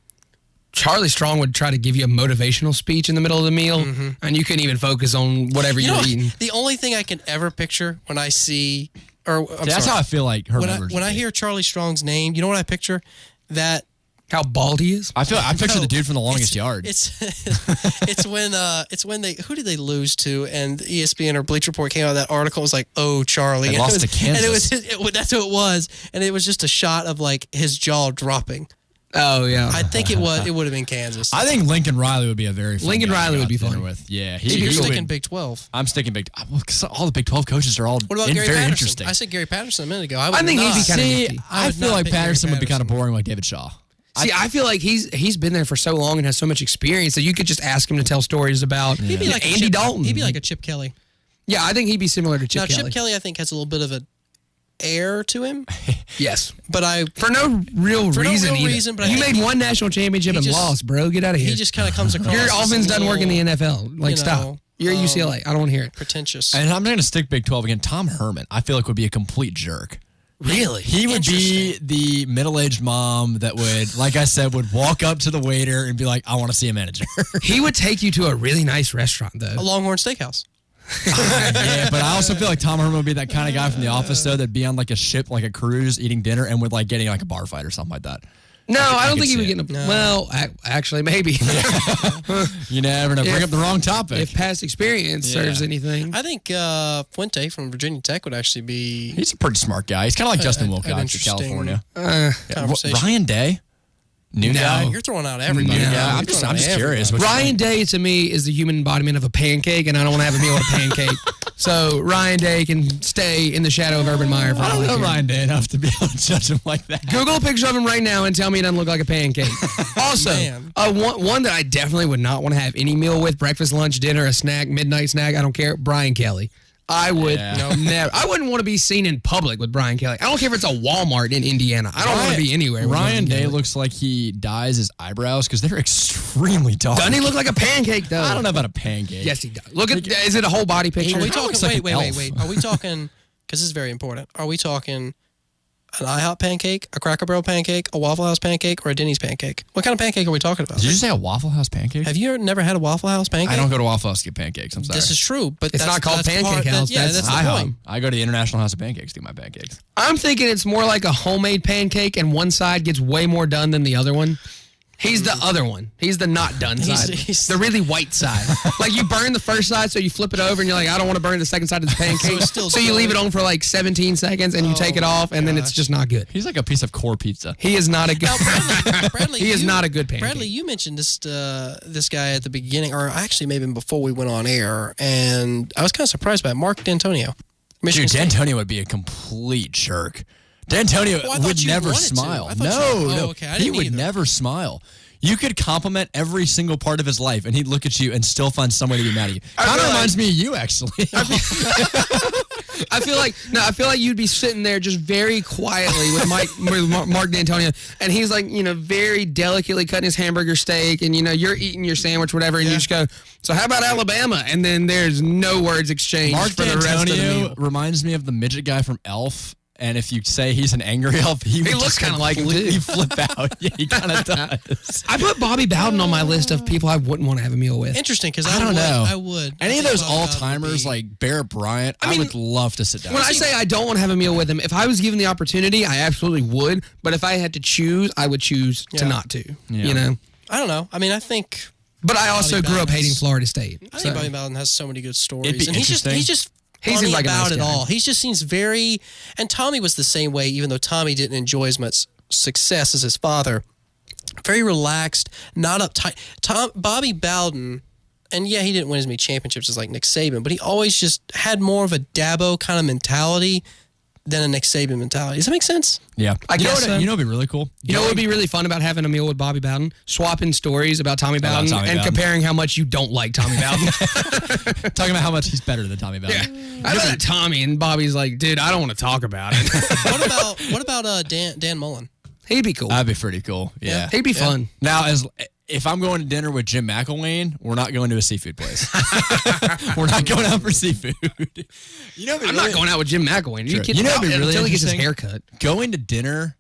Charlie Strong would try to give you a motivational speech in the middle of the meal, and you couldn't even focus on whatever you're eating. The only thing I can ever picture when I see, that's how I feel like her members. When I hear Charlie Strong's name, you know what I picture? How bald he is? I picture the dude from The Longest Yard. It's when who did they lose to? And ESPN or Bleacher Report came out with that article. It was like, oh, Charlie. They lost to Kansas. And that's who it was. And it was just a shot of like his jaw dropping. Oh yeah. I think it would have been Kansas. I think Lincoln Riley would be a very fun Lincoln guy Riley would be to fun with. Yeah, you're sticking Big 12. I'm sticking Big. All the Big 12 coaches are all what about Gary very Patterson? interesting. I said Gary Patterson a minute ago. I think he'd be kind of nifty. I feel like Patterson would be kind of boring like David Shaw. See, I feel like he's been there for so long and has so much experience that you could just ask him to tell stories about He'd be like Andy Dalton. He'd be like a Chip Kelly. Yeah, I think he'd be similar to Chip Kelly. Chip Kelly, I think, has a little bit of an air to him. Yes. But for no real reason. But you made one national championship and lost, bro. Get out of here. He just kind of comes across. Your offense doesn't work in the NFL. Like, stop. You're at UCLA. I don't want to hear it. Pretentious. And I'm going to stick Big 12 again. Tom Herman, I feel like would be a complete jerk. Really? He would be the middle-aged mom that would, like I said, would walk up to the waiter and be like, I want to see a manager. He would take you to a really nice restaurant, though. A Longhorn Steakhouse. Yeah, but I also feel like Tom Herman would be that kind of guy from The Office, though, that'd be on like a ship, like a cruise, eating dinner, and would like getting like a bar fight or something like that. No, I don't think he would get No. Well, actually, maybe. You never know. Bring up the wrong topic. If past experience serves anything. I think Fuente from Virginia Tech would actually be. He's a pretty smart guy. He's kind of like Justin Wilcox in California. Conversation. Ryan Day? New guy? You're throwing out everybody. Yeah, I'm just curious. Ryan Day, to me, is the human embodiment of a pancake, and I don't want to have a meal with a pancake. So Ryan Day can stay in the shadow of Urban Meyer for I all don't know care. Ryan Day enough to be able to judge him like that. Google a picture of him right now and tell me it doesn't look like a pancake. Also, one that I definitely would not want to have any meal with, breakfast, lunch, dinner, a snack, midnight snack, I don't care, Brian Kelly. I would never. I wouldn't want to be seen in public with Brian Kelly. I don't care if it's a Walmart in Indiana. I don't want to be anywhere. Ryan Day looks like he dyes his eyebrows because they're extremely dark. Doesn't he look like a pancake, though? I don't know about a pancake. Yes, he does. Look at, is it a whole body picture? Are we talking? Wait. Are we talking? Because this is very important. Are we talking an IHOP pancake, a Cracker Barrel pancake, a Waffle House pancake, or a Denny's pancake? What kind of pancake are we talking about? Did you just say a Waffle House pancake? Have you never had a Waffle House pancake? I don't go to Waffle House to get pancakes. I'm sorry. This is true, but it's not called Pancake House. That's the point. I go to the International House of Pancakes to get my pancakes. I'm thinking it's more like a homemade pancake, and one side gets way more done than the other one. He's the other one. He's the not done side. He's the really white side. Like you burn the first side, so you flip it over, and you're like, I don't want to burn the second side of the pancake. So you leave it on for like 17 seconds, and you take it off, and then it's just not good. He's like a piece of core pizza. He is not a good. Bradley, he is not a good pancake. Bradley, you mentioned this guy at the beginning, or actually maybe before we went on air, and I was kind of surprised by it. Mark D'Antonio. Dude, D'Antonio would be a complete jerk. D'Antonio would never smile. No, he would never smile. You could compliment every single part of his life, and he'd look at you and still find some way to be mad at you. Kind of reminds me of you, actually. I feel like you'd be sitting there just very quietly with Mark D'Antonio, and he's like, very delicately cutting his hamburger steak, and you're eating your sandwich, whatever, and you just go, so how about Alabama? And then there's no words exchanged. Mark for the rest of the D'Antonio meal. reminds me of the midget guy from Elf. And if you say he's an angry elf, he looks kind of like him, too. He flip out. Yeah, he kind of does. I put Bobby Bowden on my list of people I wouldn't want to have a meal with. Interesting, because I don't know. I would. Any of those all-timers like Bear Bryant, I would love to sit down. When I say I don't want to have a meal with him, if I was given the opportunity, I absolutely would. But if I had to choose, I would choose to not to. I don't know. I mean, I think. But I also grew up hating Florida State. I think Bobby Bowden has so many good stories. It'd be interesting. He's just he seems like about a nice it guy. all. He just seems very, and Tommy was the same way, even though Tommy didn't enjoy as much success as his father. Very relaxed, not uptight. Bobby Bowden, and he didn't win as many championships as like Nick Saban, but he always just had more of a Dabo kind of mentality than a Nick Saban mentality. Does that make sense? Yeah. I guess so. You know what would be really cool? You know what would be really fun about having a meal with Bobby Bowden? Swapping stories about Tommy Bowden and comparing how much you don't like Tommy Bowden. Talking about how much he's better than Tommy Bowden. Yeah. I bet Tommy and Bobby's like, dude, I don't want to talk about it. What about Dan Mullen? He'd be cool. That'd be pretty cool. Yeah. He'd be fun. Now, if I'm going to dinner with Jim McElwain, we're not going to a seafood place. We're not going out for seafood. I'm not going out with Jim McElwain. Sure. Until he gets his haircut. Going to dinner,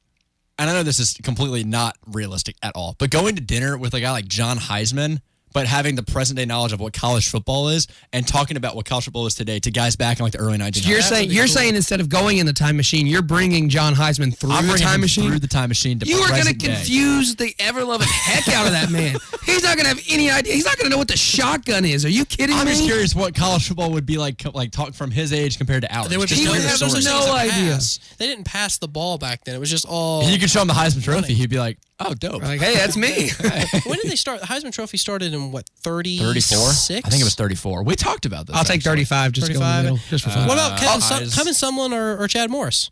and I know this is completely not realistic at all, but going to dinner with a guy like John Heisman, but having the present day knowledge of what college football is and talking about what college football is today to guys back in like the early 1900s. You're saying instead of going in the time machine, you're bringing John Heisman through the time machine? Through the time machine to You are going to present day. confuse the ever-loving heck out of that man. He's not going to have any idea. He's not going to know what the shotgun is. Are you kidding me? I'm just curious what college football would be like talk from his age compared to ours. He would have no idea. They didn't pass the ball back then. It was just all. You could show him the Heisman Trophy. He'd be like, oh, dope. Like, hey, that's me. When did they start? The Heisman Trophy started in what, 34? I think it was 34. We talked about this. I'll take 35 just to go in the middle. Just for fun. What about Kevin Sumlin or Chad Morris?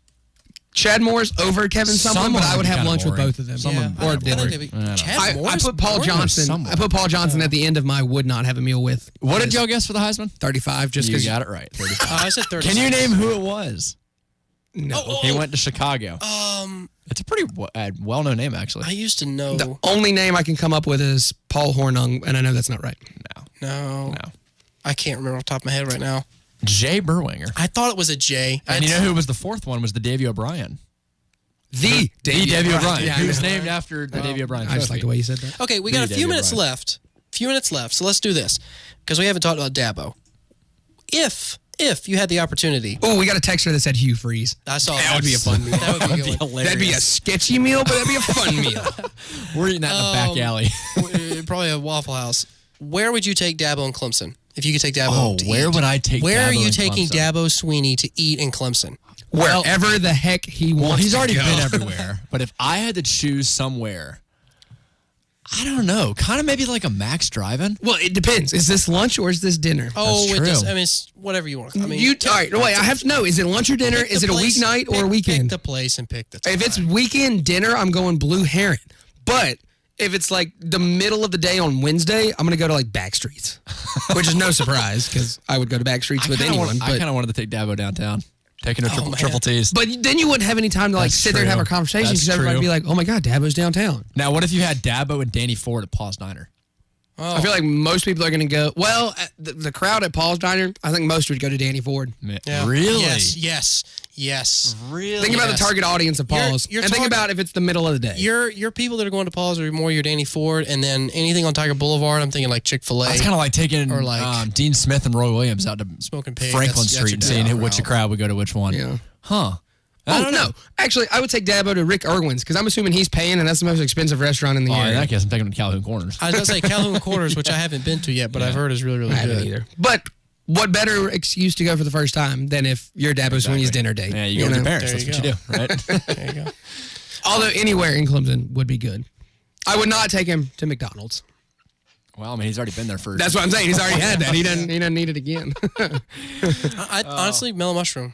Chad Morris over Kevin Sumlin, but I would have lunch with both of them. Or dinner. I put Paul Johnson. I put Paul Johnson at the end of my would not have a meal with. What did y'all guess for the Heisman? 35. Just because you got it right. 35. I said 36. Can you name who it was? No. He went to Chicago. It's a pretty well-known name, actually. I used to know. The only name I can come up with is Paul Hornung, and I know that's not right. No. I can't remember off the top of my head right now. Jay Berwanger. I thought it was a J. And you know who was the fourth one? Was the Davey O'Brien. The Davey O'Brien. Yeah, who's named after the Davey O'Brien. I just like the way you said that. Okay, we got a few minutes left. So let's do this because we haven't talked about Dabo. If if you had the opportunity. Oh, we got a texter that said Hugh Freeze. I saw that. Would be a fun meal. That would be hilarious. That'd be a sketchy meal, but that'd be a fun meal. We're eating that in the back alley. Probably a Waffle House. Where would you take Dabo and Clemson? If you could take Dabo to where eat? would I take Where Dabo are you and taking Clemson? Dabo Swinney to eat in Clemson? Wherever the heck he wants. Well, he's already to go. been everywhere. But if I had to choose somewhere, I don't know. Kind of maybe like a Max Drive-In. Well, it depends. Is this lunch or is this dinner? Oh, That's it just, true. I mean, it's whatever you want. I mean, All right, wait. I have to know. Is it lunch or dinner? pick Is the it a place- weeknight or a weekend? Pick the place and pick the time. If it's weekend dinner, I'm going Blue Heron. But if it's like the middle of the day on Wednesday, I'm going to go to like Backstreets, which is no surprise because I would go to Backstreets with anyone. I kind of wanted to take Dabo downtown. Taking a triple T's. But then you wouldn't have any time to like That's sit there and have a true. conversation That's because everybody would be true. like, oh my God, Dabo's downtown. Now, what if you had Dabo and Danny Ford at Paul's Diner? I feel like most people are going to go, well, the crowd at Paul's Diner, I think most would go to Danny Ford. Yeah. Really? Yes. Really? Think about the target audience of Paul's. Your and think target- about if it's the middle of the day. Your people that are going to Paul's are more your Danny Ford, and then anything on Tiger Boulevard, I'm thinking like Chick-fil-A. It's kind of like taking or like Dean Smith and Roy Williams out to Smoking Pig. Franklin That's Street and your seeing Dabo which route. crowd would go to which one. Yeah. Huh. Oh, no. Actually, I would take Dabo to Rick Irwin's because I'm assuming he's paying, and that's the most expensive restaurant in the Oh, area. in that case, I'm taking him to Calhoun Corners. I was going to say Calhoun Quarters, which I haven't been to yet, but I've heard is really, really I good. haven't either. But what better excuse to go for the first time than if you're Dabo Swinney's dinner date? Yeah, you go with your parents. There That's you what you do, right? There you go. Although anywhere in Clemson would be good. I would not take him to McDonald's. Well, I mean, he's already been there for. That's what I'm saying. He's already had that. He doesn't need it again. I honestly, Mellow Mushroom.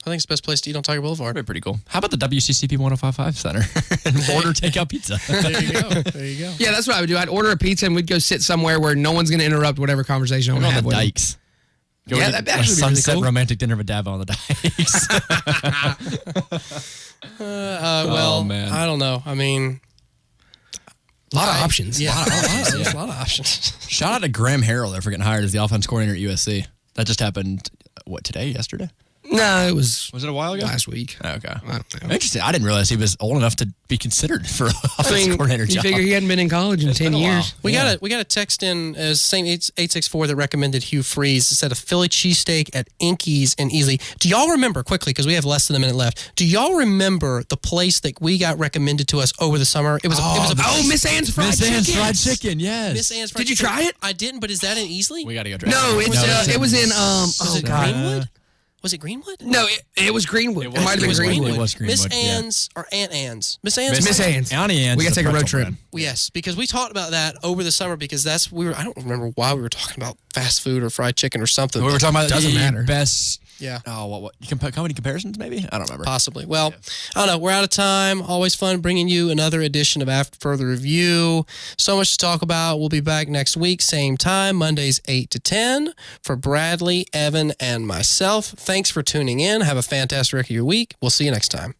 I think it's the best place to eat on Tiger Boulevard. That'd be pretty cool. How about the WCCP 1055 Center and order takeout pizza? There you go. There you go. Yeah, that's what I would do. I'd order a pizza and we'd go sit somewhere where no one's going to interrupt whatever conversation I'm Go going to on have the with him. dikes. Go Yeah, eat that'd a actually be really sunset cool. romantic dinner with Dabo on the dikes. Well, man. I don't know. I mean, A lot of options. Yeah, options, there's a lot of options. Shout out to Graham Harrell there for getting hired as the offense coordinator at USC. That just happened, yesterday? No, it was it a while ago? last week. Okay. I don't know. Interesting. I didn't realize he was old enough to be considered for an offense I mean, coordinator you job. figure he hadn't been in college in 10 been a while. years. We got a text in as same 864 that recommended Hugh Freeze. It said a Philly cheesesteak at Inky's in Easley. Do y'all remember, quickly, because we have less than a minute left, do y'all remember the place that we got recommended to us over the summer? It was a Miss Ann's Fried Miss Ann's Chicken. Fried Chicken, yes. Miss Ann's Fried Did you Chicken. try it? I didn't, but is that in Easley? We got to go try No, it. it was in Was it God. Greenwood? Was it Greenwood? No, it was Greenwood. It might have been was Greenwood. It was Greenwood. Miss yeah. Ann's or Aunt Ann's? Miss Ann's. Miss Ann's. Auntie Ann's We got to is take a road pretzel trip. brand. Yes, because we talked about that over the summer because I don't remember why we were talking about fast food or fried chicken or something. We were talking about Doesn't the matter. best. Yeah. Oh, what? Comedy comparisons, maybe? I don't remember. Possibly. Well, I don't know. We're out of time. Always fun bringing you another edition of After Further Review. So much to talk about. We'll be back next week, same time, Mondays 8 to 10. For Bradley, Evan, and myself, thanks for tuning in. Have a fantastic rest of your week. We'll see you next time.